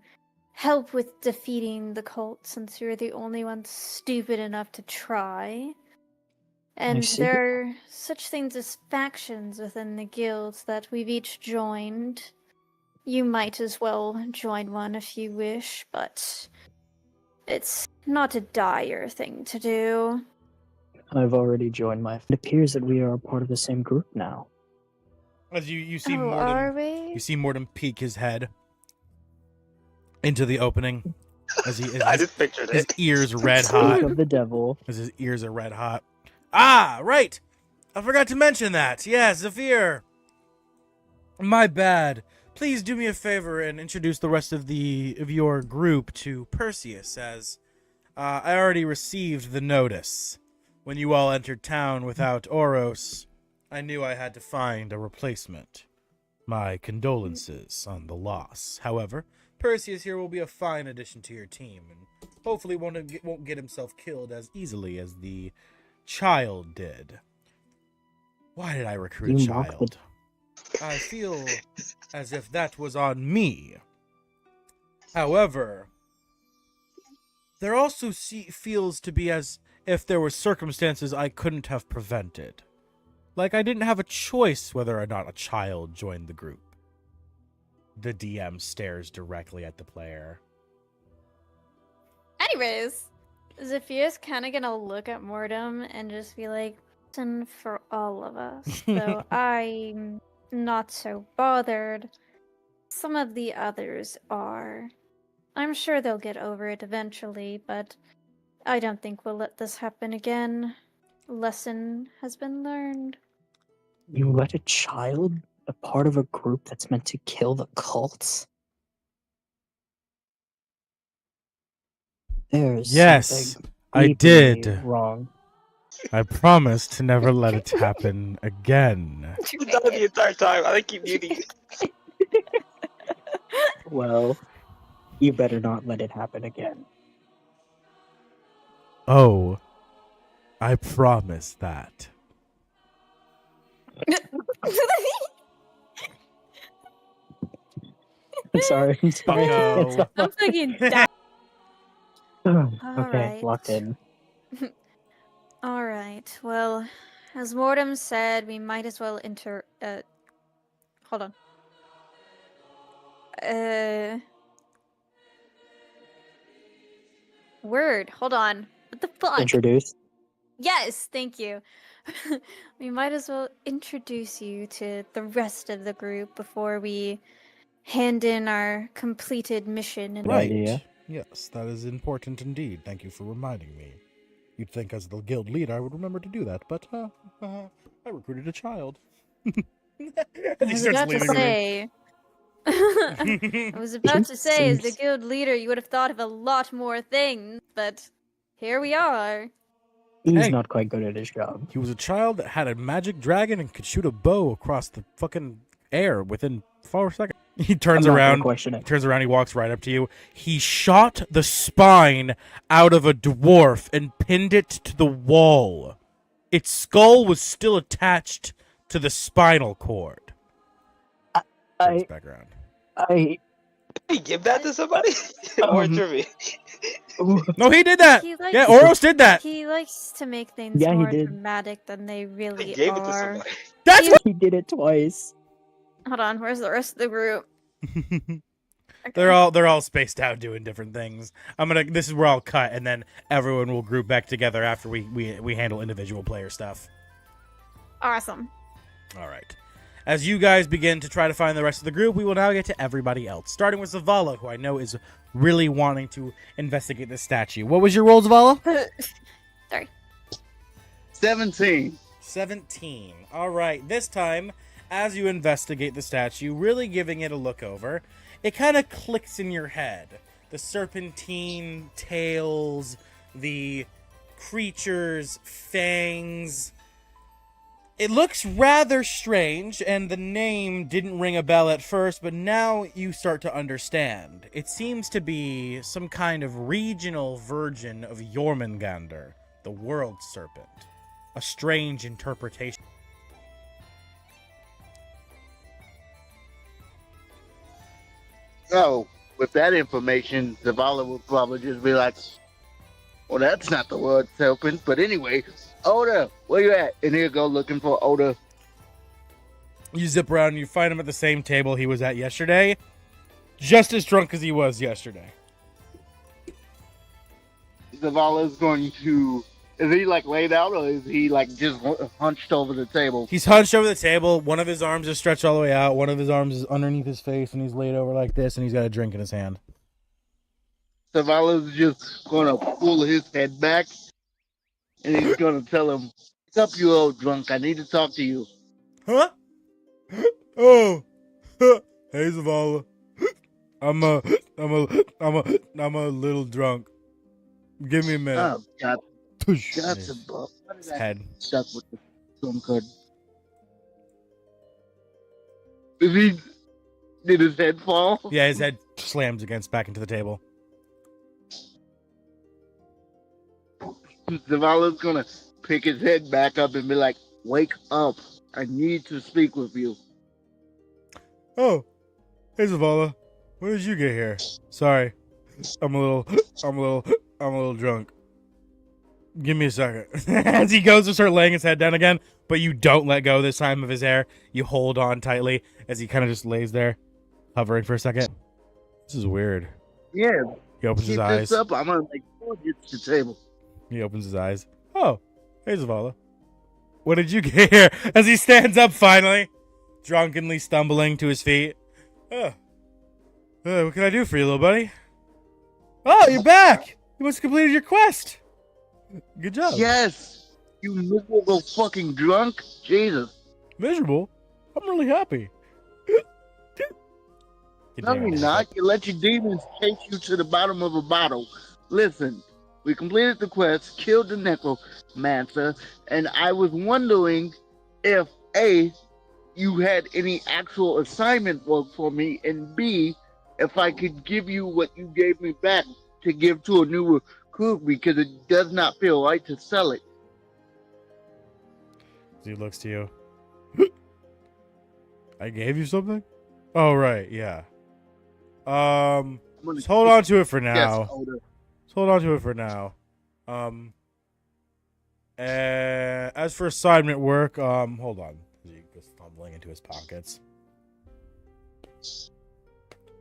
help with defeating the cult since we were the only ones stupid enough to try. And see. there are such things as factions within the guilds that we've each joined. You might as well join one if you wish, but it's not a dire thing to do. I've already joined my... It appears that we are a part of the same group now. As you see Oh, are we? You see Mordem peek his head into the opening. As I just pictured his it. ears red Speak hot. of the devil. As his ears are red hot. Ah, right! I forgot to mention that. Yes, Zephyr. My bad. Please do me a favor and introduce the rest of your group to Perseus, as I already received the notice. When you all entered town without Oros, I knew I had to find a replacement. My condolences on the loss. However, Perseus here will be a fine addition to your team, and hopefully won't get himself killed as easily as the child did. Why did I recruit a You mocked child? I feel as if that was on me. However, there also feels to be as if there were circumstances I couldn't have prevented. Like I didn't have a choice whether or not a child joined the group. The DM stares directly at the player. Anyways, Zephyr's kind of gonna look at Mortem and just be like, listen for all of us, though I'm not so bothered. Some of the others are. I'm sure they'll get over it eventually, but I don't think we'll let this happen again. Lesson has been learned. You let a child a part of a group that's meant to kill the cults? There's Yes, something I deeply did. wrong. I promise to never let it happen again. You've done it the entire time. I keep muting you. Well, you better not let it happen again. Oh, I promise that. I'm sorry. I'm sorry. No. I'm fucking down. Okay, Alright. locked in. Alright, well, as Mortem said, we might as well hold on. Hold on. What the fuck? Introduce. Yes, thank you. We might as well introduce you to the rest of the group before we hand in our completed mission. And Right. idea. Yes, that is important indeed. Thank you for reminding me. You'd think as the guild leader I would remember to do that, but I recruited a child. I was about to say, I was about to say, as the Seems- guild leader, you would have thought of a lot more things, but here we are. He's Hey. not quite good at his job. He was a child that had a magic dragon and could shoot a bow across the fucking air within 4 seconds. He turns I'm not gonna around. question He it. turns around. He walks right up to you. He shot the spine out of a dwarf and pinned it to the wall. Its skull was still attached to the spinal cord. Turns I, back around. Hey, give that to somebody? Or to me? No, he did that. He likes, Yeah, Oros did that. he likes to make things Yeah, he more did. dramatic than they I really gave it to are. somebody. That's He did it twice. Hold on, where's the rest of the group? what. Okay. They're all spaced out doing different things. This is where I'll cut, and then everyone will group back together after we handle individual player stuff. Awesome. All right. As you guys begin to try to find the rest of the group, we will now get to everybody else, starting with Zavala, who I know is really wanting to investigate this statue. What was your roll, Zavala? Sorry. 17. 17. All right. This time, as you investigate the statue, really giving it a look over, it kind of clicks in your head. The serpentine tails, the creature's fangs. It looks rather strange, and the name didn't ring a bell at first, but now you start to understand. It seems to be some kind of regional version of Jormungandr, the world serpent. A strange interpretation. So, with that information, Zavala will probably just be like, well, that's not the word serpent. But anyway, Oda, where you at? And he'll go looking for Oda. You zip around and you find him at the same table he was at yesterday. Just as drunk as he was yesterday. Zavala's going to... Is he, like, laid out, or is he, like, just hunched over the table? He's hunched over the table. One of his arms is stretched all the way out. One of his arms is underneath his face, and he's laid over like this, and he's got a drink in his hand. Zavala's just going to pull his head back, and he's going to tell him, "What's up, you old drunk? I need to talk to you." Huh? Oh. Hey, Zavala. I'm a little drunk. Give me a minute. Oh, God. Tush. Got His some buff. What is head. stuck with the drunkard? Did his head fall? Yeah, his head slams back into the table. Zavala's gonna pick his head back up and be like, "Wake up. I need to speak with you." Oh, hey Zavala, when did you get here? Sorry, I'm a little drunk. Give me a second. As he goes to start laying his head down again, but you don't let go this time of his hair. You hold on tightly as he kind of just lays there, hovering for a second. This is weird. Yeah. He opens his Keep eyes. this up. I'm gonna make sure it gets to the table. He opens his eyes. Oh, hey Zavala. What did you get here? As he stands up finally, drunkenly stumbling to his feet. Oh. What can I do for you, little buddy? Oh, you're back! You must have completed your quest. Good job. Yes. You miserable fucking drunk. Jesus. Miserable? I'm really happy. No, you're not. You let your demons chase you to the bottom of a bottle. Listen, we completed the quest, killed the Necromancer, and I was wondering if A, you had any actual assignment work for me, and B, if I could give you what you gave me back to give to a new recruit, because it does not feel right to sell it. He looks to you. I gave you something? Oh, right, yeah. Just hold on to it for now. Yes, Oda. Just hold on to it for now. As for assignment work, hold on. He goes fumbling into his pockets.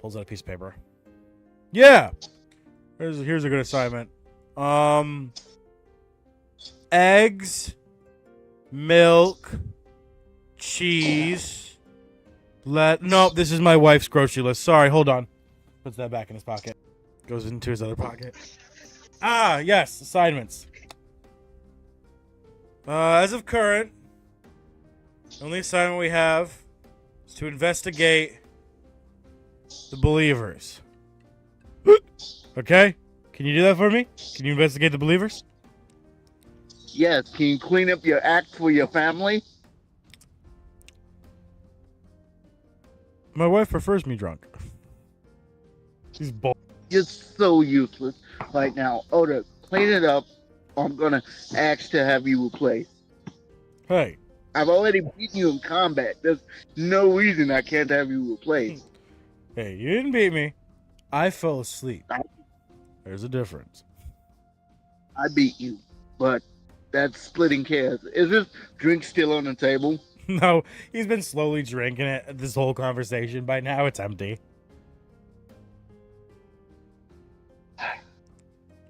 Pulls out a piece of paper. Yeah! Here's a good assignment. Eggs, milk, cheese. Nope, this is my wife's grocery list. Sorry, hold on. Puts that back in his pocket. Goes into his other pocket. Ah, yes, assignments. As of current, the only assignment we have is to investigate the believers. Okay? Can you do that for me? Can you investigate the believers? Yes, can you clean up your act for your family? My wife prefers me drunk. She's bold. You're so useless right now. Oda, clean it up, or I'm gonna ask to have you replaced. Hey. I've already beaten you in combat. There's no reason I can't have you replaced. Hey, you didn't beat me. I fell asleep. There's a difference. I beat you, but that's splitting hairs. Is this drink still on the table? No, he's been slowly drinking it this whole conversation. By now, it's empty.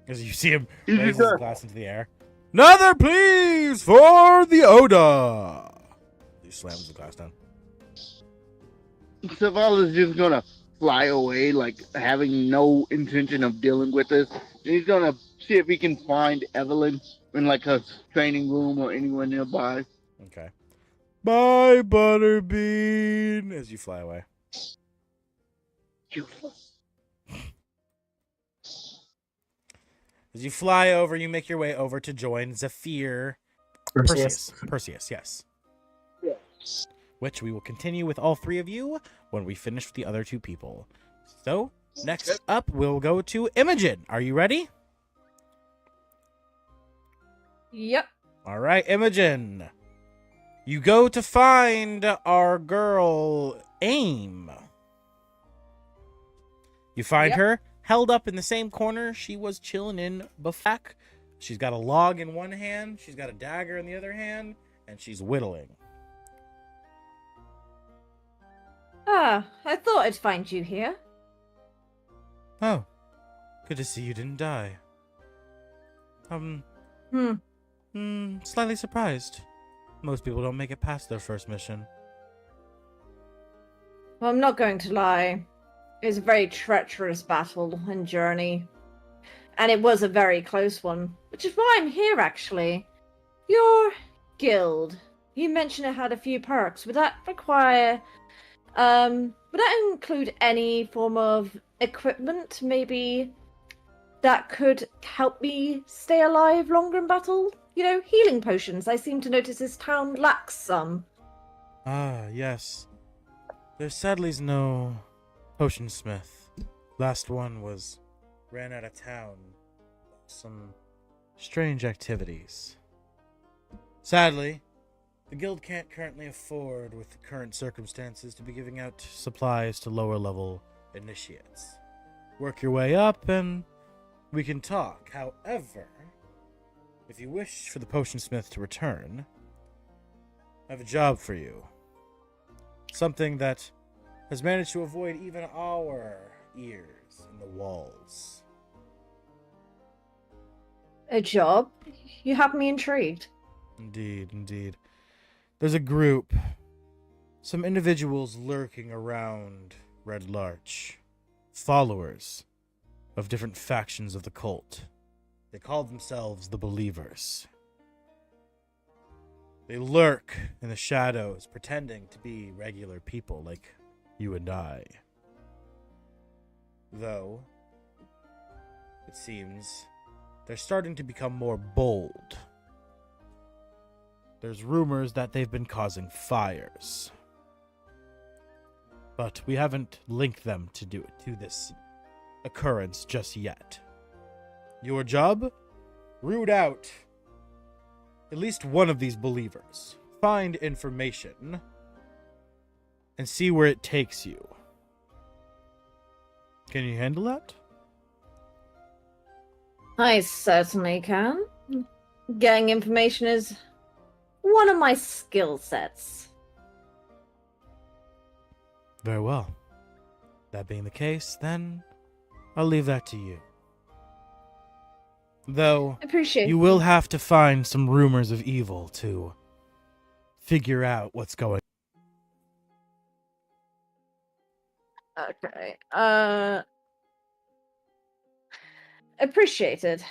As you see him raise his glass into the air. Another, please, for the Oda. He slams the glass down. Zavala's just gonna fly away, like having no intention of dealing with this. He's gonna see if he can find Evelyn in like a training room or anywhere nearby. Okay. Bye, Butterbean. As you fly away. As you fly over, you make your way over to join Zephyr. Perseus, yes. Yes. Which we will continue with all three of you when we finish with the other two people. So, next up, we'll go to Imogen. Are you ready? Yep. All right, Imogen. You go to find our girl, Aim. You find her held up in the same corner she was chilling in before. She's got a log in one hand, she's got a dagger in the other hand, and she's whittling. Ah, I thought I'd find you here. Oh, good to see you didn't die. Slightly surprised. Most people don't make it past their first mission. Well, I'm not going to lie. It was a very treacherous battle and journey. And it was a very close one. Which is why I'm here, actually. Your guild. You mentioned it had a few perks. Would that require... would that include any form of equipment, maybe, that could help me stay alive longer in battle? You know, healing potions. I seem to notice this town lacks some. Ah, yes. There sadly is no potion smith. Last one ran out of town. Some strange activities. Sadly, The guild can't currently afford, with the current circumstances, to be giving out supplies to lower level initiates. Work your way up and we can talk. However, if you wish for the potionsmith to return, I have a job for you. Something that has managed to avoid even our ears in the walls. A job? You have me intrigued. Indeed, indeed. There's a group, some individuals lurking around Red Larch, followers of different factions of the cult. They call themselves the Believers. They lurk in the shadows, pretending to be regular people like you and I. Though, it seems, they're starting to become more bold. There's rumors that they've been causing fires. But we haven't linked them to this occurrence just yet. Your job? Root out at least one of these believers. Find information and see where it takes you. Can you handle that? I certainly can. Getting information is one of my skill sets. Very well. That being the case, then I'll leave that to you. Though, Appreciate you will have to find some rumors of evil to figure out what's going on. Okay. Appreciated.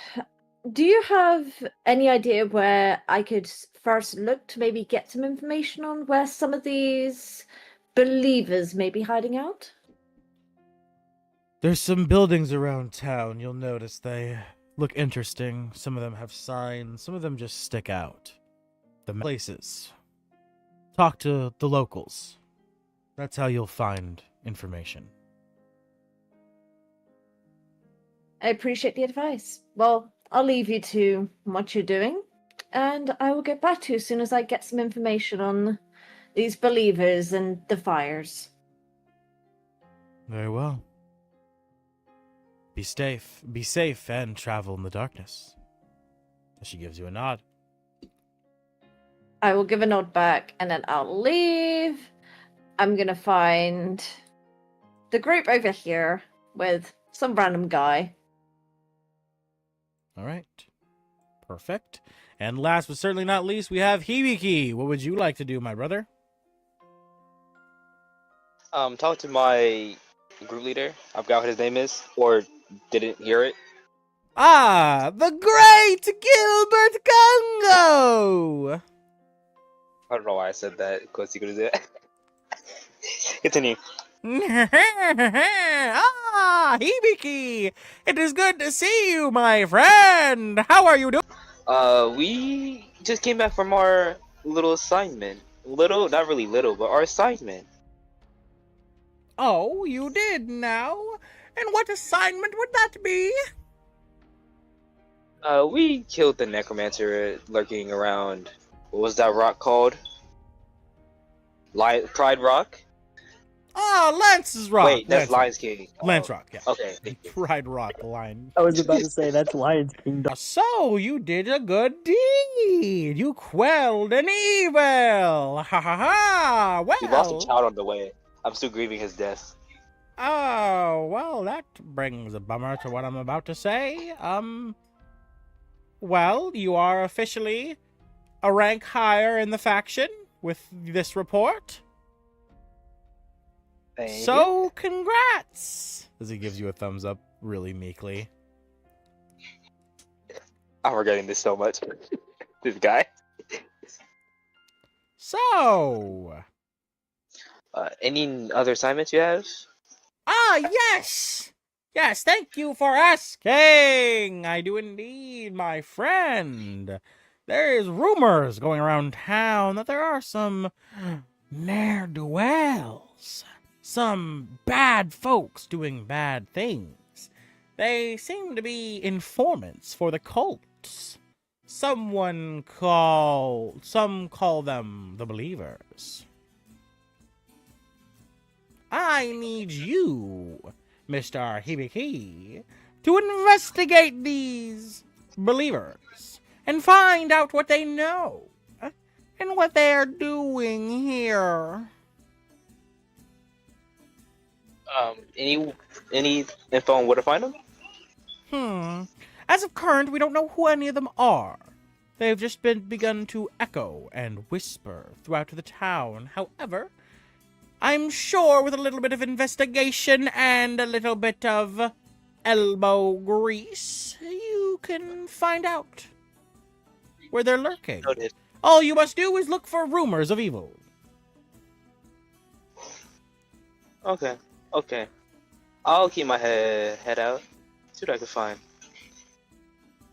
Do you have any idea where I could first look to maybe get some information on where some of these believers may be hiding out? There's some buildings around town. You'll notice they look interesting. Some of them have signs. Some of them just stick out. The places. Talk to the locals. That's how you'll find information. I appreciate the advice. Well, I'll leave you to what you're doing, and I will get back to you as soon as I get some information on these believers and the fires. Very well. Be safe, and travel in the darkness. She gives you a nod. I will give a nod back, and then I'll leave. I'm gonna find the group over here with some random guy. All right. Perfect. And last but certainly not least, we have Hibiki. What would you like to do, my brother? Talk to my group leader. I forgot what his name is, or didn't hear it. Ah, the great Gilbert Congo! I don't know why I said that, because you could do that. Continue. Ah, Hibiki! It is good to see you, my friend! How are you doing? We just came back from our little assignment. Little, not really little, but our assignment. Oh, you did now? And what assignment would that be? We killed the Necromancer lurking around. What was that rock called? Pride Rock? Oh, Lance's Rock. Wait, that's Lance Lion's King. Lance Rock, yeah. Okay, thank you. Pride Rock line. I was about to say that's Lion's Kingdom. So, you did a good deed. You quelled an evil. Ha ha ha. Well. We lost a child on the way. I'm still grieving his death. Oh, well, that brings a bummer to what I'm about to say. Well, you are officially a rank higher in the faction with this report. Thank So, congrats! As he gives you a thumbs up really meekly. I'm regretting this so much. This guy. So, Any other assignments you have? ah, yes! Yes, thank you for asking! I do indeed, my friend. There is rumors going around town that there are some ne'er-do-wells. Some bad folks doing bad things. They seem to be informants for the cults. Some call them the Believers. I need you, Mr. Hibiki, to investigate these Believers and find out what they know and what they're doing here. Any info on where to find them? As of current, we don't know who any of them are. They've just begun to echo and whisper throughout the town. However, I'm sure with a little bit of investigation and a little bit of elbow grease, you can find out where they're lurking. Noted. All you must do is look for rumors of evil. Okay. I'll keep my head out. See what I can find.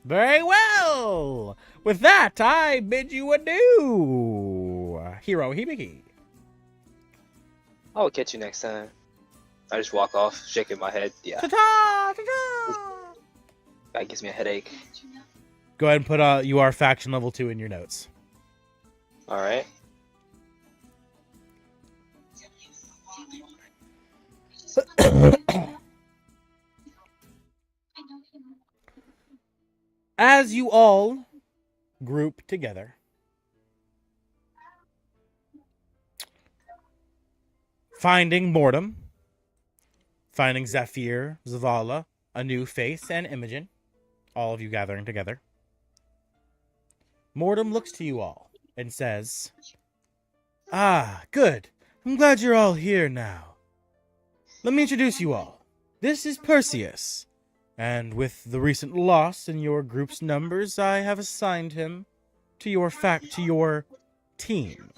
Very well. With that, I bid you adieu, Hero Hibiki. I'll catch you next time. I just walk off, shaking my head. Yeah, Ta-ta! Ta-ta! that gives me a headache. Go ahead and put you are faction level 2 in your notes. All right. As you all group together, finding Mortem, finding Zephyr, Zavala, a new face, and Imogen, all of you gathering together, Mortem looks to you all and says, "Ah, good. I'm glad you're all here now. Let me introduce you all. This is Perseus. And with the recent loss in your group's numbers, I have assigned him to your team.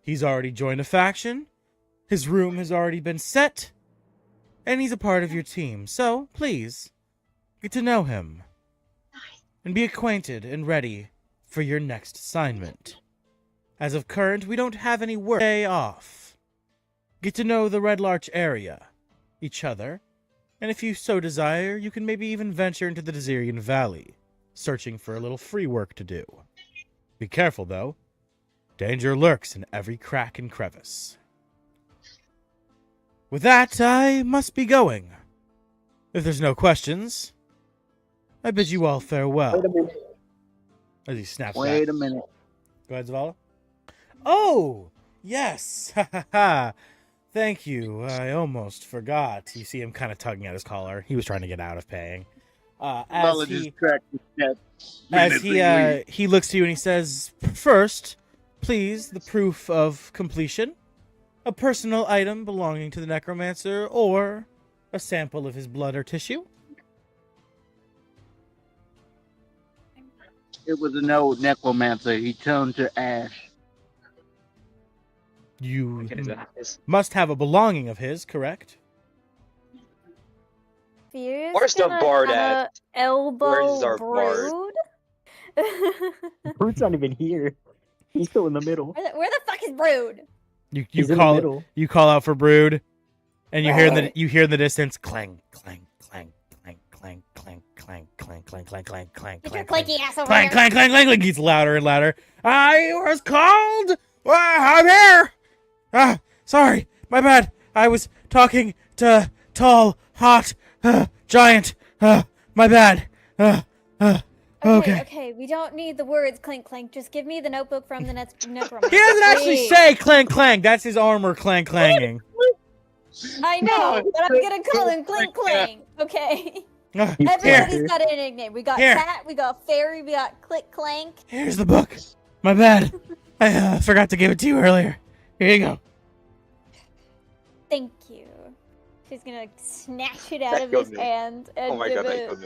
He's already joined a faction, his room has already been set, and he's a part of your team. So, please, get to know him, and be acquainted and ready for your next assignment. As of current, we don't have any work day off. Get to know the Red Larch area, each other, and if you so desire, you can maybe even venture into the Desirian Valley, searching for a little free work to do. Be careful, though. Danger lurks in every crack and crevice. With that, I must be going. If there's no questions, I bid you all farewell." Wait a minute. As he snaps Wait back. a minute. Go ahead, Zavala. Oh, yes. Ha ha ha. Thank you. I almost forgot. You see him kind of tugging at his collar. He was trying to get out of paying. As he looks to you and he says, "First, please, the proof of completion. A personal item belonging to the Necromancer or a sample of his blood or tissue." It was an old necromancer. He turned to ash. You must have a belonging of his, correct? Fear's Where's the gonna bard kinda at? Elbow Where's our bard? Brood. Brood's not even here. He's still in the middle. Where the fuck is Brood? You He's in the call middle. you call out for Brood, and you hear in the distance clang clang clang clang clang clang clang clang clang clang clang clang Get your clang clanky ass over clang here. clang clang clang. It gets louder and louder. I was called. I'm here. Sorry, my bad. I was talking to tall, hot, giant. My bad. Okay. Okay, we don't need the words clink clank. Just give me the notebook from the Necromancer. He doesn't actually please. say clang clang. That's his armor clang clanging. I know, but I'm gonna call him clink clank. Okay. Here, Everybody's got a nickname. We got Here. Cat, we got Fairy, we got Click Clank. here's the book. My bad. I forgot to give it to you earlier. Here you go. Thank you. She's gonna snatch it out That of his killed me. hand and Oh my give god, that it killed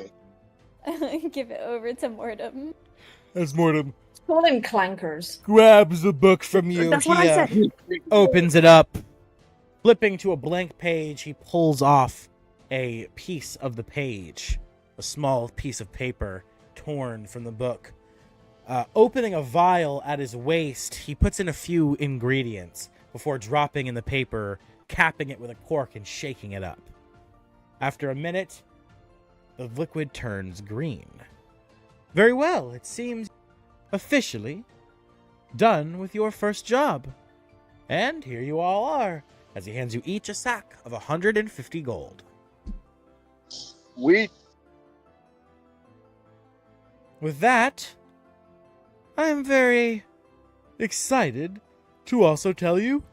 me. give it over to Mortem. As Mortem Call him clankers. grabs the book from you, That's what I said. opens it up. Flipping to a blank page, he pulls off a piece of the page, a small piece of paper torn from the book. Opening a vial at his waist, he puts in a few ingredients before dropping in the paper, capping it with a cork and shaking it up. After a minute, the liquid turns green. Very well. It seems officially done with your first job. And here you all are, as he hands you each a sack of 150 gold. We With that, I am very excited to also tell you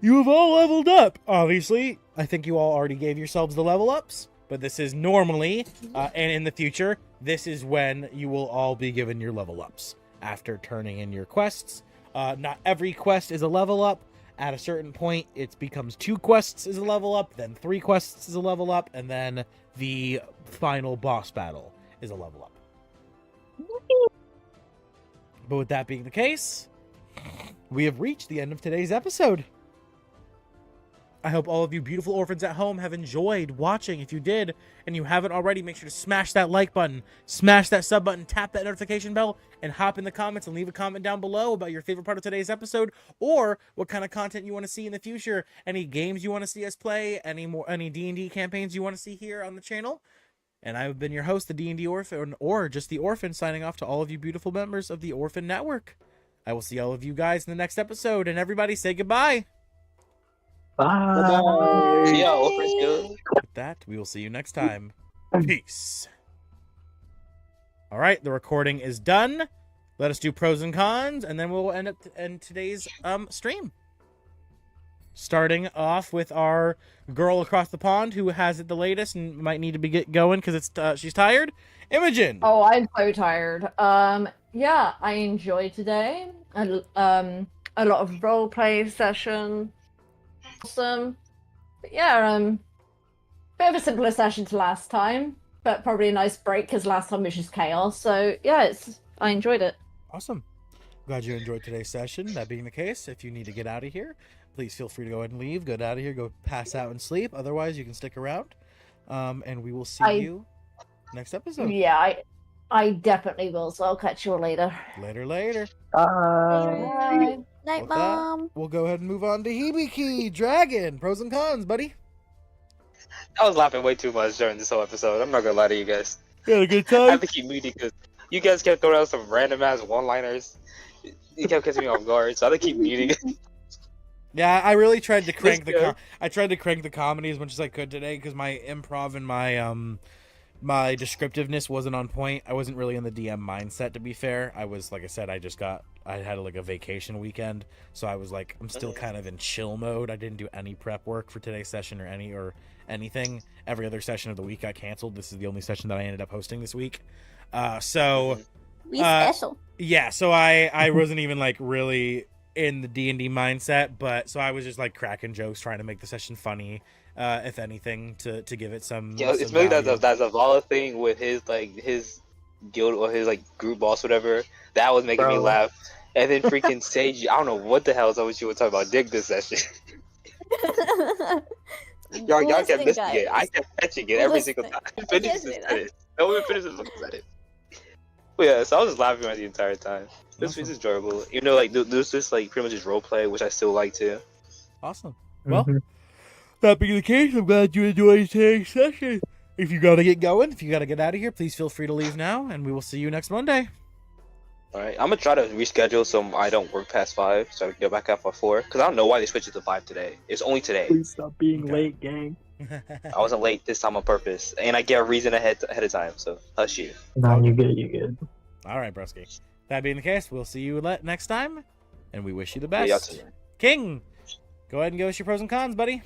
you have all leveled up. Obviously, I think you all already gave yourselves the level ups, but this is normally, and in the future, this is when you will all be given your level ups after turning in your quests. Not every quest is a level up. At a certain point, it becomes 2 quests is a level up, then 3 quests is a level up, and then the final boss battle is a level up. But with that being the case, we have reached the end of today's episode. I hope all of you beautiful orphans at home have enjoyed watching. If you did, and you haven't already, make sure to smash that like button, smash that sub button, tap that notification bell, and hop in the comments and leave a comment down below about your favorite part of today's episode, or what kind of content you want to see in the future, any games you want to see us play, any D&D campaigns you want to see here on the channel. And I've been your host, the D&D Orphan, or just the Orphan, signing off to all of you beautiful members of the Orphan Network. I will see all of you guys in the next episode, and everybody say goodbye. Bye. See ya, Orphan Guild. With that, we will see you next time. Peace. All right, the recording is done. Let us do pros and cons, and then we'll end today's stream. Starting off with our girl across the pond who has it the latest and might need to be going because it's she's tired. Imogen. Oh, I'm so tired. Yeah, I enjoyed today. A lot of roleplay session. Awesome. But yeah, bit of a simpler session to last time, but probably a nice break because last time was just chaos. So yeah, I enjoyed it. Awesome. Glad you enjoyed today's session. That being the case, if you need to get out of here, please feel free to go ahead and leave. Get out of here. Go pass out and sleep. Otherwise, you can stick around. And we will see you next episode. Yeah, I definitely will. So I'll catch you all later. Later. Bye. Night, With that, Mom. we'll go ahead and move on to Hibiki Dragon. Pros and cons, buddy. I was laughing way too much during this whole episode. I'm not gonna lie to you guys. You had a good I time? have to keep muting because you guys kept throwing out some random ass one-liners. You kept catching me off guard, so I had to keep muting. Yeah, I really tried to crank good. I tried to crank the comedy as much as I could today because my improv and my descriptiveness wasn't on point. I wasn't really in the DM mindset, to be fair. I was, like I said, I had like a vacation weekend, so I was like, I'm still kind of in chill mode. I didn't do any prep work for today's session or anything. Every other session of the week I canceled. This is the only session that I ended up hosting this week. So We special. yeah, so I wasn't even like really in the D&D mindset, but so I was just like cracking jokes, trying to make the session funny, if anything, to give it some. Yeah, it's some really value. that Zavala thing with his guild or his group boss, whatever. That was making me laugh. And then freaking Sage, I don't know what the hell is up with you talking about. Dig this session. y'all Listen, kept missing guys. it. I kept catching it every single Listen. time. Finish Listen. this sentence. No one finishes the sentence. But yeah, so I was just laughing at the entire time. This was enjoyable. You know, there's just pretty much just role play, which I still like too. Awesome. Well, that being the case, I'm glad you enjoyed today's session. If you gotta get going, if you gotta get out of here, please feel free to leave now, and we will see you next Monday. Alright, I'm gonna try to reschedule so I don't work past 5, so I can get back out by 4. Because I don't know why they switched it to 5 today. It's only today. Please stop being Okay. late, gang. I wasn't late this time on purpose, and I get a reason ahead of time, so hush you. No, you're good. You're good. All right, broski. That being the case, we'll see you next time, and we wish you the Yeah, y'all best. too. King, go ahead and give us your pros and cons, buddy.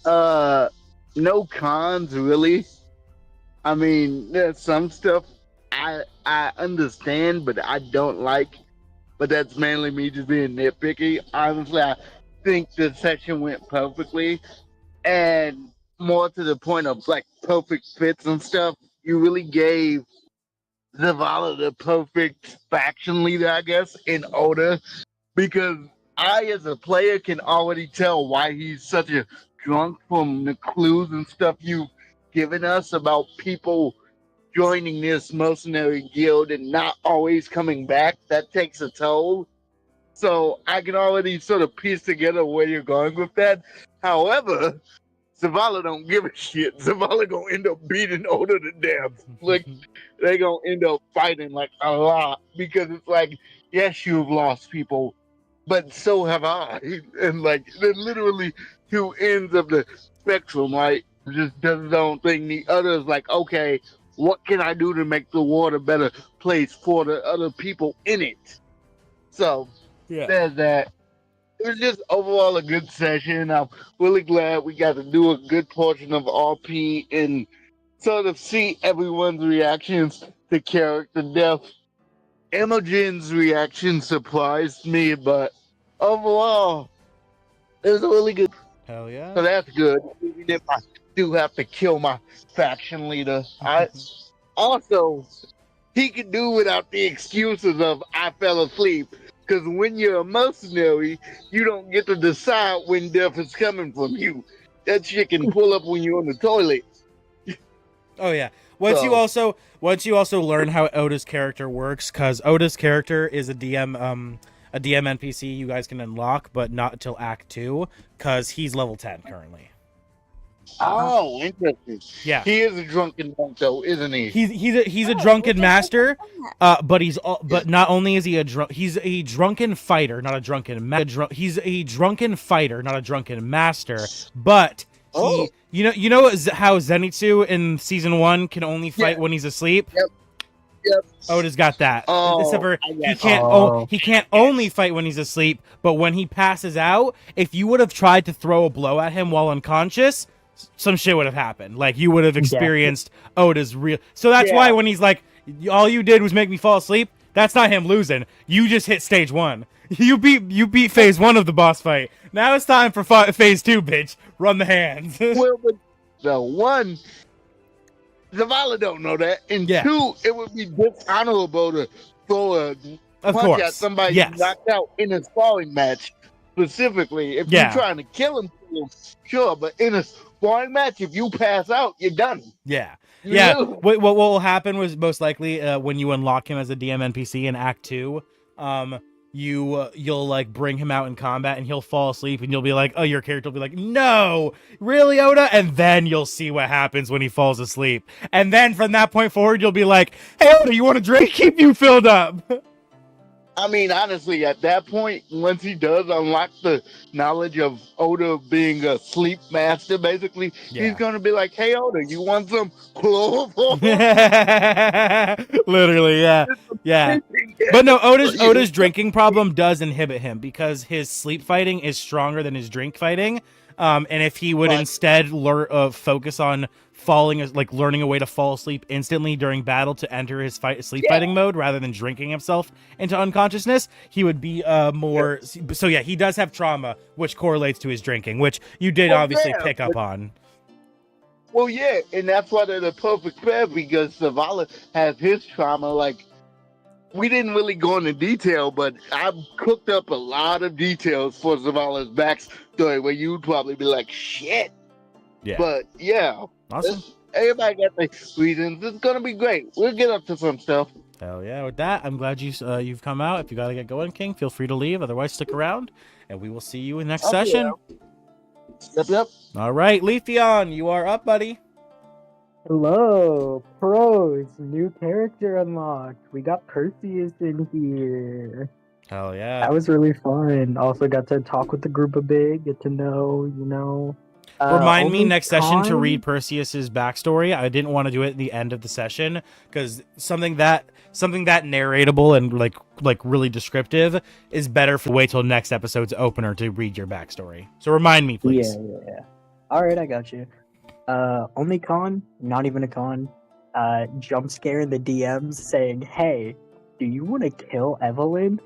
No cons really. I mean, there's some stuff I understand, but I don't like. But that's mainly me just being nitpicky. Honestly, I think the session went perfectly, and more to the point of perfect fits and stuff. You really gave Zavala the perfect faction leader, I guess, in Oda, because I, as a player, can already tell why he's such a drunk from the clues and stuff you've given us about people joining this mercenary guild and not always coming back. That takes a toll. So I can already sort of piece together where you're going with that. However, Zavala don't give a shit. Zavala gonna end up beating Oda to death. Like, they gonna end up fighting like a lot because it's like, yes, you've lost people, but so have I. And like, they're literally two ends of the spectrum. Like, just does his own thing. The other is like, okay, what can I do to make the world a better place for the other people in it? So Yeah. there's that. It was just overall a good session. I'm really glad we got to do a good portion of RP and sort of see everyone's reactions to character death. Imogen's reaction surprised me, but overall, it was really good. Hell yeah. So that's good. Even if I do have to kill my faction leader, I also he could do without the excuses of I fell asleep. Because when you're a mercenary, you don't get to decide when death is coming from you. That shit can pull up when you're on the toilet. Oh yeah. Once you also learn how Oda's character works, because Oda's character is a DM NPC you guys can unlock, but not until Act 2, because he's level 10 currently. Oh, interesting. Yeah. He is a drunken monk, though, isn't he? He's a drunken master, but not only is he he's a drunken fighter, not a drunken he's a drunken fighter, not a drunken master. But he, you know how Zenitsu in season 1 can only fight when he's asleep. Yep. Oda's got that. Except for he can't only fight when he's asleep, but when he passes out, if you would have tried to throw a blow at him while unconscious, some shit would have happened. Like, you would have experienced Oda's real. So that's why when he's like, all you did was make me fall asleep, that's not him losing. You just hit stage 1. You beat phase 1 of the boss fight. Now it's time for phase 2, bitch. Run the hands. Well, but the one, Zavala don't know that, and 2, it would be dishonorable to throw a punch at somebody knocked out in a sparring match. Specifically, if you're trying to kill him, sure, but in a sparring match, if you pass out, you're done. Yeah. What will happen was most likely when you unlock him as a DM NPC in Act 2, you'll like bring him out in combat and he'll fall asleep and you'll be like, oh, your character will be like, no, really, Oda? And then you'll see what happens when he falls asleep. And then from that point forward, you'll be like, hey, Oda, you want a drink? Keep you filled up. I mean, honestly, at that point, once he does unlock the knowledge of Oda being a sleep master, basically, he's going to be like, hey, Oda, you want some chloroform? Literally, yeah. But no, Oda's drinking problem does inhibit him because his sleep fighting is stronger than his drink fighting. And if he would instead focus on learning a way to fall asleep instantly during battle to enter his sleep fighting mode rather than drinking himself into unconsciousness, he would be more. So yeah, he does have trauma, which correlates to his drinking, which you did obviously pick up on. Well, yeah, and that's why they're the perfect pair because Zavala has his trauma. Like, we didn't really go into detail, but I've cooked up a lot of details for Zavala's backstory where you'd probably be like, shit. Yeah. But yeah. Awesome. Everybody got their reasons. It's gonna be great. We'll get up to some stuff. Hell yeah! With that, I'm glad you've come out. If you gotta get going, King, feel free to leave. Otherwise, stick around, and we will see you in next session. Yep. All right, Leafeon, you are up, buddy. Hello, pros. New character unlocked. We got Perseus in here. Hell yeah! That was really fun. Also got to talk with the group a bit, get to know, Remind me next session to read Perseus's backstory. I didn't want to do it at the end of the session because something that narratable and like really descriptive is better for wait till next episode's opener to read your backstory. So remind me, please. Yeah. All right, I got you. Only con, not even a con. Jump scare in the DMs saying, "Hey, do you want to kill Evelyn?"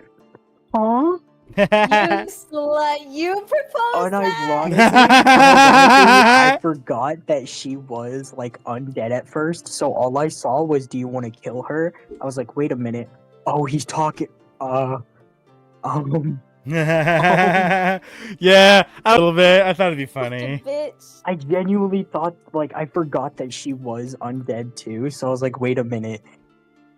Huh? You slut! You proposed Unironically, I forgot that she was like undead at first, so all I saw was, "Do you want to kill her?" I was like, "Wait a minute! Oh, he's talking." Yeah, a little bit. I thought it'd be funny. Bitch. I genuinely thought, like, I forgot that she was undead too, so I was like, "Wait a minute."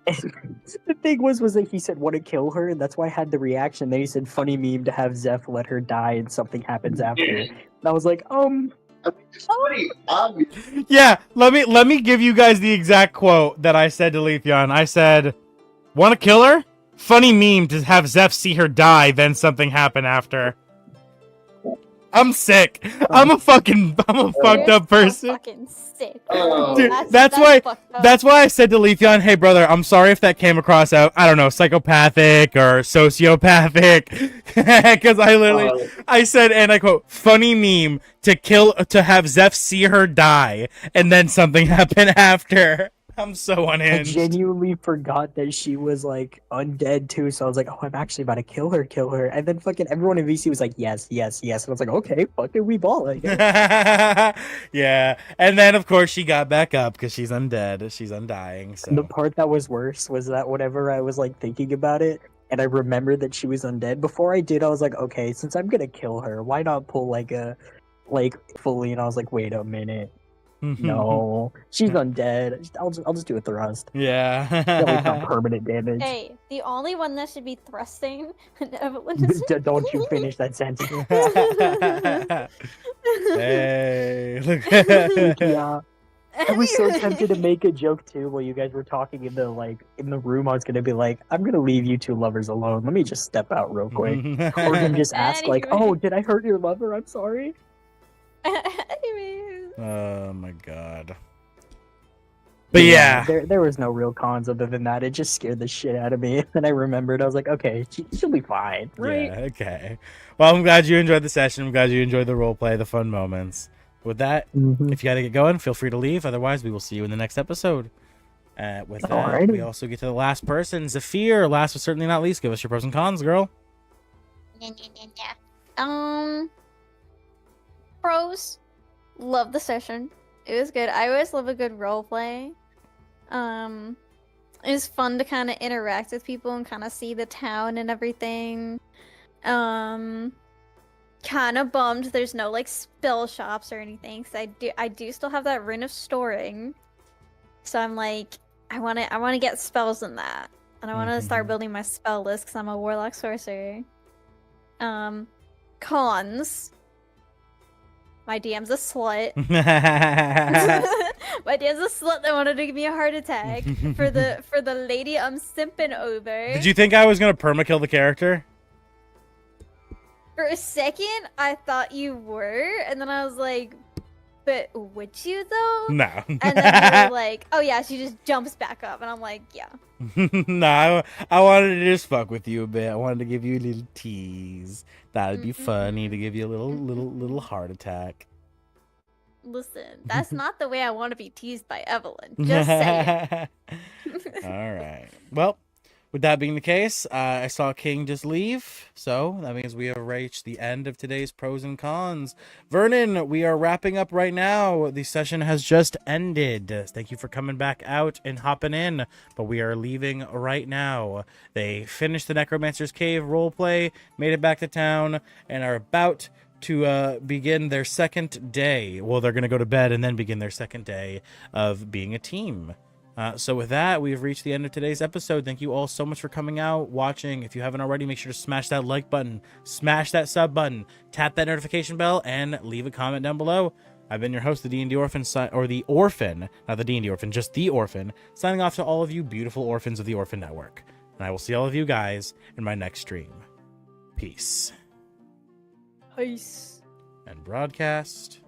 And the thing was that he said, "Want to kill her?" and that's why I had the reaction. Then he said, "Funny meme to have Zeph let her die and something happens after." And I was like, I mean, it's pretty obvious. Yeah, let me give you guys the exact quote that I said to Leafeon. I said, "Want to kill her? Funny meme to have Zeph see her die, then something happen after." I'm sick. I'm a fucked You're up so person. fucking sick. Dude, that's fucked up. why I said to Leafeon, "Hey brother, I'm sorry if that came across out, I don't know, psychopathic or sociopathic," because I said, and I quote, "Funny meme to have Zeph see her die, and then something happen after." I'm so I unhinged. genuinely forgot that she was like undead too, so I was like, "Oh, I'm actually about to kill her," and then fucking everyone in VC was like, "Yes, yes, yes," and I was like, "Okay, fucking we ball." I guess. Yeah, and then of course she got back up because she's undead, she's undying. So The part that was worse was that whenever I was like thinking about it, and I remembered that she was undead, before I did, I was like, "Okay, since I'm gonna kill her, why not pull like fully?" And I was like, "Wait a minute." No, she's undead. I'll just do a thrust. At least not Yeah. permanent damage. Hey, the only one that should be thrusting and Evelyn is Don't you finish that sentence. Hey, look. Yeah, I was so tempted to make a joke too while you guys were talking in the room. I was gonna be like, "I'm gonna leave you two lovers alone. Let me just step out real quick," or him just ask like, Anyway. "Oh, did I hurt your lover? I'm sorry." Anyways. Oh my god. But yeah. there was no real cons other than that. It just scared the shit out of me. And then I remembered, I was like, "Okay, she'll be fine, right?" Yeah, okay. Well, I'm glad you enjoyed the session. I'm glad you enjoyed the roleplay, the fun moments. With that, Mhm. if you gotta get going, feel free to leave. Otherwise, we will see you in the next episode. With that, Alrighty. we also get to the last person, Zafir. Last but certainly not least, give us your pros and cons, girl. Pros. Love the session. It was good. I always love a good role play. It was fun to kind of interact with people and kind of see the town and everything. Kind of bummed there's no like spell shops or anything, because I do still have that Rune of Storing. So I'm like, I want to get spells in that, and I want to start building my spell list because I'm a warlock sorcerer. Cons. My DM's a slut. My DM's a slut that wanted to give me a heart attack for the lady I'm simping over. Did you think I was gonna permakill the character? For a second, I thought you were, and then I was like, "But would you though?" No. And then you were like, "Oh yeah, she just jumps back up," and I'm like, "Yeah." No, I wanted to just fuck with you a bit. I wanted to give you a little tease. Thought it'd be funny to give you a little heart attack. Listen, that's not the way I want to be teased by Evelyn. Just saying. All right. Well, with that being the case, I saw King just leave, so that means we have reached the end of today's pros and cons. Vernon, we are wrapping up right now. The session has just ended. Thank you for coming back out and hopping in, but we are leaving right now. They finished the Necromancer's Cave roleplay, made it back to town, and are about to begin their second day. Well, they're going to go to bed and then begin their second day of being a team. So with that, we've reached the end of today's episode. Thank you all so much for coming out, watching. If you haven't already, make sure to smash that like button, smash that sub button, tap that notification bell, and leave a comment down below. I've been your host, the D&D Orphan, or the Orphan, not the D&D Orphan, just the Orphan, signing off to all of you beautiful orphans of the Orphan Network. And I will see all of you guys in my next stream. Peace. Peace. And broadcast